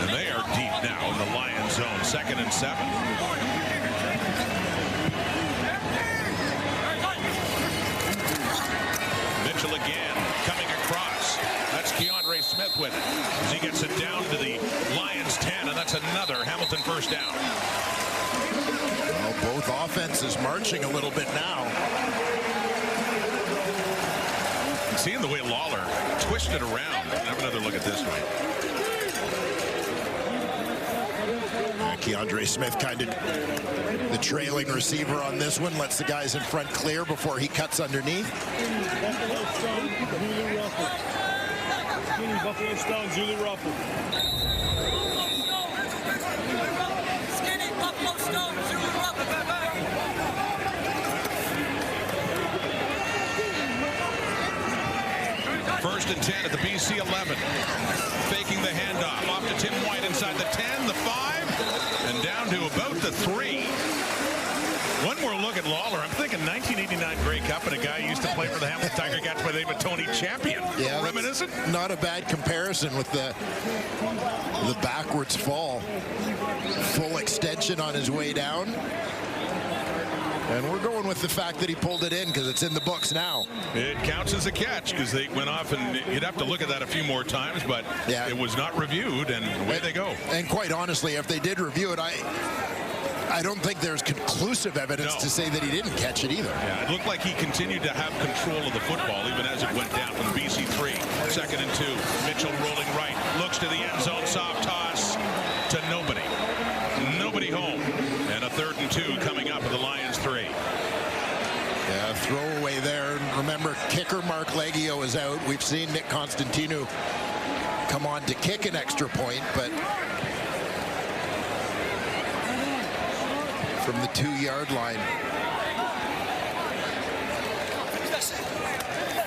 And they are deep now in the Lions zone. 2nd and 7. Mitchell again coming across. That's Keandre Smith with it. As he gets it down to the Lions 10, and that's another Hamilton first down. Well, both offenses marching a little bit now. Seeing the way Lawler twisted around. Have another look at this one. Keandre Smith kind of the trailing receiver on this one. Lets the guys in front clear before he cuts underneath. Buffalo Stone, Julie Ruffle. Skinny Buffalo Stone, Julie Ruffle. First and 10 at the BC 11. Faking the handoff. Off to Tim White inside the 10, the 5, and down to about the 3. One more look at Lawler. I'm thinking 1989 Grey Cup, and a guy who used to play for the Hamilton Tiger Cats by the name of Tony Champion. Yeah, reminiscent. Not a bad comparison with the backwards fall. Full extension on his way down. And we're going with the fact that he pulled it in because it's in the books now. It counts as a catch because they went off, and you'd have to look at that a few more times, but it was not reviewed, and away they go. And quite honestly, if they did review it, I don't think there's conclusive evidence to say that he didn't catch it either. Yeah, it looked like he continued to have control of the football even as it went down from BC 3. 2nd and 2. Mitchell rolling right. Looks to the end zone. Soft toss to nobody. Nobody home. And a 3rd and 2 coming up with the Lions 3. Yeah, throwaway there. Remember, kicker Mark Leggio is out. We've seen Nick Constantino come on to kick an extra point, but from the 2-yard line,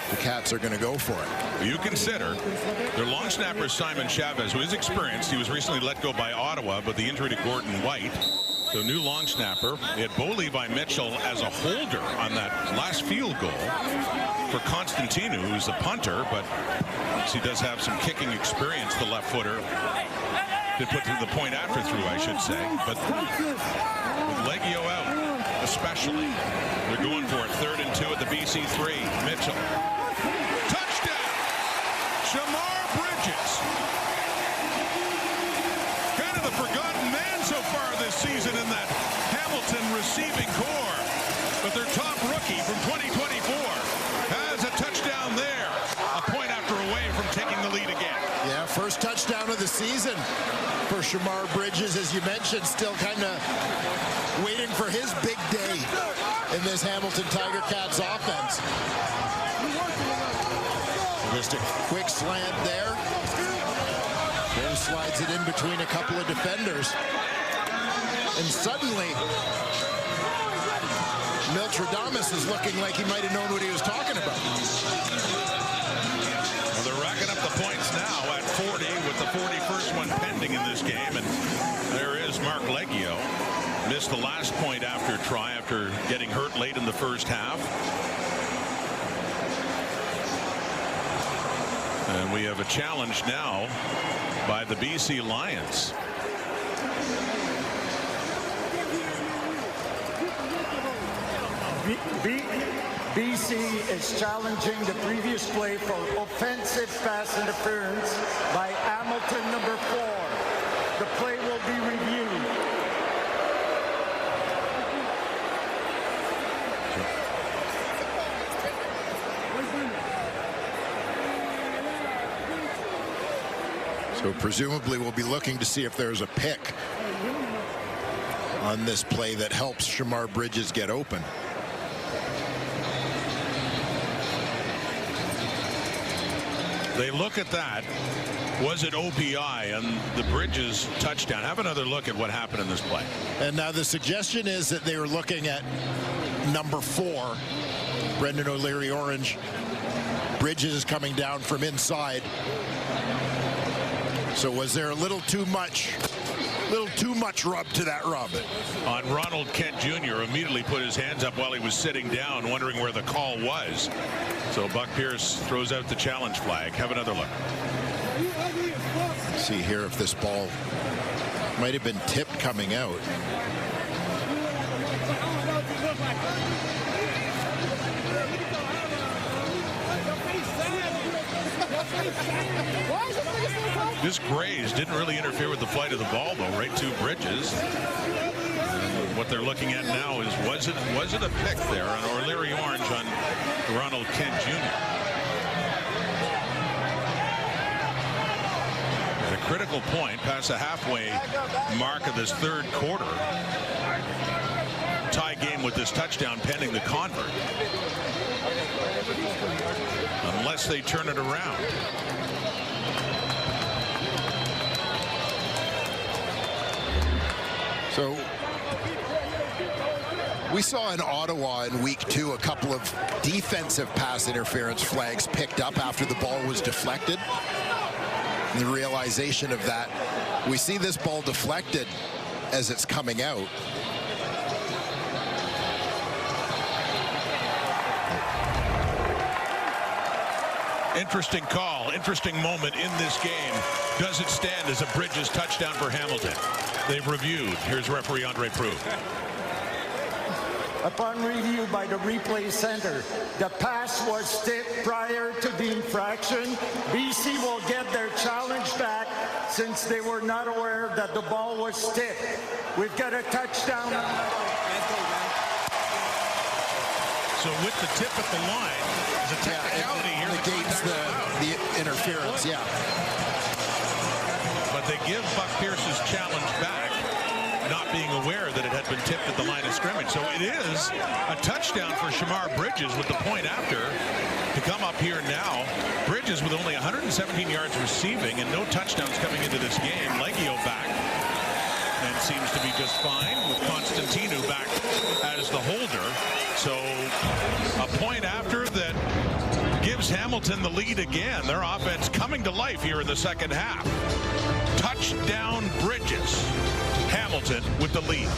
the Cats are going to go for it. You consider their long snapper Simon Chavez, who is experienced. He was recently let go by Ottawa, but the injury to Gordon White. So new long snapper. They had Bo Levi Mitchell as a holder on that last field goal for Constantino, who's the punter, but he does have some kicking experience, the left footer. Did put to the point after through, I should say. But with Leggio out, especially, they're going for it. 3rd and 2 at the BC 3. Mitchell. Touchdown! Shamar Bridges. Kind of the forgotten man so far this season in that Hamilton receiving core. But their top rookie from 2024 has a touchdown there. A point after away from taking the lead again. Yeah, first touchdown of the season for Shamar Bridges, as you mentioned, still kind of waiting for his big day in this Hamilton Tiger Cats offense. Just a quick slant there. Then slides it in between a couple of defenders. And suddenly, Miltradamus is looking like he might have known what he was talking about. Well, they're racking up the points now at 40 with the 41st one pending in this game. And there is Mark Leggio. Missed the last point after try after getting hurt late in the first half. And we have a challenge now by the BC Lions. BC is challenging the previous play for offensive pass interference by Hamilton, number 4. The play will be reviewed. So presumably we'll be looking to see if there's a pick on this play that helps Shamar Bridges get open. They look at that. Was it OPI and the Bridges touchdown? Have another look at what happened in this play. And now the suggestion is that they were looking at number 4, Brendan O'Leary Orange. Bridges is coming down from inside. So was there a little too much rub to that rub? On Ronald Kent Jr. immediately put his hands up while he was sitting down, wondering where the call was. So Buck Pierce throws out the challenge flag. Have another look. See here if this ball might have been tipped coming out. This graze didn't really interfere with the flight of the ball, though, right to Bridges. What they're looking at now is was it a pick there on O'Leary Orange on Ronald Kent Jr. At a critical point, past the halfway mark of this third quarter. Tie game with this touchdown pending the convert. Unless they turn it around. So we saw in Ottawa in week 2 a couple of defensive pass interference flags picked up after the ball was deflected. And the realization of that, we see this ball deflected as it's coming out. Interesting call, interesting moment in this game. Does it stand as a Bridges touchdown for Hamilton? They've reviewed. Here's referee Andre Proulx. Upon review by the replay center, the pass was tipped prior to the infraction. BC will get their challenge back since they were not aware that the ball was tipped. We've got a touchdown. So with the tip at the line, there's a technicality here. Negates the interference, yeah. But they give Buck Pierce's challenge back, not being aware that it had been tipped at the line of scrimmage. So it is a touchdown for Shamar Bridges with the point after to come up here now. Bridges with only 117 yards receiving and no touchdowns coming into this game. Leggio back and seems to be just fine with Constantino back as the holder. So a point after that gives Hamilton the lead again. Their offense coming to life here in the second half. Touchdown Bridges. Hamilton with the lead.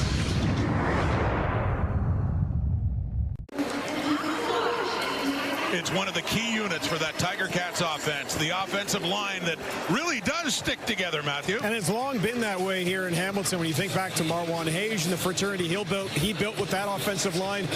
It's one of the key units for that Tiger Cats offense. The offensive line that really does stick together, Matthew. And it's long been that way here in Hamilton. When you think back to Marwan Hayes and the fraternity he built with that offensive line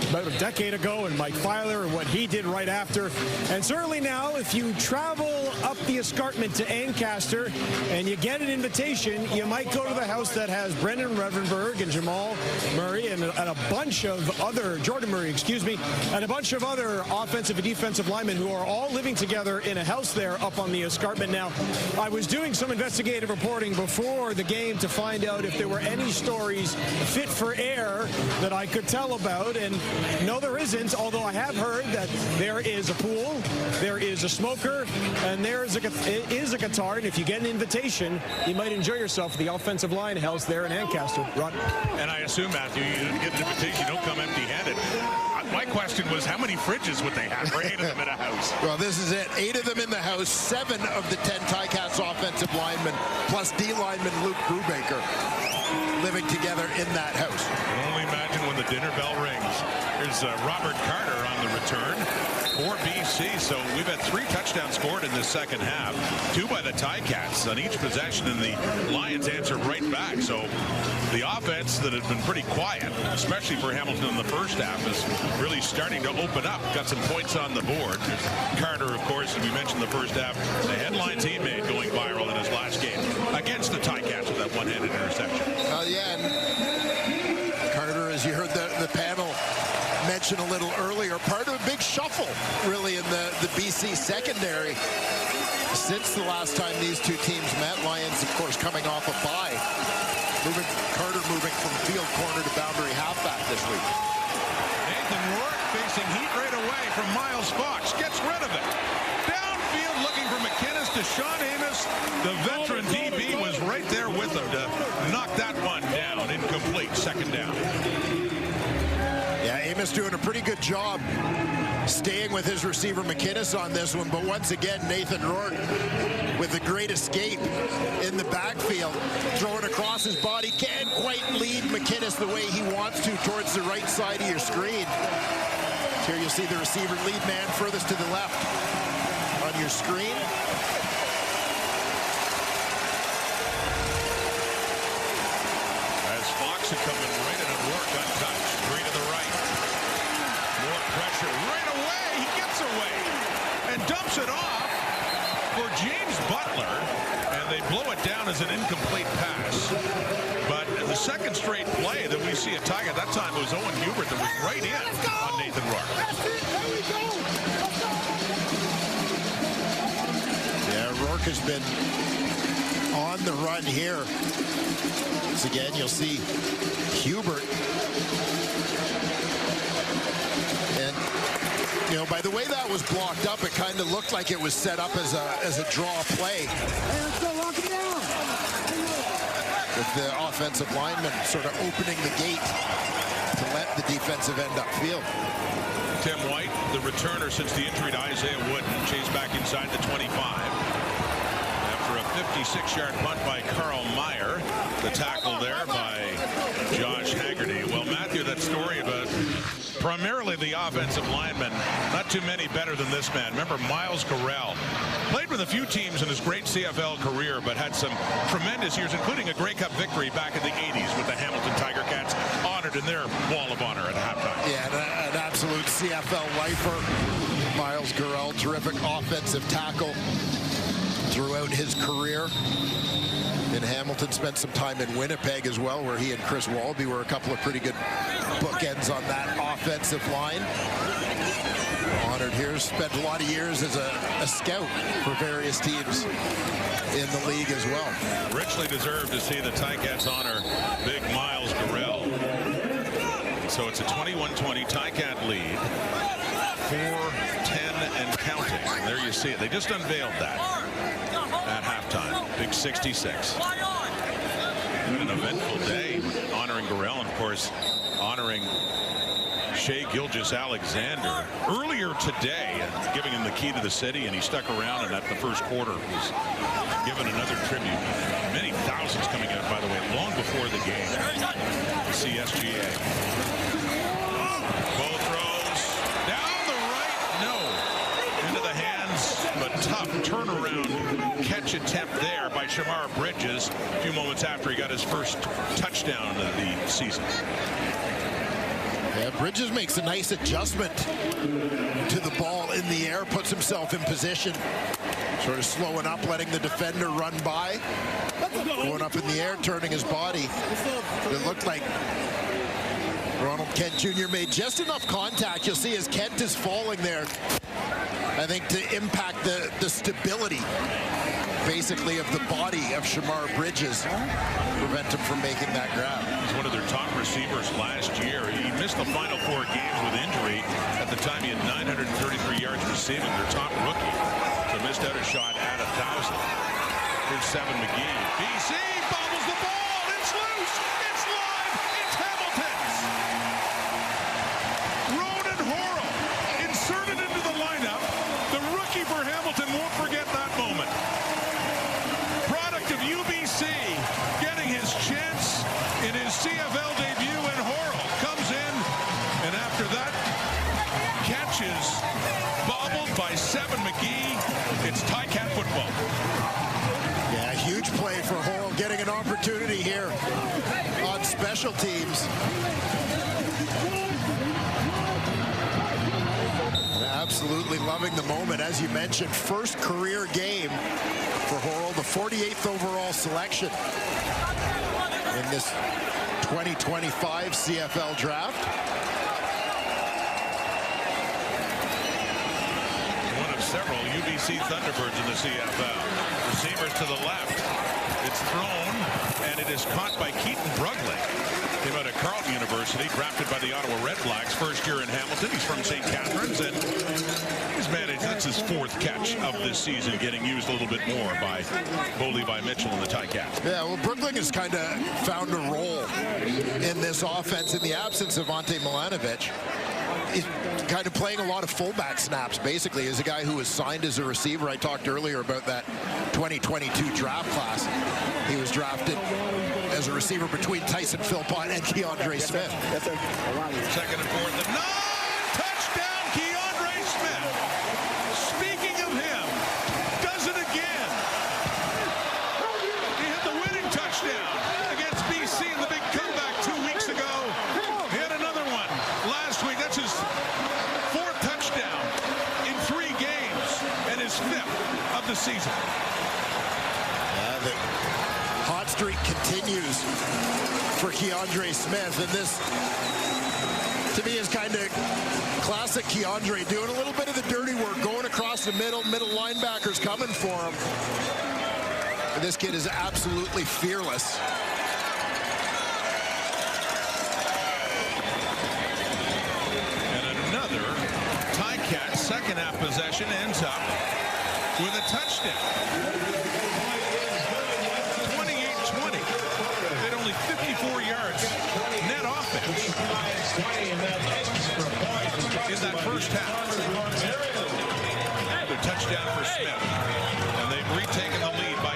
about a decade ago, and Mike Filer and what he did right after. And certainly now, if you travel up the escarpment to Ancaster and you get an invitation, you might go to the house that has Brendan Revenberg and Jamal Murray and a bunch of other, Jordan Murray, excuse me, and a bunch of other offensive and defensive linemen who are all living together in a house there up on the escarpment. Now, I was doing some investigative reporting before the game to find out if there were any stories fit for air that I could tell about, and no, there isn't, although I have heard that there is a pool, there is a smoker, and there is a guitar, and if you get an invitation, you might enjoy yourself at the offensive line house there in Ancaster. Rod. And I assume, Matthew, you get an invitation, you don't come empty-handed. My question was, how many fridges would they have for 8 of them in a house? Well, this is it. 8 of them in the house, 7 of the 10 Ticats offensive linemen, plus D lineman Luke Brubaker, living together in that house. I can only imagine when the the dinner bell rings. Here's Robert Carter on the return for BC. So we've had 3 touchdowns scored in this second half, 2 by the Ticats on each possession, and the Lions answered right back. So the offense that had been pretty quiet, especially for Hamilton in the first half, is really starting to open up. Got some points on the board. There's Carter, of course, as we mentioned the first half, the headlines he made going viral in his last game against the Ticats with that one-handed interception. Yeah, and Carter, as you heard the panel mention a little earlier, part of a big shuffle really in the BC secondary since the last time these two teams met. Lions, of course, coming off a bye. Carter moving from field corner to boundary halfback this week. Nathan Rourke facing heat right away from Miles Fox. Gets rid of it. Downfield looking for McInnes to Sean Amos. The veteran DB was right there with him to knock that one down. Incomplete. Second down. Yeah, Amos doing a pretty good job staying with his receiver McInnes on this one, but once again Nathan Rourke with a great escape in the backfield, throwing across his body, can't quite lead McInnes the way he wants to towards the right side of your screen. Here you'll see the receiver lead man furthest to the left on your screen. As Fox is coming right in and Rourke untouched. 3 to the right. More pressure right away. He gets away and dumps it off for James Butler, and they blow it down as an incomplete pass. But the second straight play that we see a Tiger, that time it was Owen Hubert that was right in on Nathan Rourke. Yeah, Rourke has been on the run here. Once again, you'll see Hubert. And, you know, by the way that was blocked up, it kind of looked like it was set up as a draw play. With the offensive lineman sort of opening the gate to let the defensive end upfield. Tim White, the returner since the injury to Isaiah Wooden, chased back inside the 25. After a 56-yard punt by Carl Meyer, the tackle there by Josh Haggerty. Well, Matthew, that story about primarily the offensive linemen, not too many better than this man. Remember Miles Garrell, played with a few teams in his great CFL career, but had some tremendous years, including a Grey Cup victory back in the 80s with the Hamilton Tiger Cats, honored in their Wall of Honor at halftime. Yeah, an absolute CFL lifer. Miles Garrell, terrific offensive tackle throughout his career. In Hamilton, spent some time in Winnipeg as well, where he and Chris Walby were a couple of pretty good bookends on that offensive line. Honored here, spent a lot of years as a scout for various teams in the league as well. Richly deserved to see the Ticats honor big Miles Garrell. So it's a 21-20 Ticat lead. 4-10 and counting. And there you see it. They just unveiled that at halftime. Big 66. An eventful day honoring Garrell and, of course, honoring Shea Gilgeous-Alexander earlier today, giving him the key to the city, and he stuck around, and at the first quarter was given another tribute. Many thousands coming out, by the way, long before the game. The CSGA. Bow throws down the right, no, into the hands, but tough turnaround catch attempt there by Shamar Bridges a few moments after he got his first touchdown of the season. Yeah, Bridges makes a nice adjustment to the ball in the air, puts himself in position, sort of slowing up, letting the defender run by, going up in the air, turning his body. It looked like Ronald Kent Jr. made just enough contact. You'll see as Kent is falling there, I think, to impact the stability, basically, of the body of Shamar Bridges, prevent him from making that grab. He's one of their top receivers last year. He missed the final 4 games with injury. At the time, he had 933 yards receiving, their top rookie. So missed out a shot at 1,000. Here's Seven McGee. BC bobbles the ball. It's loose. It's live. It's Hamilton's. Ronan Horrell inserted into the lineup. The rookie for Hamilton won't forget that moment. Product of UBC getting his chance in his CFL debut, and Horrell comes in is bobbled by Seven McGee. It's Ticat football. Yeah, huge play for Hall, getting an opportunity here on special teams. Absolutely loving the moment. As you mentioned, first career game for Horrell, the 48th overall selection in this 2025 CFL draft. One of several UBC Thunderbirds in the CFL. Receivers to the left. It's thrown, and it is caught by Keaton Brugling. Came out of Carleton University, drafted by the Ottawa Red Blacks. First year in Hamilton. He's from St. Catharines, and he's managed. That's his fourth catch of this season, getting used a little bit more by Bo Levi Mitchell and the Ticats. Yeah, well, Brugling has kind of found a role in this offense in the absence of Ante Milanovic. He's kind of playing a lot of fullback snaps, basically, as a guy who was signed as a receiver. I talked earlier about that 2022 draft class. He was drafted as a receiver between Tyson Philpott and Keandre Smith. Second and fourth and 9. Touchdown, Keandre Smith. Speaking of him, does it again. He hit the winning touchdown against BC in the big comeback 2 weeks ago. He had another one last week. That's his fourth touchdown in 3 games and his 5th of the season. The hot streak continues for Keandre Smith, and this, to me, is kind of classic Keandre, doing a little bit of the dirty work, going across the middle linebackers coming for him. And this kid is absolutely fearless. And another Ticat second half possession ends up with a touchdown. 28-20. They had only 54 yards net offense in that first half. Another touchdown for Smith. And they've retaken the lead by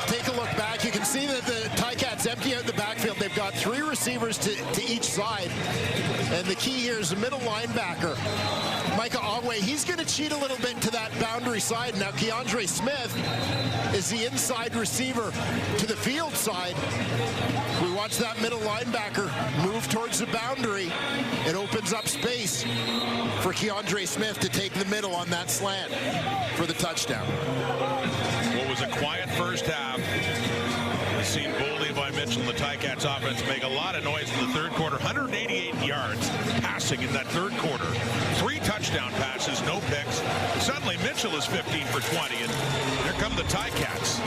8. Take a look back. You can see that the Ticats empty out the backfield. They've got 3 receivers to each side. And the key here is the middle linebacker, Micah Ogway. He's going to cheat a little bit to that boundary side. Now, Keandre Smith is the inside receiver to the field side. We watch that middle linebacker move towards the boundary. It opens up space for Keandre Smith to take the middle on that slant for the touchdown. What was a quiet first half. We've seen Bo Levi Mitchell and the Ticats offense make a lot of noise in the third quarter. 188 yards passing in that third quarter. 3 touchdown passes, no picks. Suddenly Mitchell is 15 for 20, and here come the Ticats.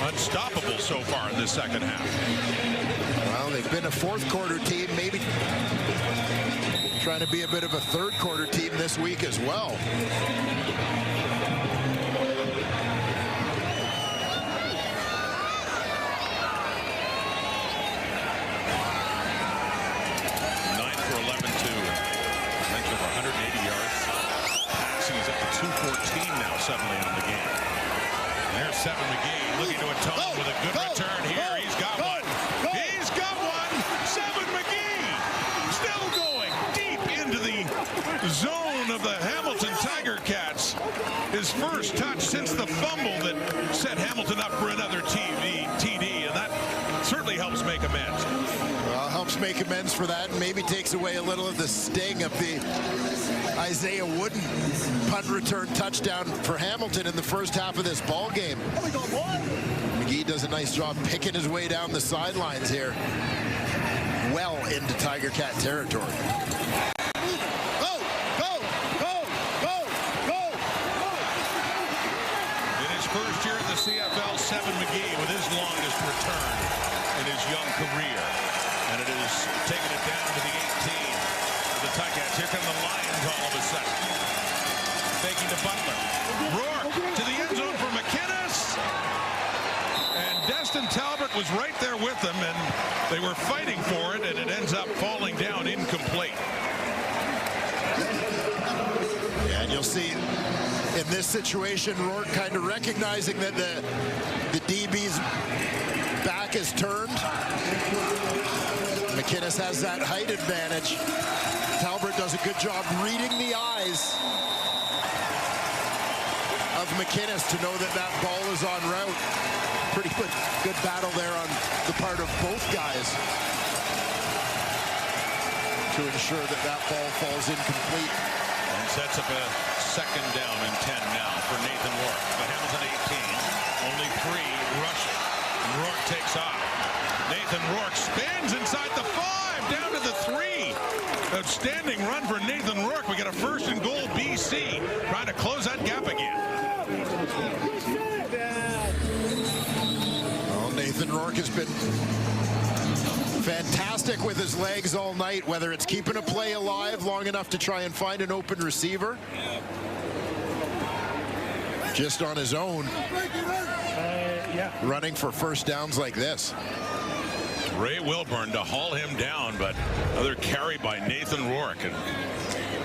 Unstoppable so far in this second half. Well, they've been a fourth quarter team, maybe trying to be a bit of a third quarter team this week as well. Suddenly on the game. There's Seven McGee looking to atone with a good return here. He's got one. He's got one. Seven McGee still going deep into the zone of the Hamilton Tiger Cats. His first touch since the fumble that set Hamilton up for another TD, and that certainly helps make amends. Well, helps make amends for that, and maybe takes away a little of the sting of the Isaiah Wooden punt return touchdown for Hamilton in the first half of this ball game. McGee does a nice job picking his way down the sidelines here, well into Tiger Cat territory. In his first year in the CFL, Seven McGee with his longest return in his young career, and it has taken it down to the 18. The Ticats. Here come the Lions all of a sudden. Faking to Butler. Rourke to the end zone for McInnes. And Destin Talbot was right there with them, and they were fighting for it, and it ends up falling down incomplete. Yeah, and you'll see in this situation, Rourke kind of recognizing that the DB's back clock is turned. McInnes has that height advantage. Talbert does a good job reading the eyes of McInnes to know that that ball is en route. Pretty good battle there on the part of both guys to ensure that that ball falls incomplete. And sets up a second down and 10 now for Nathan Rourke. But Hamilton 18, only 3 rushing. And Rourke takes off. Nathan Rourke spins inside the 5, down to the 3. Outstanding run for Nathan Rourke. We get a first and goal BC, trying to close that gap again. Well, Nathan Rourke has been fantastic with his legs all night, whether it's keeping a play alive long enough to try and find an open receiver, just on his own, running for first downs like this. Ray Wilburn to haul him down, but another carry by Nathan Rourke, and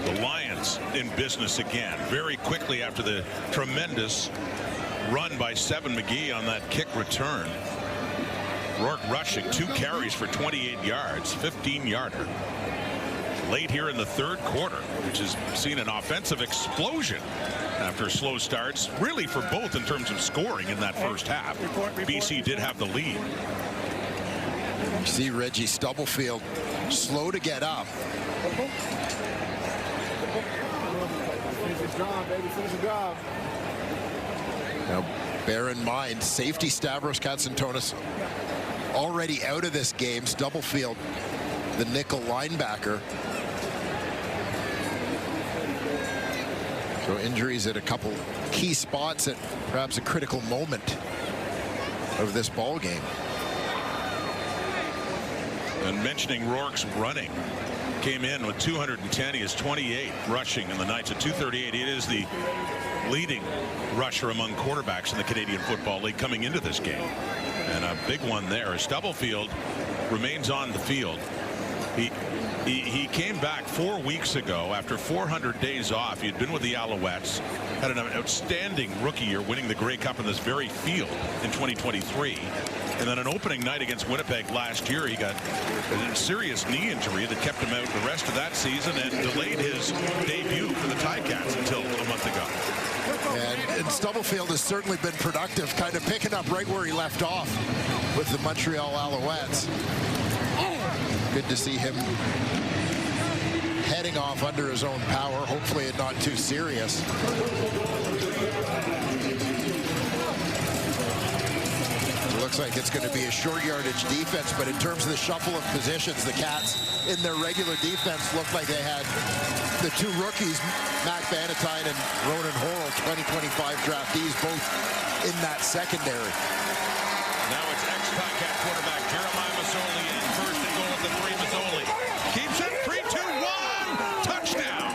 the Lions in business again very quickly after the tremendous run by Seven McGee on that kick return. Rourke rushing 2 carries for 28 yards, 15-yarder. Late here in the third quarter, which has seen an offensive explosion after slow starts, really for both in terms of scoring in that first half. BC did have the lead. You see Reggie Stubblefield slow to get up. Finish the job, baby. Finish the job. Now, bear in mind, safety Stavros Katsantonis already out of this game. Stubblefield, the nickel linebacker. So injuries at a couple key spots at perhaps a critical moment of this ball game. And mentioning Rourke's running, came in with 210. He is 28 rushing in the Knights at 238. It is the leading rusher among quarterbacks in the Canadian Football League coming into this game. And a big one there as Stubblefield remains on the field. He came back 4 weeks ago after 400 days off. He had been with the Alouettes, had an outstanding rookie year, winning the Grey Cup in this very field in 2023. And then an opening night against Winnipeg last year, he got a serious knee injury that kept him out the rest of that season and delayed his debut for the Ticats until a month ago. And Stubblefield has certainly been productive, kind of picking up right where he left off with the Montreal Alouettes. Good to see him heading off under his own power, hopefully not too serious. It looks like it's going to be a short yardage defense, but in terms of the shuffle of positions, the Cats in their regular defense looked like they had the 2 rookies, Matt Bannatyne and Ronan Horrell, 2025 draftees, both in that secondary. Now it's ex-Ticat quarterback Jeremiah Masoli in. First and goal at the 3. Masoli keeps it 3-2-1 touchdown.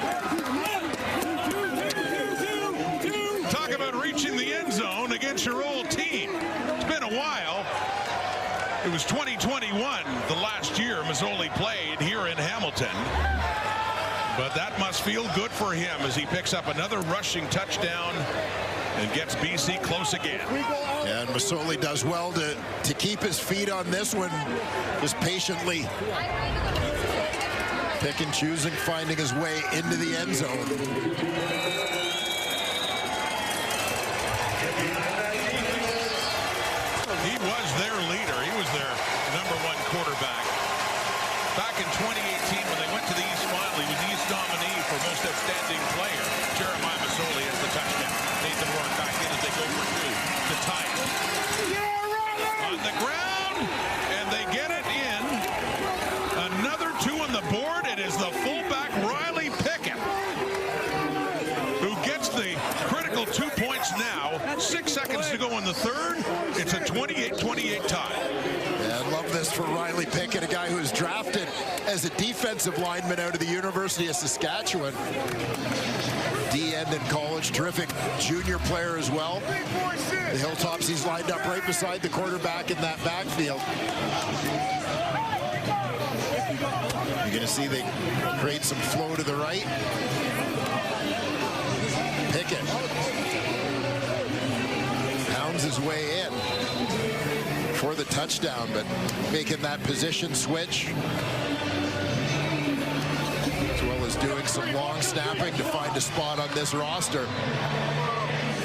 Talk about reaching the end zone against your old team. It's been a while. It was 2021, the last year Masoli played here in Hamilton. But that must feel good for him as he picks up another rushing touchdown and gets BC close again. And Masoli does well to keep his feet on this one, just patiently pick and choosing, finding his way into the end zone. He was their leader. He was their #1 quarterback. Back in 2018 when they went to the East Final, he was East nominee for most outstanding player. Jeremiah Masoli has the touchdown. Nathan Rourke back in as they go for 2 to tie it. On the ground, and they get it in. Another 2 on the board. It is the fullback Riley Pickett who gets the critical 2 points now. 6 seconds to go in the third. It's a 28-28 tie. Yeah, I love this for Riley Pickett, a guy who was drafted as a defensive lineman out of the University of Saskatchewan. D-end in college, terrific junior player as well. The Hilltops, he's lined up right beside the quarterback in that backfield. You're going to see they create some flow to the right. Pickett pounds his way in. for the touchdown, but making that position switch, as well as doing some long snapping to find a spot on this roster.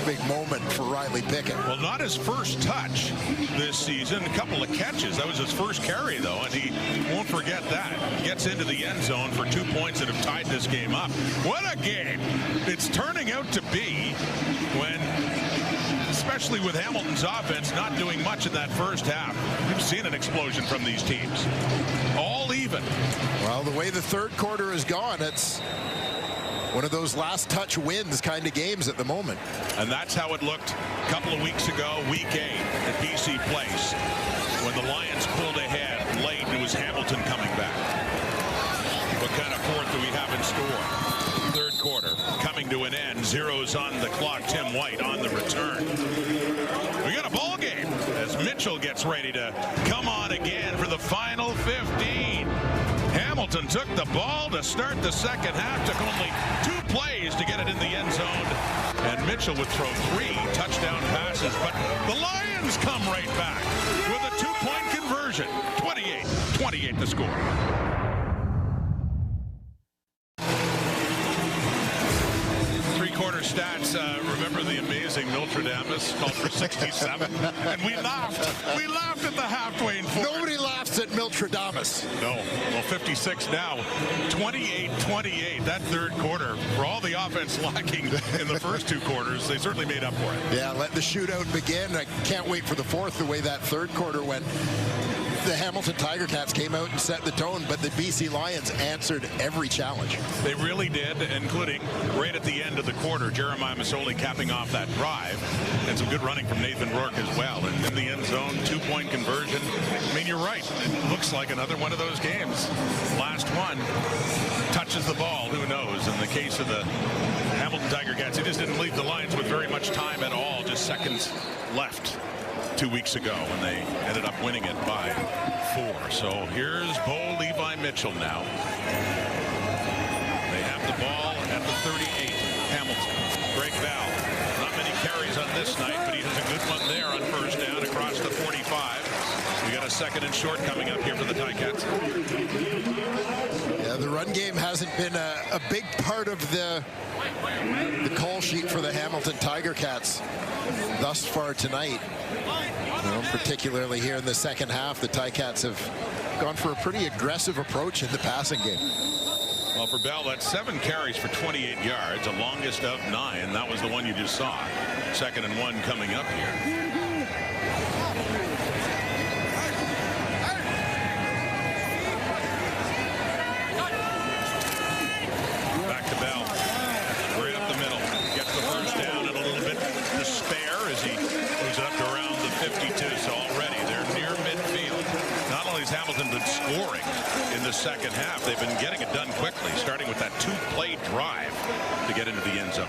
Big moment for Riley Pickett. Well, not his first touch this season. A couple of catches. That was his first carry, though, and he won't forget that. Gets into the end zone for 2 points that have tied this game up. What a game it's turning out to be when, especially with Hamilton's offense not doing much in that first half. We've seen an explosion from these teams. All even. Well, the way the third quarter has gone, it's one of those last touch wins kind of games at the moment. And that's how it looked a couple of weeks ago, week 8 at BC Place, when the Lions pulled ahead late and it was Hamilton coming back. What kind of fourth do we have in store? Third quarter coming to an end. Zeros on the clock. Tim White on the return. We got a ball game as Mitchell gets ready to come on again for the final 15. Hamilton took the ball to start the second half. Took only 2 plays to get it in the end zone. And Mitchell would throw 3 touchdown passes. But the Lions come right back with a 2-point conversion. 28-28 the score. Quarter stats, remember the amazing Miltradamus called for 67, and we laughed at the half, Wayne Ford. Nobody laughs at Miltradamus. No, well, 56 now, 28-28. That third quarter, for all the offense lacking in the first 2 quarters, they certainly made up for it. Yeah, let the shootout begin. I can't wait for the fourth, the way that third quarter went. The Hamilton Tiger Cats came out and set the tone, but the BC Lions answered every challenge. They really did, including right at the end of the quarter, Jeremiah Masoli capping off that drive, and some good running from Nathan Rourke as well. And in the end zone, 2-point conversion. I mean, you're right. It looks like another one of those games. Last one touches the ball. Who knows? In the case of the Hamilton Tiger Cats, it just didn't leave the Lions with very much time at all. Just seconds left 2 weeks ago when they ended up winning it by 4. So here's Bo Levi Mitchell now. They have the ball at the 38. Hamilton. Greg Bell. Not many carries on this night, but he has a good one there on first down across the 45. We got a 2nd and short coming up here for the Ticats. Yeah, the run game hasn't been a big part of the call sheet for the Hamilton Tiger Cats thus far tonight. You know, particularly here in the second half, the Ticats have gone for a pretty aggressive approach in the passing game. Well, for Bell, that's 7 carries for 28 yards, the longest of 9. That was the one you just saw. 2nd and 1 coming up here. Back to Bell. Right up the middle. Gets the first down and a little bit to spare as he moves it up to around the 52. So already they're near midfield. Not only has Hamilton been scoring in the second half, they've been getting it done quickly, starting with that 2-play drive to get into the end zone.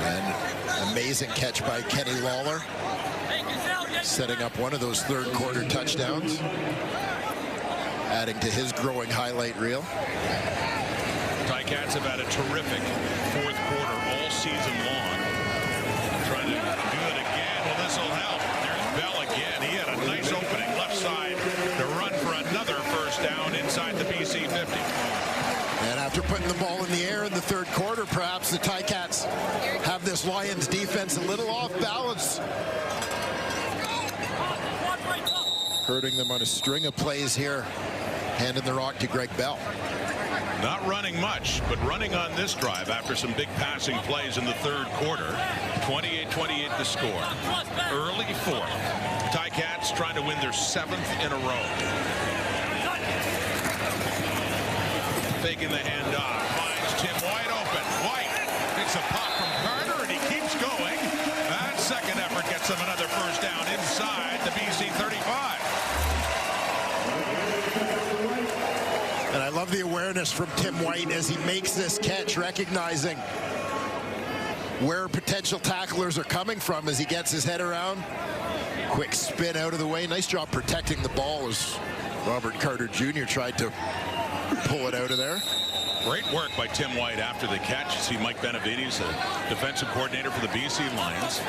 An amazing catch by Kenny Lawler, setting up one of those third quarter touchdowns, adding to his growing highlight reel. Ticats have had a terrific fourth quarter all season long. Trying to do it again. Well, this will help. There's Bell again. He had a nice opening left side to run for another first down inside the BC 50. And after putting the ball in the air in the third quarter, perhaps the Ticats have this Lions defense a little off balance, hurting them on a string of plays here, handing the rock to Greg Bell. Not running much, but running on this drive after some big passing plays in the third quarter. 28-28 the score. Early fourth. Ticats trying to win their 7th in a row. Faking the handoff. Finds Tim White open. White picks a pop from Carter, and he keeps going. That second effort gets them another first down inside the BC 35. And I love the awareness from Tim White as he makes this catch, recognizing where potential tacklers are coming from as he gets his head around. Quick spin out of the way. Nice job protecting the ball as Robert Carter Jr. tried to pull it out of there. Great work by Tim White after the catch. You see Mike Benavides, the defensive coordinator for the BC Lions.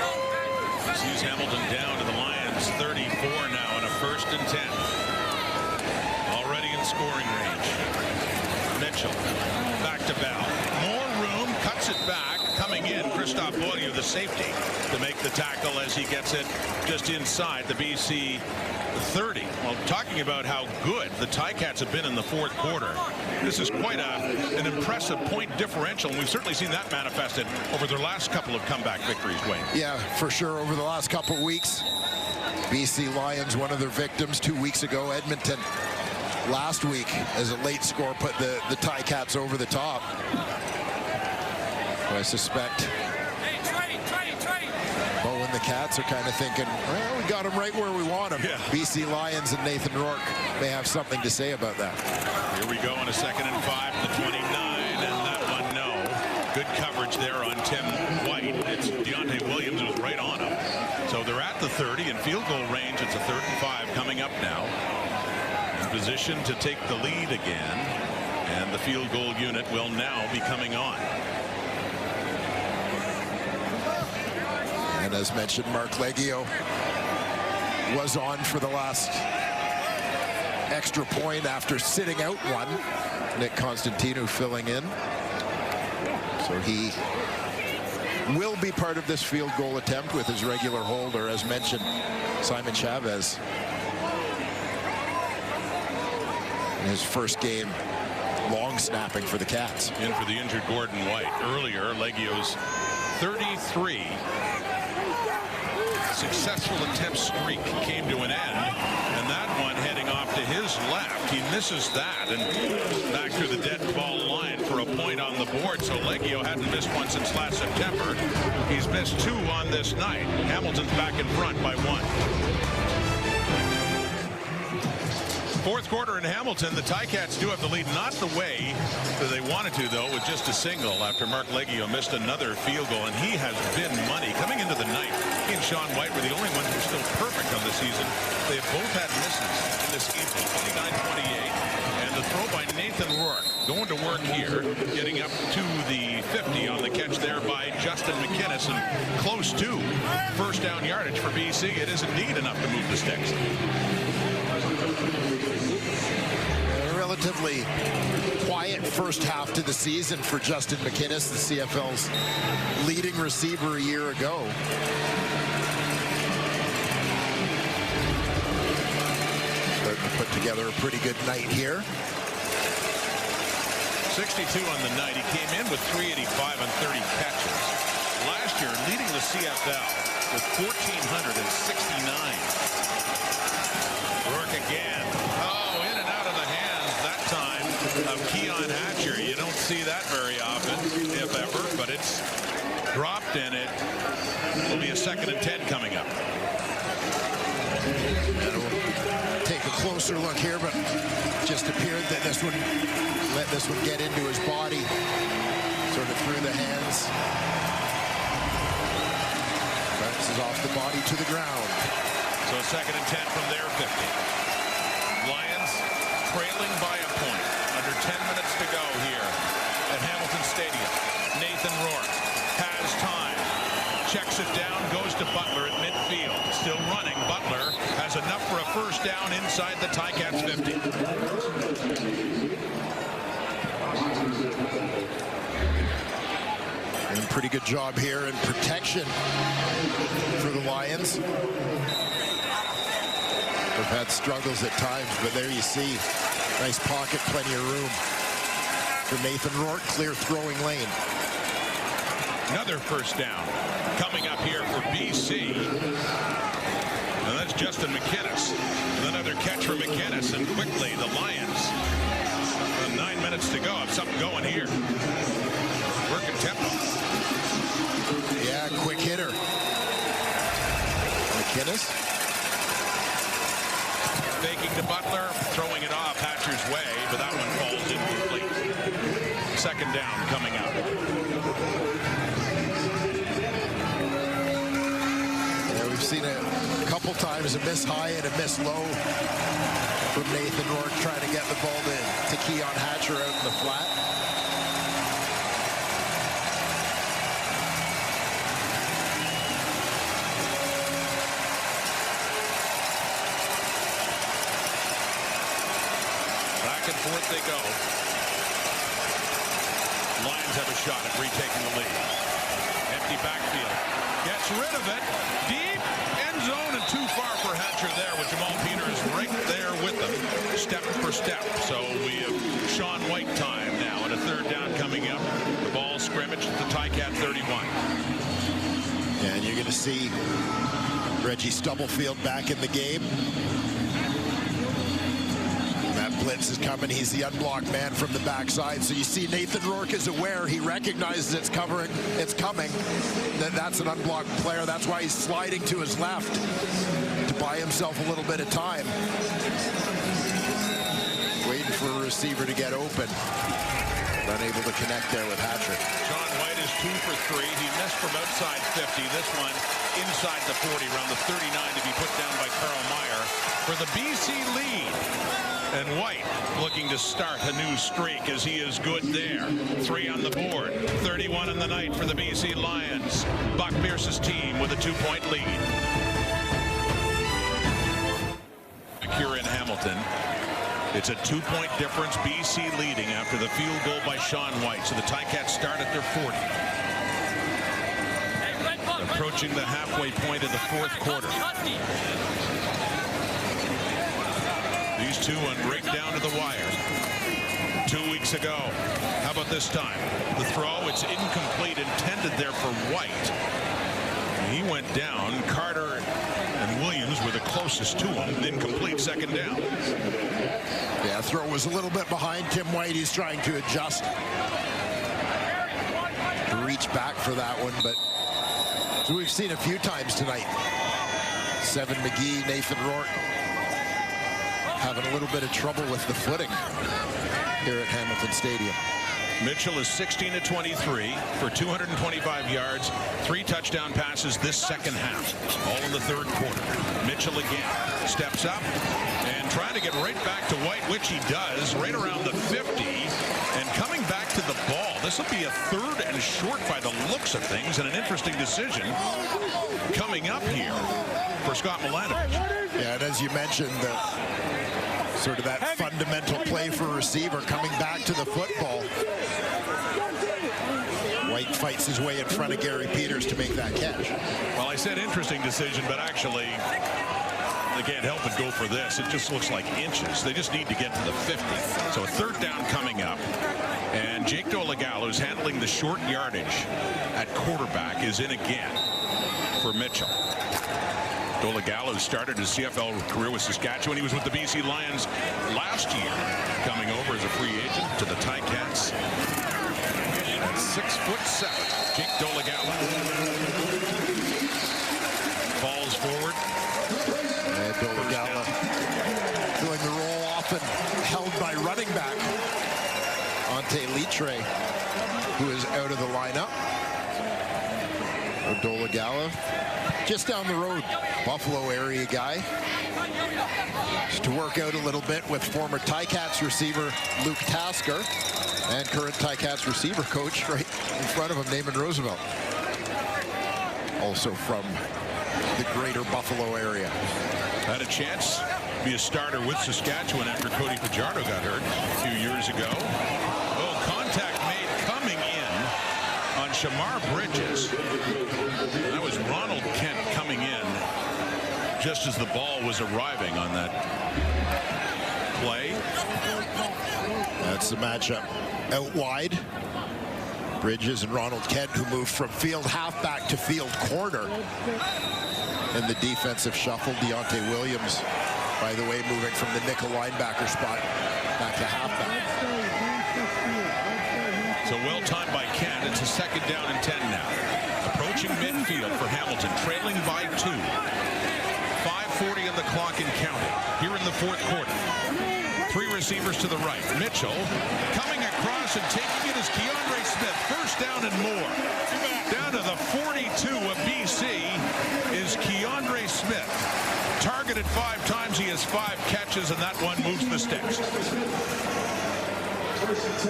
Sees Hamilton down to the Lions 34 now in a 1st and 10. Already in scoring range. Mitchell back to Bell. More room, cuts it back. Coming in, Christophe Beaulieu, the safety, to make the tackle as he gets it just inside the BC 30. Well, talking about how good the Ticats have been in the 4th quarter, this is quite an impressive point differential, and we've certainly seen that manifested over their last couple of comeback victories, Wayne. Yeah, for sure. Over the last couple of weeks, BC Lions, one of their victims 2 weeks ago. Edmonton last week, as a late score, put the Ticats over the top. I suspect Bo and the Cats are kind of thinking, well, we got them right where we want them. Yeah. BC Lions and Nathan Rourke may have something to say about that. Here we go on a 2nd and 5 to the 29, and that one, no. Good coverage there on Tim White. It's Deontay Williams who's right on him. So they're at the 30 in field goal range. It's a 3rd and 5 coming up now. In position to take the lead again, and the field goal unit will now be coming on. And as mentioned, Mark Leggio was on for the last extra point after sitting out one. Nick Constantino filling in. So he will be part of this field goal attempt with his regular holder, as mentioned, Simon Chavez. In his first game, long snapping for the Cats. In for the injured Gordon White. Earlier, Leggio's 33 successful attempt streak came to an end, and that one heading off to his left. He misses that and back through the dead ball line for a point on the board. So Leggio hadn't missed one since last September. He's missed 2 on this night. Hamilton's back in front by 1. 4th quarter in Hamilton, the Ticats do have the lead, not the way that they wanted to, though, with just a single after Mark Leggio missed another field goal, and he has been money. Coming into the night, he and Sean White were the only ones who are still perfect on the season. They have both had misses in this evening, 29-28, and the throw by Nathan Rourke, going to work here, getting up to the 50 on the catch there by Justin McInnes, and close to 1st down yardage for BC. It is indeed enough to move the sticks. Relatively quiet first half to the season for Justin McInnes, the CFL's leading receiver a year ago. Starting to put together a pretty good night here. 62 on the night. He came in with 385 on 30 catches. Last year, leading the CFL with 1,469. Rourke again. Oh, in and out of the hands that time of Keon Hatcher. You don't see that very often, if ever, but it's dropped, and it will be a 2nd and 10 coming up. Take a closer look here, but just appeared that this one let this one get into his body, sort of through the hands. Bounces off the body to the ground. So 2nd and 10 from their 50. Lions trailing by a point. Under 10 minutes to go here at Hamilton Stadium. Nathan Rourke has time. Checks it down, goes to Butler at midfield. Still running. Butler has enough for a 1st down inside the Ticats 50. And pretty good job here in protection for the Lions. They've had struggles at times, but there you see, nice pocket, plenty of room for Nathan Rourke, clear throwing lane. Another 1st down coming up here for BC. And that's Justin McInnes. Another catch for McInnes, and quickly the Lions, 9 minutes to go, have something going here. Working tempo. Yeah, quick hitter. McInnes. Faking to Butler, throwing it off Hatcher's way, but that one falls incomplete. 2nd down coming up. Yeah, we've seen a couple times a miss high and a miss low from Nathan Rourke trying to get the ball to Keon Hatcher out in the flat. fourth they go. Lions have a shot at retaking the lead. Empty backfield. Gets rid of it. Deep end zone and too far for Hatcher there with Jamal Peters right there with them, step for step. So we have Sean White time now and a third down coming up. The ball scrimmage at the Ticat 31. And you're going to see Reggie Stubblefield back in the game. That blitz is coming. He's the unblocked man from the backside. So you see Nathan Rourke is aware. He recognizes it's coming. That's an unblocked player. That's why he's sliding to his left to buy himself a little bit of time. Waiting for a receiver to get open. Unable to connect there with Hatcher. Sean White is 2 for 3. He missed from outside 50. This one inside the 40, around the 39 to be put down by Carl Meyer for the BC lead. And White looking to start a new streak as he is good there. 3 on the board. 31 in the night for the BC Lions. Buck Pierce's team with a 2-point lead. Here in Hamilton. It's a 2-point difference. BC leading after the field goal by Sean White. So the Ticats start at their 40. Approaching the halfway point of the fourth quarter. These two went right down to the wire 2 weeks ago. How about this time? The throw, it's incomplete, intended there for White. He went down. Carter and Williams were the closest to him. Incomplete, second down. Yeah, throw was a little bit behind Tim White. He's trying to adjust, to reach back for that one, but as we've seen a few times tonight, Seven McGee, Nathan Rourke having a little bit of trouble with the footing here at Hamilton Stadium. Mitchell is 16 of 23 for 225 yards, 3 touchdown passes this second half, all in the third quarter. Mitchell again steps up and trying to get right back to White, which he does, right around the 50, and coming back to the ball. This will be a third and short by the looks of things, and an interesting decision coming up here for Scott Milanovic. Yeah, and as you mentioned, sort of that fundamental play for a receiver coming back to the football. White fights his way in front of Gary Peters to make that catch. Well, I said interesting decision, but actually they can't help but go for this. It just looks like inches. They just need to get to the 50. So a third down coming up. And Jake Dolegala, who's handling the short yardage at quarterback, is in again for Mitchell. Dolegala, who started his CFL career with Saskatchewan. He was with the BC Lions last year, coming over as a free agent to the Ticats. At 6'7", Jake Dolegala falls forward. And Dolegala doing the roll off and held by running back Ante Litre, who is out of the lineup. Dolegala just down the road, Buffalo area guy. Just to work out a little bit with former Ticats receiver Luke Tasker and current Ticats receiver coach right in front of him, Naaman Roosevelt. Also from the greater Buffalo area. Had a chance to be a starter with Saskatchewan after Cody Fajardo got hurt a few years ago. Oh, contact made coming in on Shamar Bridges. That was Ronald Kent coming in just as the ball was arriving on that play. That's the matchup out wide. Bridges and Ronald Kent, who moved from field halfback to field corner in the defensive shuffle. Deontay Williams, by the way, moving from the nickel linebacker spot back to halfback. So well timed by Kent. It's a second down and 10 now. Approaching midfield for Hamilton, trailing by 2. 5:40 on the clock and counting here in the fourth quarter. 3 receivers to the right. Mitchell coming across and taking it is Keandre Smith. First down and more. Down to the 42 of BC is Keandre Smith. Targeted 5 times. He has 5 catches, and that one moves the sticks.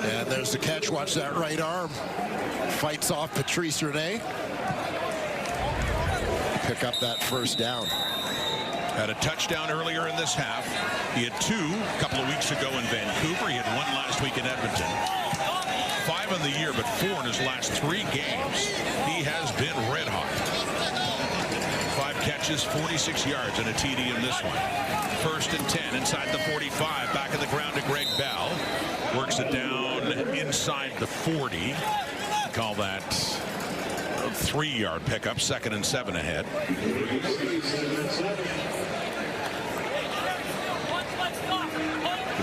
And there's the catch. Watch that right arm. Fights off Patrice Rene. Pick up that first down. Had a touchdown earlier in this half. He had 2 a couple of weeks ago in Vancouver. He had 1 last week in Edmonton. 5 on the year, but 4 in his last 3 games. He has been red hot. 5 catches, 46 yards, and a TD in this one. 1st and 10 inside the 45. Back of the ground to Greg Bell. Works it down inside the 40. Call that a 3-yard pickup. 2nd and 7 ahead.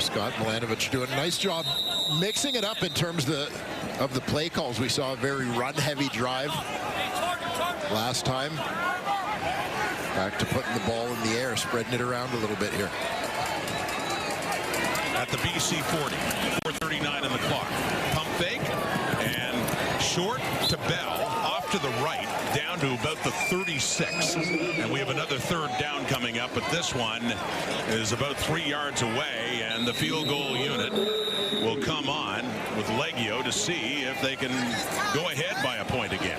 Scott Milanovic doing a nice job mixing it up in terms of the play calls. We saw a very run-heavy drive last time. Back to putting the ball in the air, spreading it around a little bit here. At the BC 40, 4:39 on the clock. Pump fake and short to Bell, off to the right, down to about the 36. And we have another 3rd down coming up, but this one is about 3 yards away, and the field goal unit will come on with Leggio to see if they can go ahead by a point again.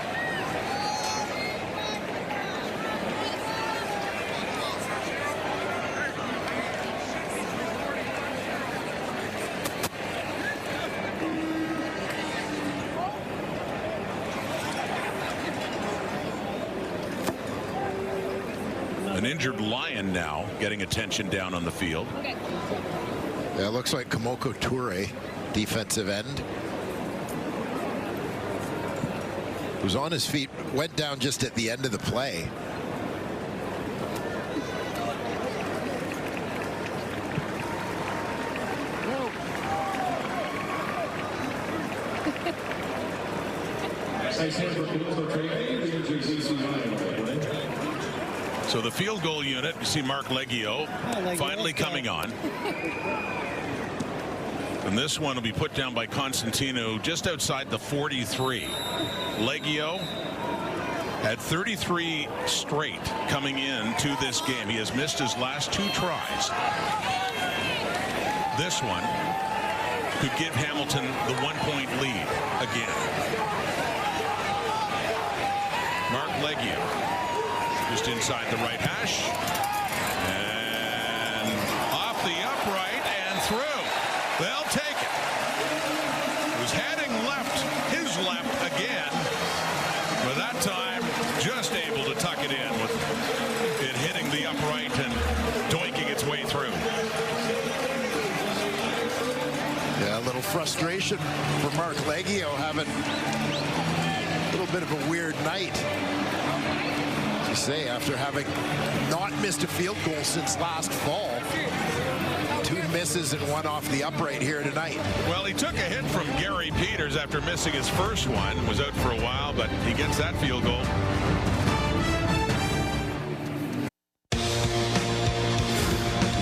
An injured Lion now getting attention down on the field. Yeah, it looks like Kamoko Toure, defensive end, was on his feet, went down just at the end of the play. So the field goal unit, you see Mark Leggio finally coming on. And this one will be put down by Constantino just outside the 43. Leggio had 33 straight coming into this game. He has missed his last 2 tries. This one could give Hamilton the 1-point lead again. Mark Leggio just inside the right hash, and off the upright and through. They'll take it. Was heading left, his left again, but that time just able to tuck it in with it hitting the upright and doinking its way through. Yeah, a little frustration for Mark Leggio, having a little bit of a weird night. Say, after having not missed a field goal since last fall, 2 misses and 1 off the upright here tonight. Well, he took a hit from Gary Peters after missing his first one, was out for a while, but he gets that field goal.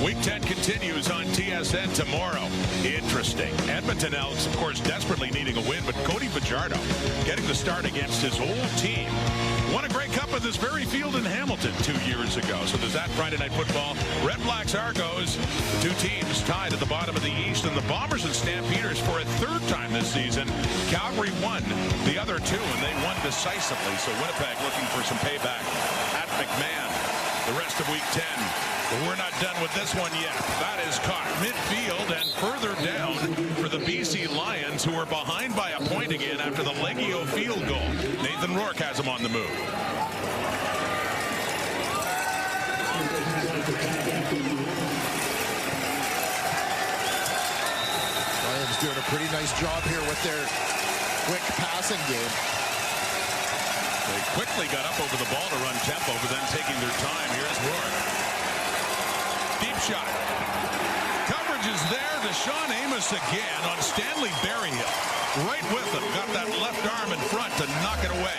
Week 10 continues on TSN tomorrow. Interesting. Edmonton Elks, of course, desperately needing a win, but Cody Fajardo getting the start against his old team. Won a Grey Cup in this very field in Hamilton 2 years ago. So there's that Friday Night Football. Red Blacks Argos, the 2 teams tied at the bottom of the East, and the Bombers and Stampeders for a 3rd time this season. Calgary won the other 2, and they won decisively. So Winnipeg looking for some payback at McMahon the rest of Week 10. But we're not done with this one yet. That is caught midfield and further down for the BC Lions, who are behind by a point again after the Leggio field goal. Nathan Rourke has them on the move. Lions doing a pretty nice job here with their quick passing game. They quickly got up over the ball to run tempo, but then taking their time. Here's Rourke. Deep shot. Coverage is there. Deshaun Amos again on Stanley Berryhill. Right with him. Got that left arm in front to knock it away.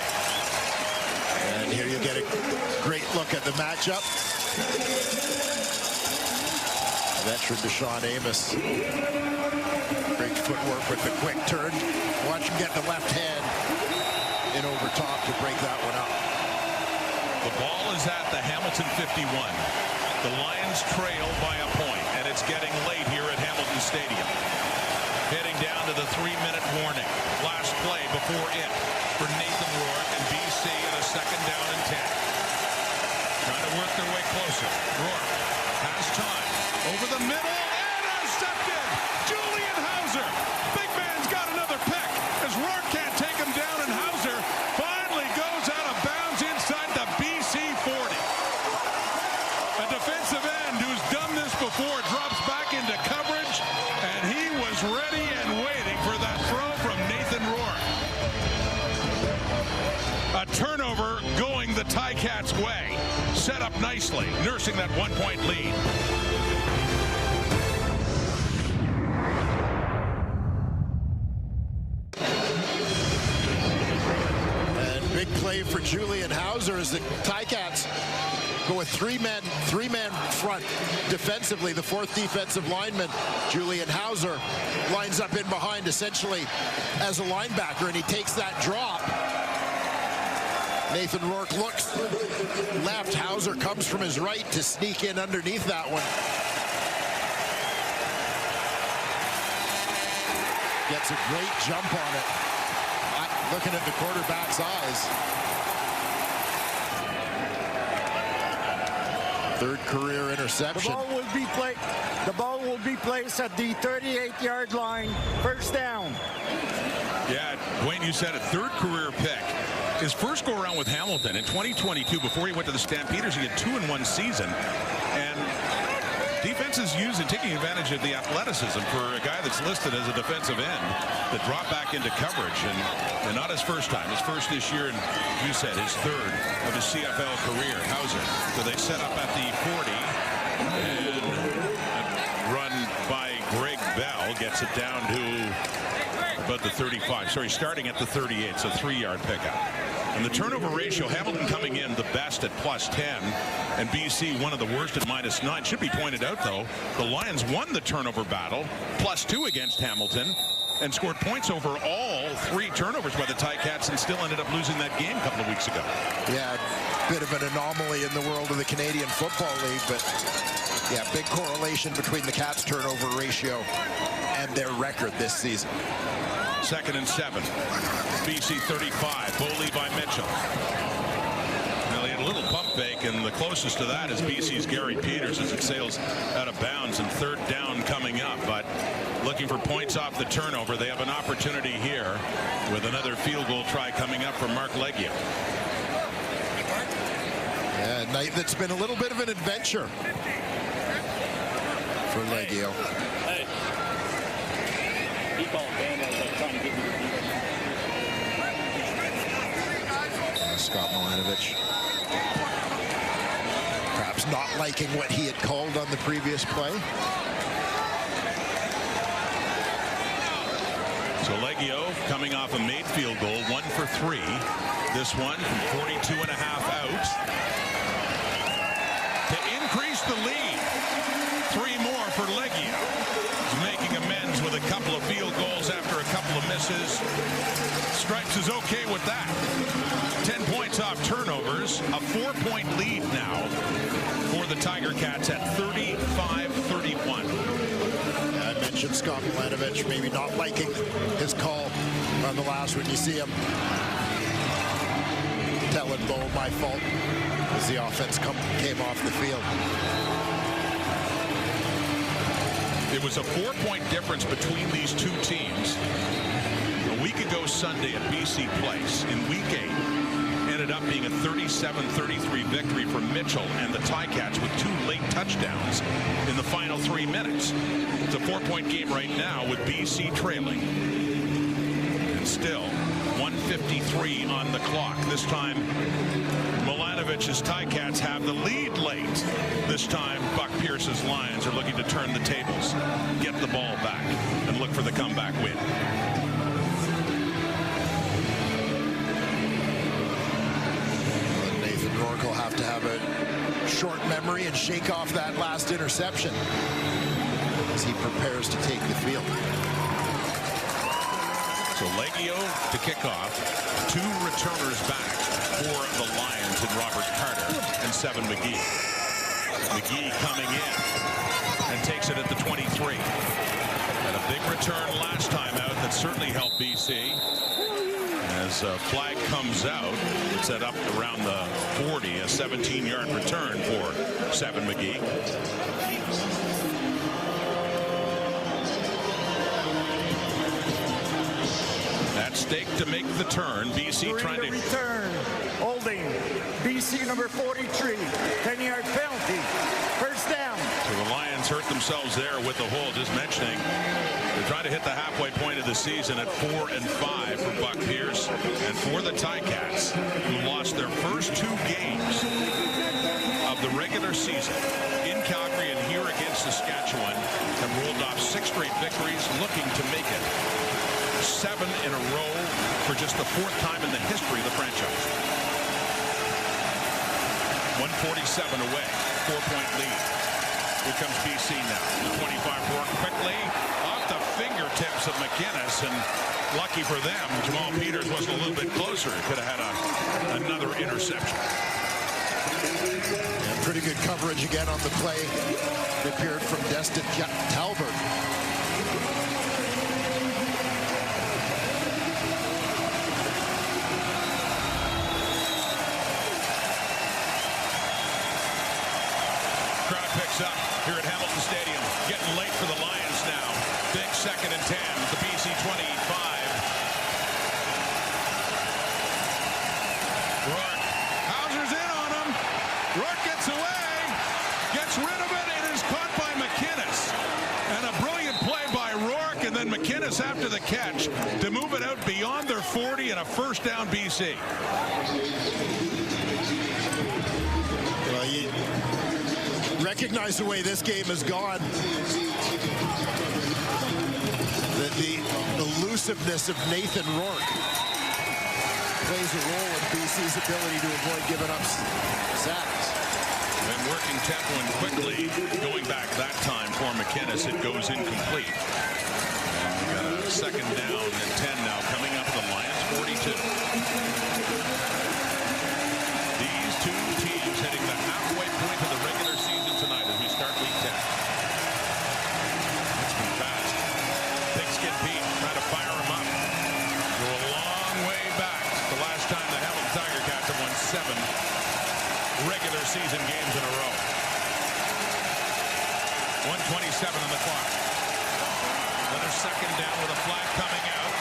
And here you get a great look at the matchup. Veteran Deshaun Amos. Great footwork with the quick turn. Watch him get the left hand in over top to break that one up. The ball is at the Hamilton 51. The Lions trail by a point, and it's getting late here at Hamilton Stadium. Heading down to the 3-minute warning. Last play before it for Nathan Rourke and BC, and a 2nd down and 10. Trying to work their way closer. Rourke has time. Over the middle. Intercepted. Julian Hauser. Big man's got another pick as Rourke can't take him down, and Hauser finally goes out of bounds inside the BC 40. A defensive end who's done this before drops back into coverage, and he was ready and waiting for that throw from Nathan Rourke. A turnover going the Ticats' way. Set up nicely, nursing that 1-point lead. And big play for Julian Hauser as the Ticats go with three-man front defensively. The fourth defensive lineman, Julian Hauser, lines up in behind essentially as a linebacker, and he takes that drop. Nathan Rourke looks left. Hauser comes from his right to sneak in underneath that one. Gets a great jump on it. Looking at the quarterback's eyes. Third career interception. The ball will be placed at the 38-yard line. First down. Yeah, Wayne, you said it. Third career pick. His first go-around with Hamilton in 2022, before he went to the Stampeders, he had 2 in 1 season. And defenses using, taking advantage of the athleticism for a guy that's listed as a defensive end to drop back into coverage. And not his first time. His first this year, and you said his third of his CFL career. Hauser. So they set up at the 40. And run by Greg Bell gets it down to about the 35. Sorry, starting at the 38. So 3-yard pickup. And the turnover ratio, Hamilton coming in the best at +10, and BC one of the worst at -9. Should be pointed out, though, the Lions won the turnover battle, +2 against Hamilton, and scored points over all 3 turnovers by the Ticats, and still ended up losing that game a couple of weeks ago. Yeah, bit of an anomaly in the world of the Canadian Football League, but yeah, big correlation between the Cats' turnover ratio and their record this season. 2nd and 7. BC 35. Boley by Mitchell. Now he had a little pump fake, and the closest to that is BC's Gary Peters as it sails out of bounds, and 3rd down coming up. But looking for points off the turnover. They have an opportunity here with another field goal try coming up from Mark Leggio. A night that's been a little bit of an adventure for Leggio. Hey. He called trying to get me. Scott Milanovic perhaps not liking what he had called on the previous play. So Leggio coming off a made field goal, 1 for 3. This one from 42.5 out to increase the lead. 3 more for Leggio. He's making amends with a couple of field goals after a couple of misses. Stripes is okay with that. 10 points off turnovers. A 4-point lead now for the Tiger Cats at 35-31. I mentioned Scott Milanovic maybe not liking his call on the last one. You see him telling Bo, my fault, as the offense came off the field. It was a 4-point difference between these two teams. A week ago Sunday at BC Place in Week 8 ended up being a 37-33 victory for Mitchell and the Ticats with 2 late touchdowns in the final 3 minutes. It's a 4-point game right now with BC trailing. And still 1:53 on the clock. This time Milanovic's Ticats have the lead late. This time Buck Pierce's Lions are looking to turn the tables, get the ball back, and look for the comeback win. Nathan Rourke will have to have a short memory and shake off that last interception as he prepares to take the field. So Leggio to kick off. 2 returners back for the Lions in Robert Carter and Seven McGee. McGee coming in and takes it at the 23. Had a big return last time out that certainly helped BC. As as flag comes out. It's set up around the 40, a 17-yard return for Seven McGee. At stake to make the turn. BC trying to return. Holding. BC number 43. 10-yard penalty. First down. So the Lions hurt themselves there with the hold. Just mentioning, they're trying to hit the halfway point of the season at 4-5 for Buck Pierce. And for the Ticats, who lost their first 2 games of the regular season in Calgary and here against Saskatchewan, have rolled off 6 straight victories, looking to make it 7 in a row for just the 4th time in the history of the franchise. 147 away, 4-point lead. Here comes BC now. The 25 Rourke quickly off the fingertips of McInnes, and lucky for them, Jamal Peters was a little bit closer. Could have had another interception. And pretty good coverage again on the play. It appeared from Destin Talbert. Up here at Hamilton Stadium, getting late for the Lions now. Big 2nd and 10 at the BC 25. Rourke, Hauser's in on him. Rourke gets away, gets rid of it, and is caught by McInnes. And a brilliant play by Rourke, and then McInnes after the catch to move it out beyond their 40 and a first down BC. Well, you recognize the way this game has gone. The elusiveness of Nathan Rourke plays a role in BC's ability to avoid giving up sacks. And working tempo and quickly going back that time for McInnes. It goes incomplete. And we got a 2nd down and 10 now coming up the Lions 42. These 2 teams hitting the halfway point of the regular season tonight as we start week 10. That's been fast. Pigskin Pete trying to fire him up. Go a long way back. The last time the Hamilton Tiger Cats have won 7 regular season games in a row. 1:27 on the clock. Another 2nd down with a flag coming out.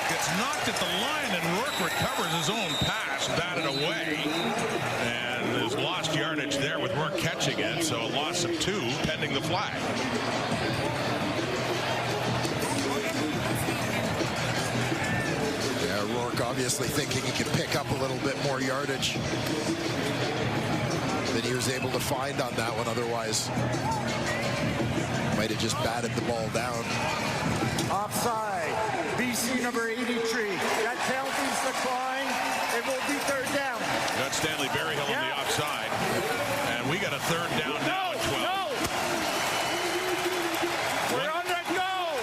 Gets knocked at the line, and Rourke recovers his own pass, batted away, and has lost yardage there with Rourke catching it. So a loss of 2 pending the flag. Yeah, Rourke obviously thinking he could pick up a little bit more yardage than he was able to find on that one. Otherwise, might have just batted the ball down. Offside. BC number 83. That penalty's declined. It will be 3rd down. Got Stanley Berryhill on the offside. And we got a 3rd down now at 12. No! We're on the go!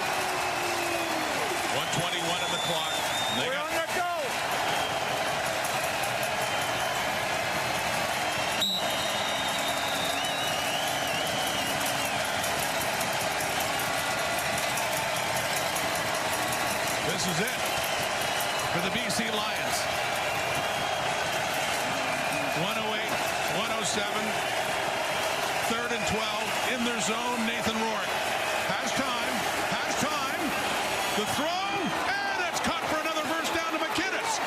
1:21 on the clock. We're on the go! This is it for the BC Lions. 108, 107, 3rd and 12 in their zone. Nathan Rourke has time. The throw, and it's caught for another first down to McInnes.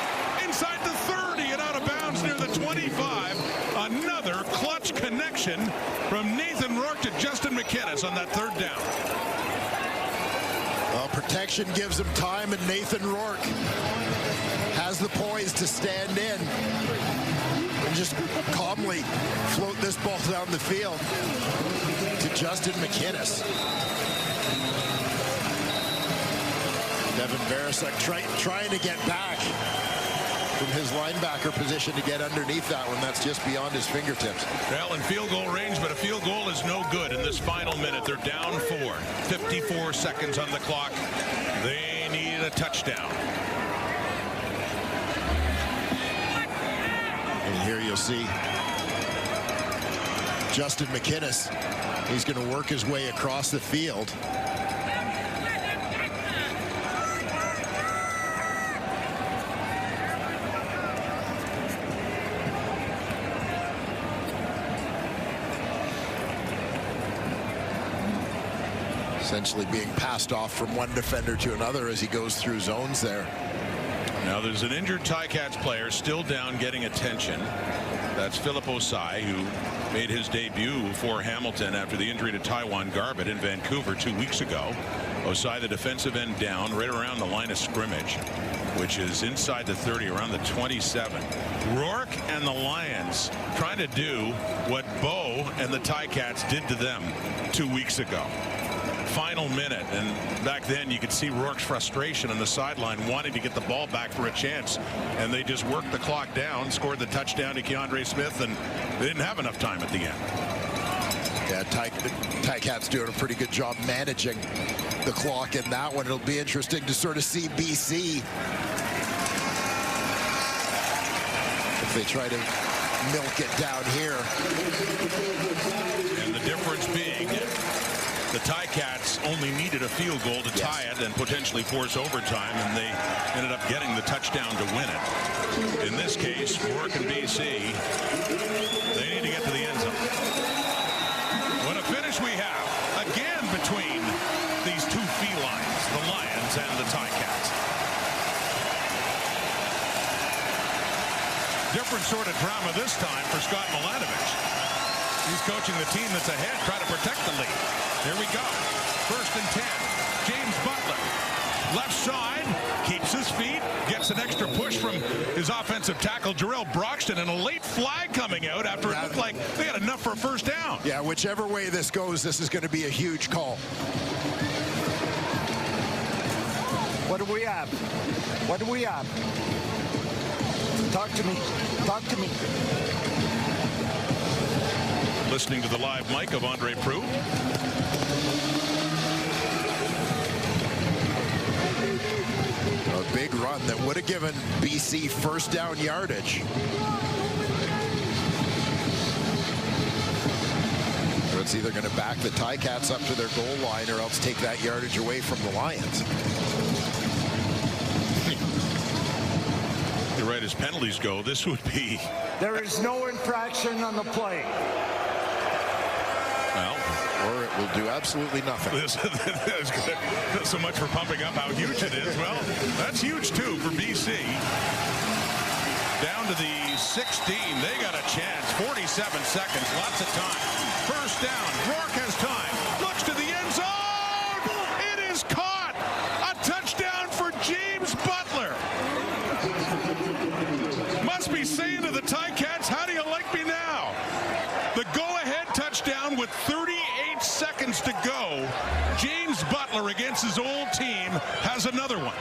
Inside the 30 and out of bounds near the 25. Another clutch connection from Nathan Rourke to Justin McInnes on that 3rd down. Well, protection gives him time, and Nathan Rourke has the poise to stand in and just calmly float this ball down the field to Justin McInnes. Devin Barasek trying to get back from his linebacker position to get underneath that one. That's just beyond his fingertips. Well, in field goal range, but a field goal is no good in this final minute. They're down 4. 54 seconds on the clock. They need a touchdown. And here you'll see Justin McInnes. He's going to work his way across the field. Essentially being passed off from one defender to another as he goes through zones there. Now there's an injured Ticats player still down getting attention. That's Philip Osai, who made his debut for Hamilton after the injury to Taiwan Garbett in Vancouver 2 weeks ago. Osai, the defensive end, down right around the line of scrimmage, which is inside the 30, around the 27. Rourke and the Lions trying to do what Bo and the Ticats did to them 2 weeks ago. Final minute, and back then you could see Rourke's frustration on the sideline, wanting to get the ball back for a chance, and they just worked the clock down, scored the touchdown to Keandre Smith, and they didn't have enough time at the end. Yeah, Ticats doing a pretty good job managing the clock in that one. It'll be interesting to sort of see BC if they try to milk it down here. And the difference being the Ticats only needed a field goal to tie it and potentially force overtime, and they ended up getting the touchdown to win it. In this case, Rourke and BC, they need to get to the end zone. What a finish we have again between these two felines, the Lions and the Ticats. Different sort of drama this time for Scott Milanovich. He's coaching the team that's ahead, trying to protect the lead. Here we go. 1st and 10. James Butler. Left side. Keeps his feet. Gets an extra push from his offensive tackle, Jarrell Broxton, and a late flag coming out after it looked like they had enough for a first down. Yeah, whichever way this goes, this is going to be a huge call. What do we have? What do we have? Talk to me. Talk to me. Listening to the live mic of Andre Proulx. A big run that would have given BC first down yardage. So it's either going to back the Ticats up to their goal line or else take that yardage away from the Lions. You're right, as penalties go, this would be... There is no infraction on the play. Well, or it will do absolutely nothing. That's good. Not so much for pumping up how huge it is. Well, that's huge too for BC. Down to the 16. They got a chance. 47 seconds. Lots of time. First down. Rourke has time. Looks to the end zone. It is caught. A touchdown for James Butler. Must be saying to the Ticats, how do you like me now? The go-ahead touchdown with 38 seconds to go. James Butler against his old team has another one.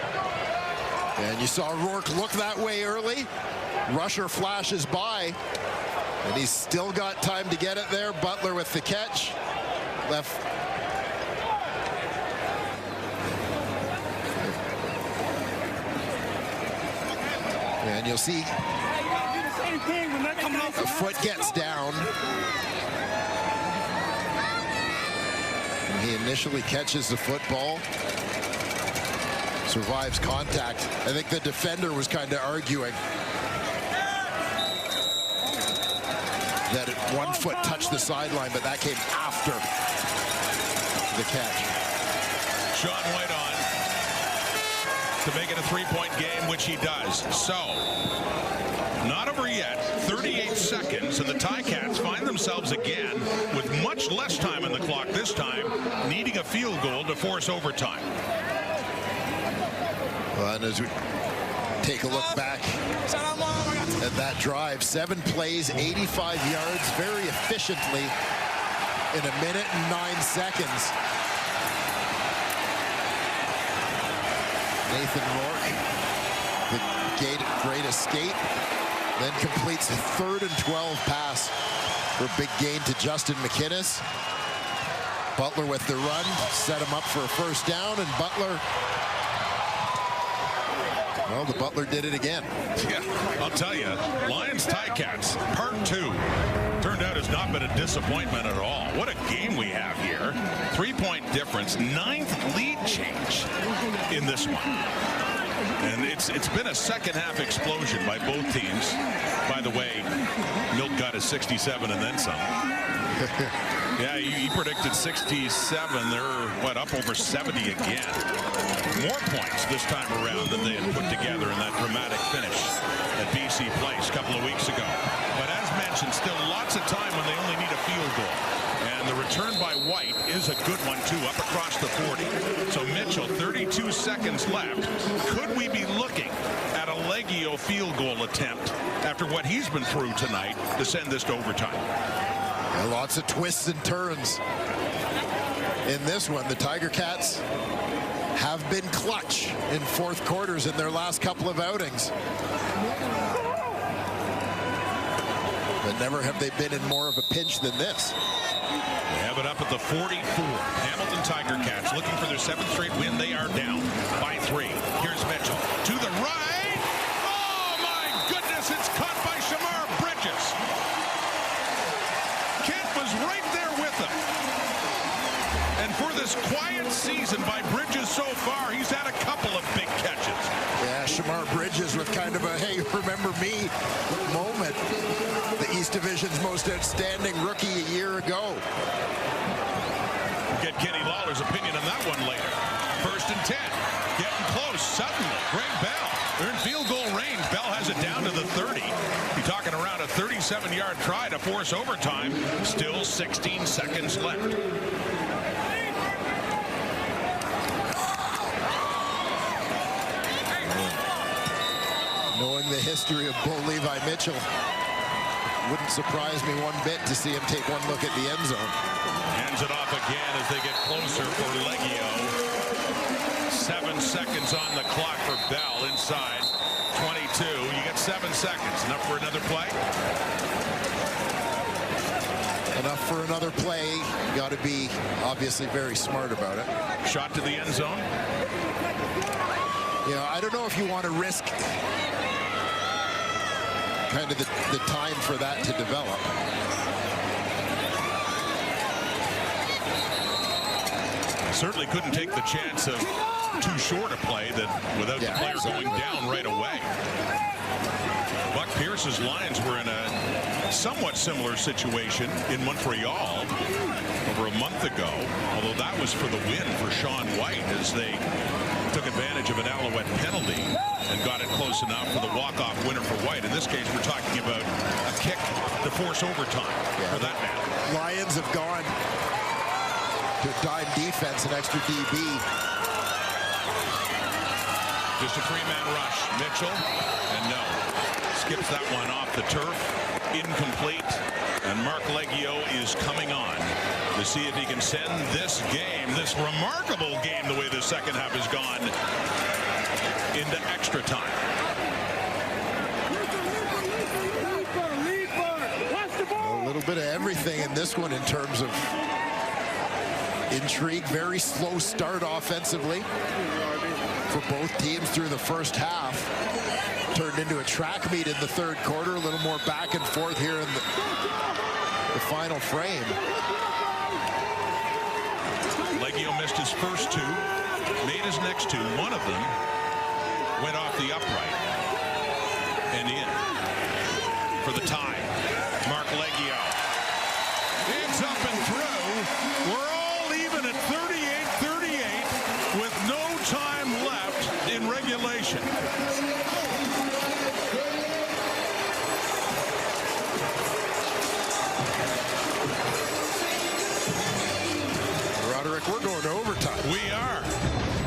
And you saw Rourke look that way early. Rusher flashes by, and he's still got time to get it there. Butler with the catch. Left. And you'll see a foot gets down. And he initially catches the football. Survives contact. I think the defender was kind of arguing that one foot touched the sideline, but that came after the catch. Sean White on to make it a three-point game, which he does. So, not over yet. 38 seconds, and the Ticats find themselves again with much less time on the clock this time, needing a field goal to force overtime. Well, and as we take a look back at that drive, 7 plays, 85 yards, very efficiently in 1 minute and 9 seconds. Nathan Rourke, the great escape, then completes a 3rd and 12 pass for a big gain to Justin McInnes. Butler with the run, set him up for a first down, and Butler, well, the Butler did it again. Yeah, I'll tell you, Lions Ticats, part 2, turned out has not been a disappointment at all. What a game we have here. 3-point difference, 9th lead change in this one. And it's been a second-half explosion by both teams. By the way, Milt got his 67 and then some. Yeah, he predicted 67. They're, what, up over 70 again. More points this time around than they had put together in that dramatic finish at BC Place a couple of weeks ago. But as mentioned, still lots of time when they only need a field goal. And the return by White is a good one, too, up across the 40. So Mitchell, 32 seconds left. Could we be looking at a Leggio field goal attempt after what he's been through tonight to send this to overtime? Yeah, lots of twists and turns in this one. The Tiger Cats have been clutch in fourth quarters in their last couple of outings. But never have they been in more of a pinch than this. They have it up at the 44. Hamilton Tiger Cats looking for their 7th straight win. They are down by 3. Here's Mitchell to the right. Oh, my goodness. It's caught by Shamar Bridges. Kent was right there with him. And for this quiet season by Bridges so far, he's had a couple of big catches. Yeah, Shamar Bridges with kind of a, hey, remember me moment. The East Division's most outstanding rookie a year ago. We'll get Kenny Lawler's opinion on that one later. 1st and 10. Getting close suddenly. Greg Bell. They're in field goal range. Bell has it down to the 30. You're talking around a 37-yard try to force overtime. Still 16 seconds left. Knowing the history of Bo Levi Mitchell, wouldn't surprise me one bit to see him take one look at the end zone. Hands it off again as they get closer for Leggio. 7 seconds on the clock for Bell inside 22. You get 7 seconds. Enough for another play? Enough for another play. You got to be obviously very smart about it. Shot to the end zone. You know, I don't know if you want to risk kind of the time for that to develop. Certainly couldn't take the chance of too short a play that without the player going down right away. Buck Pierce's Lions were in a somewhat similar situation in Montreal over a month ago, although that was for the win for Sean White as they took advantage of an Alouette penalty and got it close enough for the walk-off winner for White. In this case, we're talking about a kick to force overtime for that man. Lions have gone to dime defense and extra DB. Just a 3-man rush. Mitchell, and no. Skips that one off the turf. Incomplete. And Mark Leggio is coming on to see if he can send this game, this remarkable game, the way the second half has gone, into extra time. A little bit of everything in this one in terms of intrigue. Very slow start offensively for both teams through the first half. Turned into a track meet in the third quarter. A little more back and forth here in the final frame. Leggio missed his first 2, made his next 2. One of them went off the upright and in for the tie. Mark Leggio. It's up and through. We're all even at 38-38 with no time left in regulation. We're going to overtime. We are.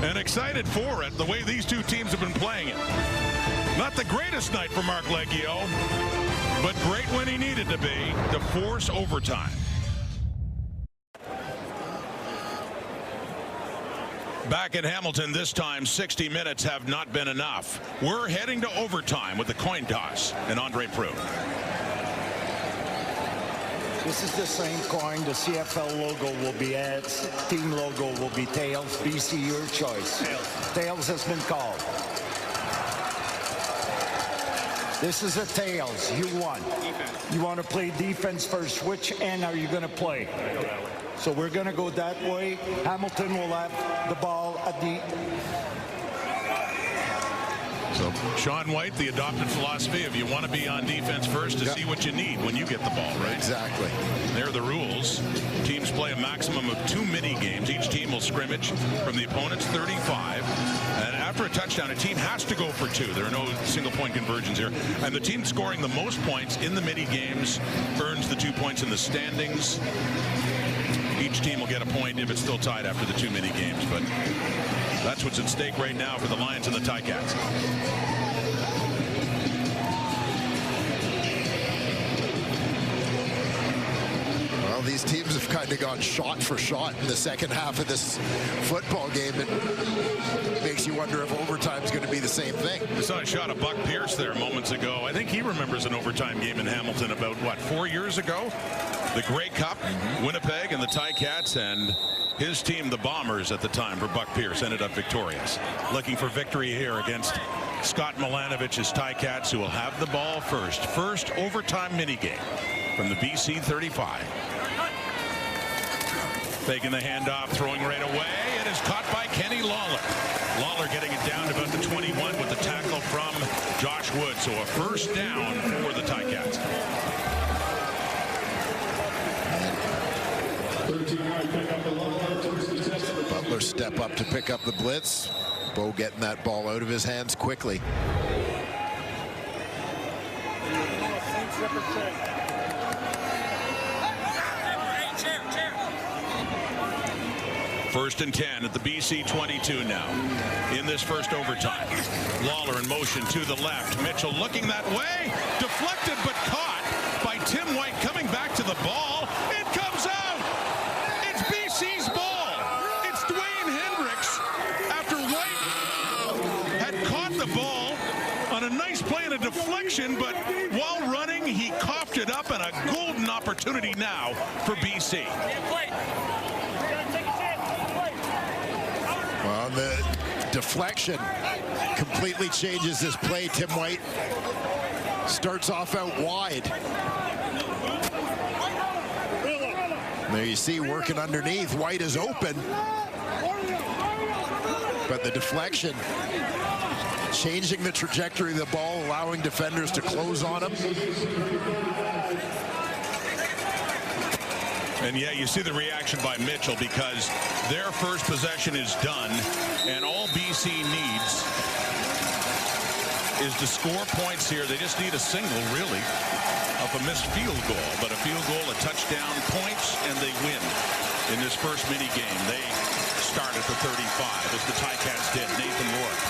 And excited for it, the way these two teams have been playing it. Not the greatest night for Mark Leggio, but great when he needed to be to force overtime. Back at Hamilton this time, 60 minutes have not been enough. We're heading to overtime with the coin toss and Andre Proulx. This is the same coin. The CFL logo will be heads. Team logo will be tails. BC, your choice. Tails has been called. This is a tails. You won. You want to play defense first. Which end are you going to play? So we're going to go that way. Hamilton will have the ball at the... So Sean White, the adopted philosophy of you want to be on defense first to see what you need when you get the ball, right? Exactly. There are the rules. Teams play a maximum of 2 mini games. Each team will scrimmage from the opponent's 35. And after a touchdown, a team has to go for 2. There are no single-point conversions here. And the team scoring the most points in the mini games earns the 2 points in the standings. Each team will get a point if it's still tied after the 2 mini games. But that's what's at stake right now for the Lions and the Ticats. Well, these teams have kind of gone shot for shot in the second half of this football game. It makes you wonder if overtime is going to be the same thing. I saw a shot of Buck Pierce there moments ago. I think he remembers an overtime game in Hamilton about, what, 4 years ago? The Grey Cup, Winnipeg and the Ticats, and his team, the Bombers at the time, for Buck Pierce, ended up victorious. Looking for victory here against Scott Milanovich's Ticats, who will have the ball first. First overtime minigame from the BC 35. Taking the handoff, throwing right away. It is caught by Kenny Lawler. Lawler getting it down to about the 21 with the tackle from Josh Wood. So a first down for the Ticats. Butler step up to pick up the blitz. Bo getting that ball out of his hands quickly. First and 10 at the BC 22 now in this first overtime. Lawler in motion to the left. Mitchell looking that way. Deflected but caught by Tim White coming back to the ball. It comes out. It's BC's ball. It's Dwayne Hendricks after White had caught the ball on a nice play and a deflection, but while running, he coughed it up, and a golden opportunity now for BC. Well, the deflection completely changes this play. Tim White starts off out wide. There you see, working underneath. White is open, but the deflection changing the trajectory of the ball, allowing defenders to close on him. And yeah, you see the reaction by Mitchell, because their first possession is done, and all BC needs is to score points here. They just need a single, really, of a missed field goal. But a field goal, a touchdown, points, and they win in this first mini game. They start at the 35, as the Ticats did. Nathan Rourke.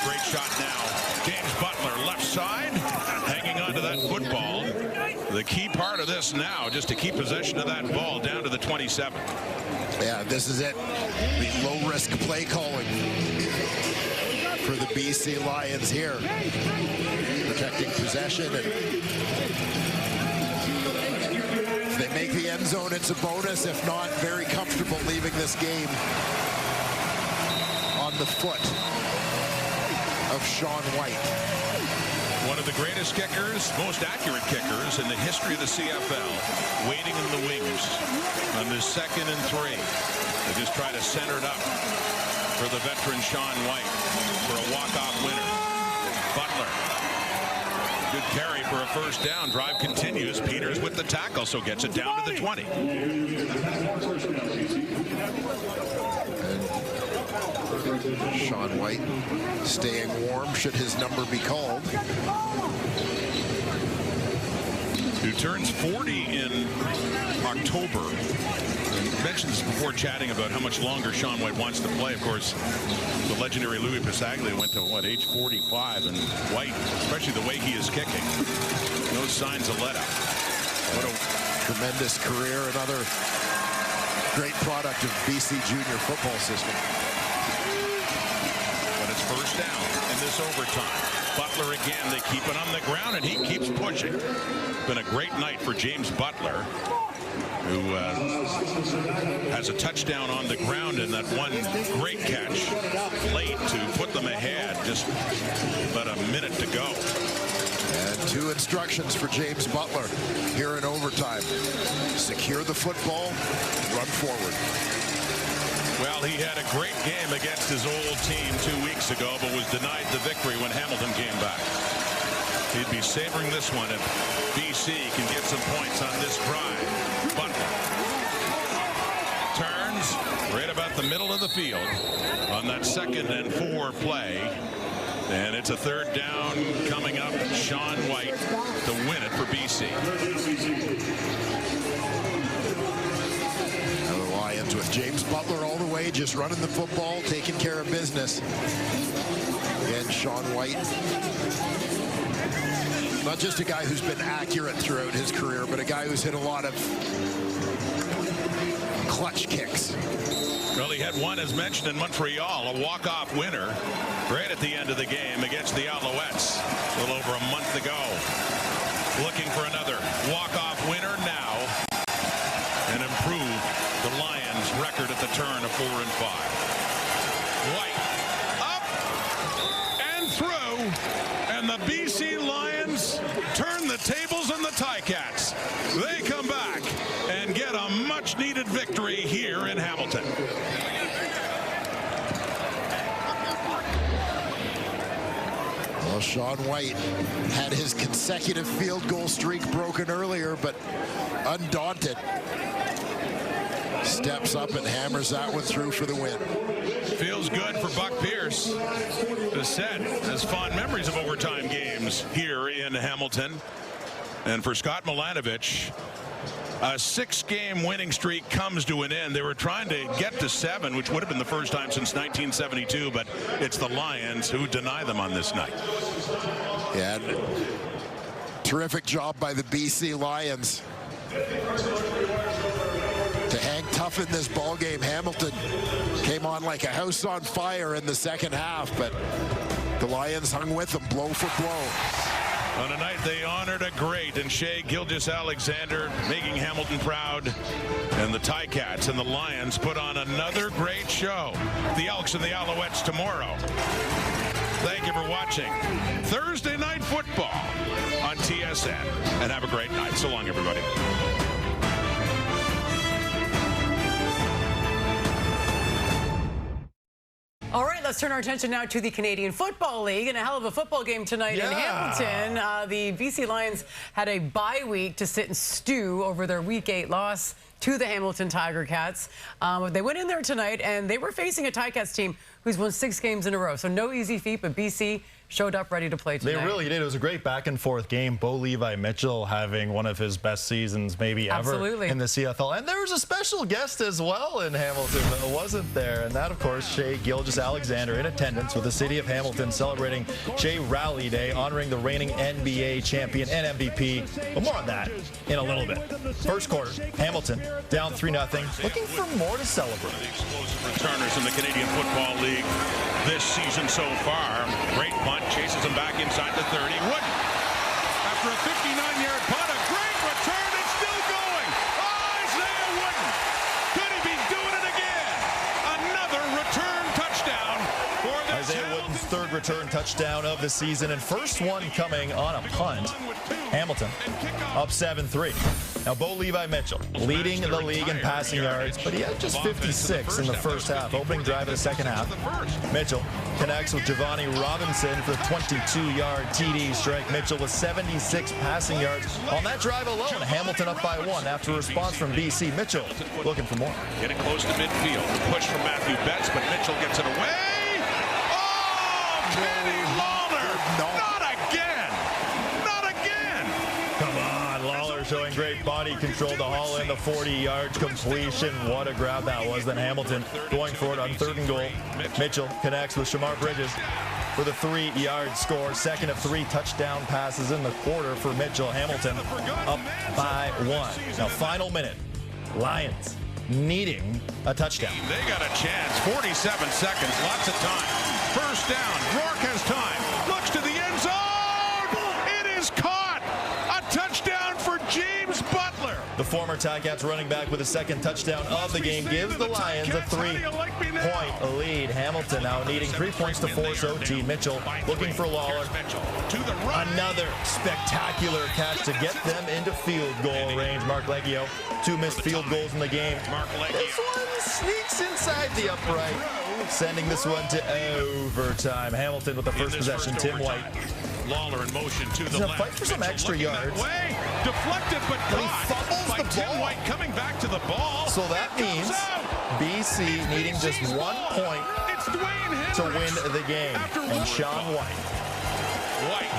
Great shot now. James Butler, left side, hanging on to that football. The key part of this now, just to keep possession of that ball down to the 27. Yeah, this is it. The low-risk play calling for the BC Lions here. Protecting possession, and if they make the end zone, it's a bonus. If not, very comfortable leaving this game on the foot of Sean White. One of the greatest kickers, most accurate kickers in the history of the CFL, waiting in the wings on this 2nd and 3. They just try to center it up for the veteran Sean White for a walk-off winner. Butler. Good carry for a first down. Drive continues. Peters with the tackle, so gets it down to the 20. Sean White staying warm should his number be called. Who turns 40 in October. I mentioned this before chatting about how much longer Sean White wants to play. Of course, the legendary Louis Pasaglia went to, what, age 45, and White, especially the way he is kicking, no signs of let up. What a tremendous career, another great product of BC junior football system. But it's first down in this overtime. Butler again, they keep it on the ground, and he keeps pushing. Been a great night for James Butler, who has a touchdown on the ground and that one great catch late to put them ahead. Just about a minute to go. And 2 instructions for James Butler here in overtime. Secure the football, run forward. Well, he had a great game against his old team 2 weeks ago, but was denied the victory when Hamilton came back. He'd be savoring this one if BC can get some points on this drive. Butler up the middle of the field on that 2nd and 4 play. And it's a 3rd down coming up. Sean White to win it for BC. Now the Lions with James Butler all the way, just running the football, taking care of business. Again, Sean White, not just a guy who's been accurate throughout his career, but a guy who's hit a lot of clutch kicks. Well, he had one, as mentioned, in Montreal, a walk-off winner right at the end of the game against the Alouettes a little over a month ago. Looking for another walk-off winner now and improve the Lions' record at the turn of 4-5. White up and through, and the BC Lions turn the tables on the Ticats. They come back and get a much-needed victory here in Hamilton. Well, Sean White had his consecutive field goal streak broken earlier, but undaunted, steps up and hammers that one through for the win. Feels good for Buck Pierce. The set has fond memories of overtime games here in Hamilton. And for Scott Milanovich, a 6-game winning streak comes to an end. They were trying to get to 7, which would have been the first time since 1972, but it's the Lions who deny them on this night. Yeah, terrific job by the BC Lions to hang tough in this ball game. Hamilton came on like a house on fire in the second half, but the Lions hung with them blow for blow. On a night they honored a great in Shea Gilgeous-Alexander, making Hamilton proud. And the Ticats and the Lions put on another great show. The Elks and the Alouettes tomorrow. Thank you for watching Thursday Night Football on TSN. And have a great night. So long, everybody. All right, let's turn our attention now to the Canadian Football League and a hell of a football game tonight in Hamilton. The BC Lions had a bye week to sit and stew over their Week 8 loss to the Hamilton Tiger Cats. They went in there tonight and they were facing a Ticats team who's won 6 games in a row. So no easy feat, but BC showed up ready to play tonight. They really did. It was a great back-and-forth game. Bo Levi Mitchell having one of his best seasons maybe ever in the CFL. And there was a special guest as well in Hamilton that wasn't there. And that, of course, Shea Gilgeous-Alexander in attendance with the city of Hamilton celebrating Shea Rally Day, honoring the reigning NBA champion and MVP. But more on that in a little bit. First quarter, Hamilton down 3-0, looking for more to celebrate. The explosive returners in the Canadian Football League this season so far. Great punt, chases him back inside the 30. Wouldn't. After a 59-yard punt, a great return, it's still going. Oh, Isaiah Wooden. Could he be doing it again? Another return touchdown for the Isaiah Wooden's 3rd return touchdown of the season, and first one coming on a punt. Hamilton up 7-3. Now, Bo Levi Mitchell leading the league in passing yards, but he had just 56 in the first half. Opening drive of the second half. Mitchell connects with Giovanni Robinson for a 22-yard TD strike. Mitchell with 76 passing yards on that drive alone. Hamilton up by 1 after a response from BC. Mitchell looking for more. Getting close to midfield. Push from Matthew Betts, but Mitchell gets it away. Oh, Kenny Lawler! Not again! Not again! Come on, Lawler showing great body control to haul in the 40-yard completion. What a grab that was. Then Hamilton going for it on 3rd and goal. Mitchell connects with Shamar Bridges for the 3-yard score. 2nd of 3 touchdown passes in the quarter for Mitchell. Hamilton up by 1. Now, final minute. Lions needing a touchdown. They got a chance. 47 seconds. Lots of time. First down. Rourke has time. Looks to the end zone. It is caught. A touchdown for James Butler. The former Ticats running back with a 2nd touchdown of the game gives the Lions a 3-point lead. Hamilton now needing 3 points to force OT. Mitchell looking for Lawler. Another spectacular catch to get them into field goal range. Mark Leggio, 2 missed field goals in the game. This one sneaks inside the upright, sending this one to overtime. Hamilton with the first possession. Tim White. Lawler in motion to the left. Fight for some extra yards. Deflected, but he fumbles by the Tim ball. White coming back to the ball. So that means BC needing just 1 point to win the game. And Sean White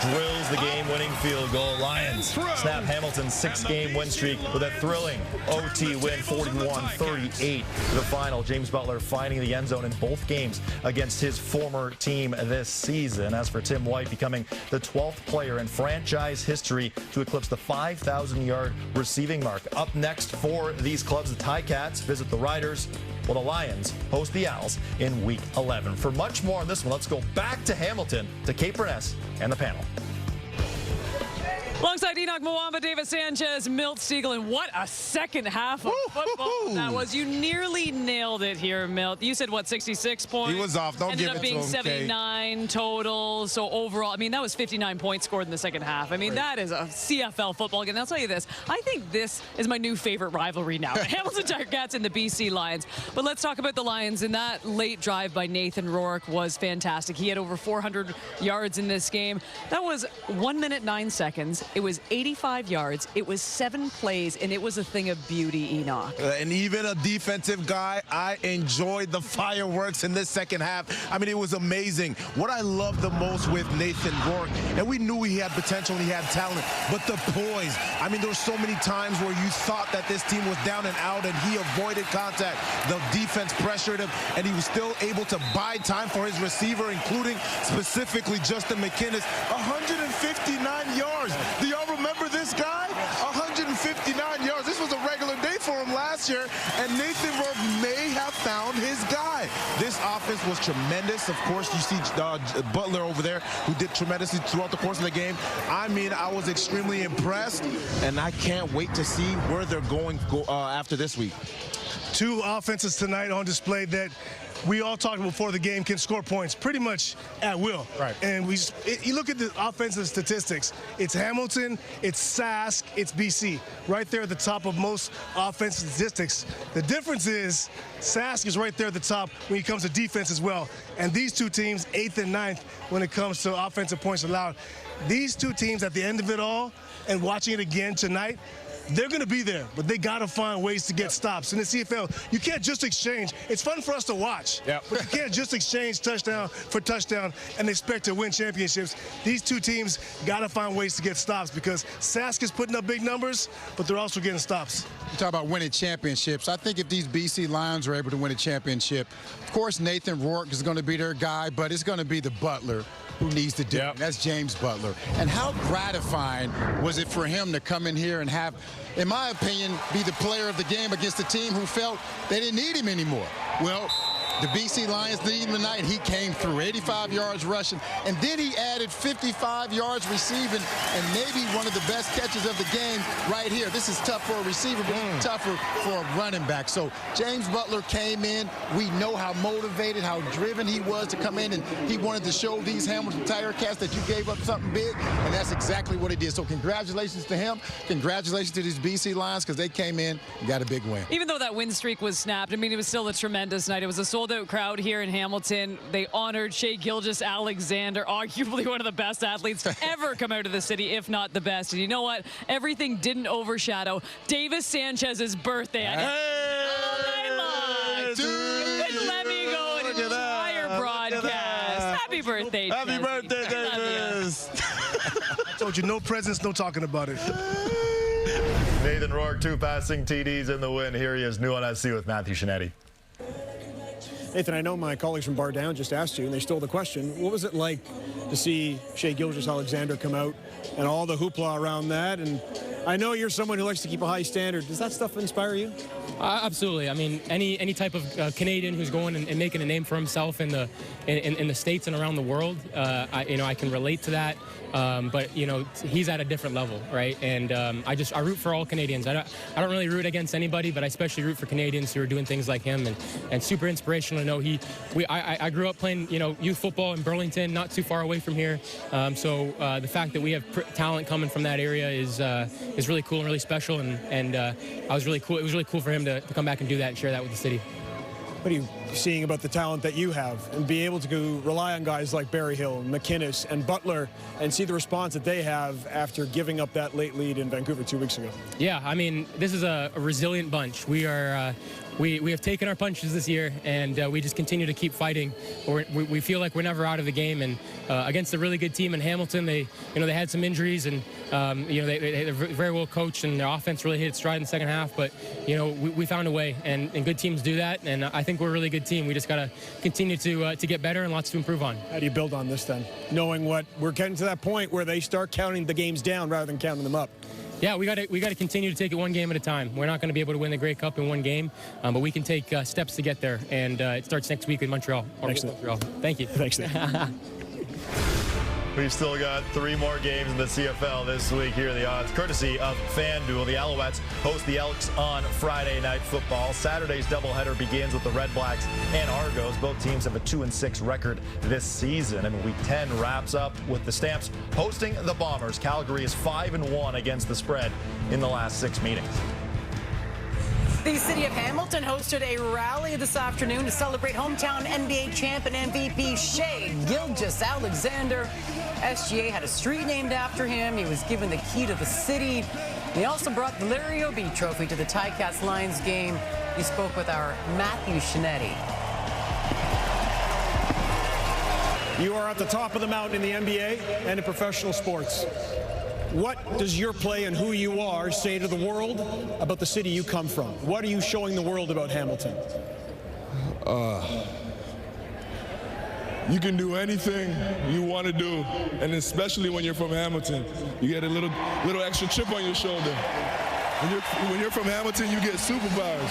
drills the game-winning field goal. Lions snap Hamilton's 6-game win streak with a thrilling OT win, 41-38 to the final. James Butler finding the end zone in both games against his former team this season. As for Tim White, becoming the 12th player in franchise history to eclipse the 5,000-yard receiving mark. Up next for these clubs, the Ticats visit the Riders, while the Lions host the Owls in Week 11. For much more on this one, let's go back to Hamilton, to Kate Burness and the panel. Alongside Enoch Mwamba, David Sanchez, Milt Siegel, and what a second half of football that was. You nearly nailed it here, Milt. You said, what, 66 points? He was off. Don't give it to him, ended up being 79 total. So overall, I mean, that was 59 points scored in the second half. I mean, that is a CFL football game. I'll tell you this. I think this is my new favorite rivalry now. The Hamilton Ticats and the BC Lions. But let's talk about the Lions. And that late drive by Nathan Rourke was fantastic. He had over 400 yards in this game. That was 1 minute, 9 seconds. It was 85 yards. It was 7 plays, and it was a thing of beauty, Enoch. And even a defensive guy, I enjoyed the fireworks in this second half. I mean, it was amazing. What I loved the most with Nathan Rourke, and we knew he had potential and he had talent, but the poise. I mean, there were so many times where you thought that this team was down and out, and he avoided contact. The defense pressured him, and he was still able to buy time for his receiver, including specifically Justin McInnes. 159 yards. Do y'all remember this guy? 159 yards. This was a regular day for him last year, and Nathan Rourke may have found his guy. This offense was tremendous. Of course, you see Butler over there, who did tremendously throughout the course of the game. I mean, I was extremely impressed, and I can't wait to see where they're going after this week. 2 offenses tonight on display that we all talked before the game can score points pretty much at will. Right. And you look at the offensive statistics. It's Hamilton, it's Sask, it's BC. Right there at the top of most offensive statistics. The difference is Sask is right there at the top when it comes to defense as well. And these 2 teams, 8th and 9th, when it comes to offensive points allowed. These 2 teams at the end of it all, and watching it again tonight, they're going to be there, but they got to find ways to get stops. In the CFL, you can't just exchange. It's fun for us to watch, but you can't just exchange touchdown for touchdown and expect to win championships. These 2 teams got to find ways to get stops because Sask is putting up big numbers, but they're also getting stops. You talk about winning championships. I think if these BC Lions are able to win a championship, of course, Nathan Rourke is going to be their guy, but it's going to be the Butler who needs to do it. That's James Butler. And how gratifying was it for him to come in here and have, in my opinion, be the player of the game against a team who felt they didn't need him anymore? Well, the BC Lions needed him tonight, and he came through. 85 yards rushing, and then he added 55 yards receiving, and maybe one of the best catches of the game right here. This is tough for a receiver, but it's tougher for a running back. So James Butler came in. We know how motivated, how driven he was to come in, and he wanted to show these Hamilton Ticats that you gave up something big, and that's exactly what he did. So congratulations to him. Congratulations to these BC Lions because they came in and got a big win. Even though that win streak was snapped, I mean, it was still a tremendous night. It was a sold-out crowd here in Hamilton. They honored Shea Gilgeous-Alexander, arguably one of the best athletes to ever come out of the city, if not the best. And you know what? Everything didn't overshadow Davis Sanchez's birthday. Couldn't let me go an entire broadcast. Happy birthday, Happy birthday, Davis. I told you, no presents, no talking about it. Nathan Rourke, 2 passing TDs in the win. Here he is, new on SC with Matthew Shinetti. Nathan, I know my colleagues from Bar Down just asked you, and they stole the question. What was it like to see Shea Gilgeous-Alexander come out and all the hoopla around that? And I know you're someone who likes to keep a high standard. Does that stuff inspire you? Absolutely. I mean, any type of Canadian who's going and making a name for himself in the States and around the world, I can relate to that. But he's at a different level, right? And I root for all Canadians. I don't really root against anybody, but I especially root for Canadians who are doing things like him, and super inspirational to know I grew up playing youth football in Burlington, not too far away from here. So the fact that we have talent coming from that area is really cool and really special, and it was really cool for him to come back and do that and share that with the city. What do you seeing about the talent that you have and be able to rely on guys like Berryhill, McInnes, and Butler and see the response that they have after giving up that late lead in Vancouver 2 weeks ago? Yeah, I mean, this is a resilient bunch. We are. We have taken our punches this year, and we just continue to keep fighting. We feel like we're never out of the game. And against a really good team in Hamilton, they had some injuries, and they're very well coached, and their offense really hit its stride in the second half. But we found a way, and good teams do that. And I think we're a really good team. We just got to continue to get better and lots to improve on. How do you build on this then, knowing what we're getting to that point where they start counting the games down rather than counting them up? Yeah, we got to continue to take it one game at a time. We're not going to be able to win the Grey Cup in one game, but we can take steps to get there. And it starts next week in Montreal. Montreal. Thank you. Thanks, Nick. We've still got 3 more games in the CFL this week. Here are the odds, courtesy of FanDuel. The Alouettes host the Elks on Friday Night Football. Saturday's doubleheader begins with the Red Blacks and Argos. Both teams have a 2-6 record this season. And Week 10 wraps up with the Stamps hosting the Bombers. Calgary is 5-1 against the spread in the last 6 meetings. The city of Hamilton hosted a rally this afternoon to celebrate hometown NBA champ and MVP Shai Gilgeous-Alexander. SGA had a street named after him. He was given the key to the city. He also brought the Larry O'B trophy to the Ticats Lions game. He spoke with our Matthew Shinetti. You are at the top of the mountain in the NBA and in professional sports. What does your play and who you are say to the world about the city you come from? What are you showing the world about Hamilton? You can do anything you want to do, and especially when you're from Hamilton, you get a little extra chip on your shoulder. When you're from Hamilton, you get superpowers.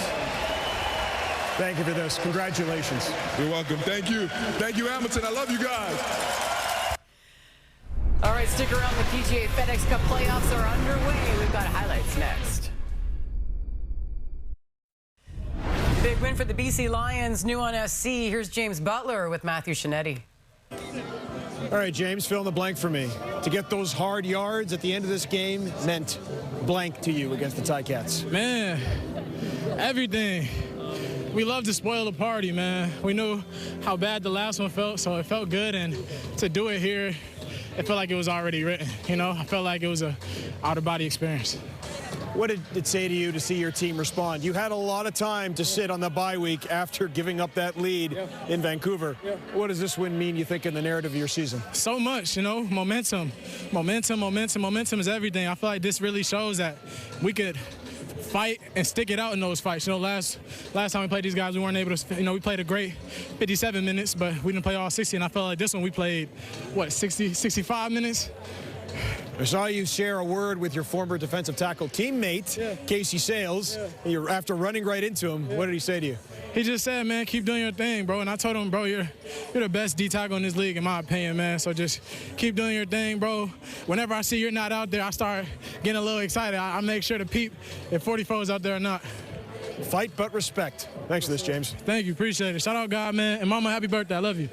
Thank you for this. Congratulations. You're welcome. Thank you. Thank you, Hamilton. I love you guys. All right, stick around. The PGA FedEx Cup playoffs are underway. We've got highlights next. Big win for the BC Lions, new on SC. Here's James Butler with Matthew Shinetti. All right, James, fill in the blank for me. To get those hard yards at the end of this game meant blank to you against the Ticats. Man, everything. We love to spoil the party, man. We knew how bad the last one felt, so it felt good. And to do it here, it felt like it was already written. I felt like it was a out-of-body experience. What did it say to you to see your team respond? You had a lot of time to sit on the bye week after giving up that lead in Vancouver. What does this win mean, you think, in the narrative of your season? So much, momentum. Momentum is everything. I feel like this really shows that we could fight and stick it out in those fights. Last time we played these guys, we weren't able to, we played a great 57 minutes, but we didn't play all 60, and I felt like this one we played, 65 minutes? I saw you share a word with your former defensive tackle teammate, Casey Sales. You're after running right into him. What did he say to you? He just said, man, keep doing your thing, bro. And I told him, bro, you're the best D tackle in this league, in my opinion, man. So just keep doing your thing, bro. Whenever I see you're not out there, I start getting a little excited. I make sure to peep if 44 is out there or not. Fight but respect. Thanks for this, James. Thank you. Appreciate it. Shout out God, man. And Mama, happy birthday. I love you.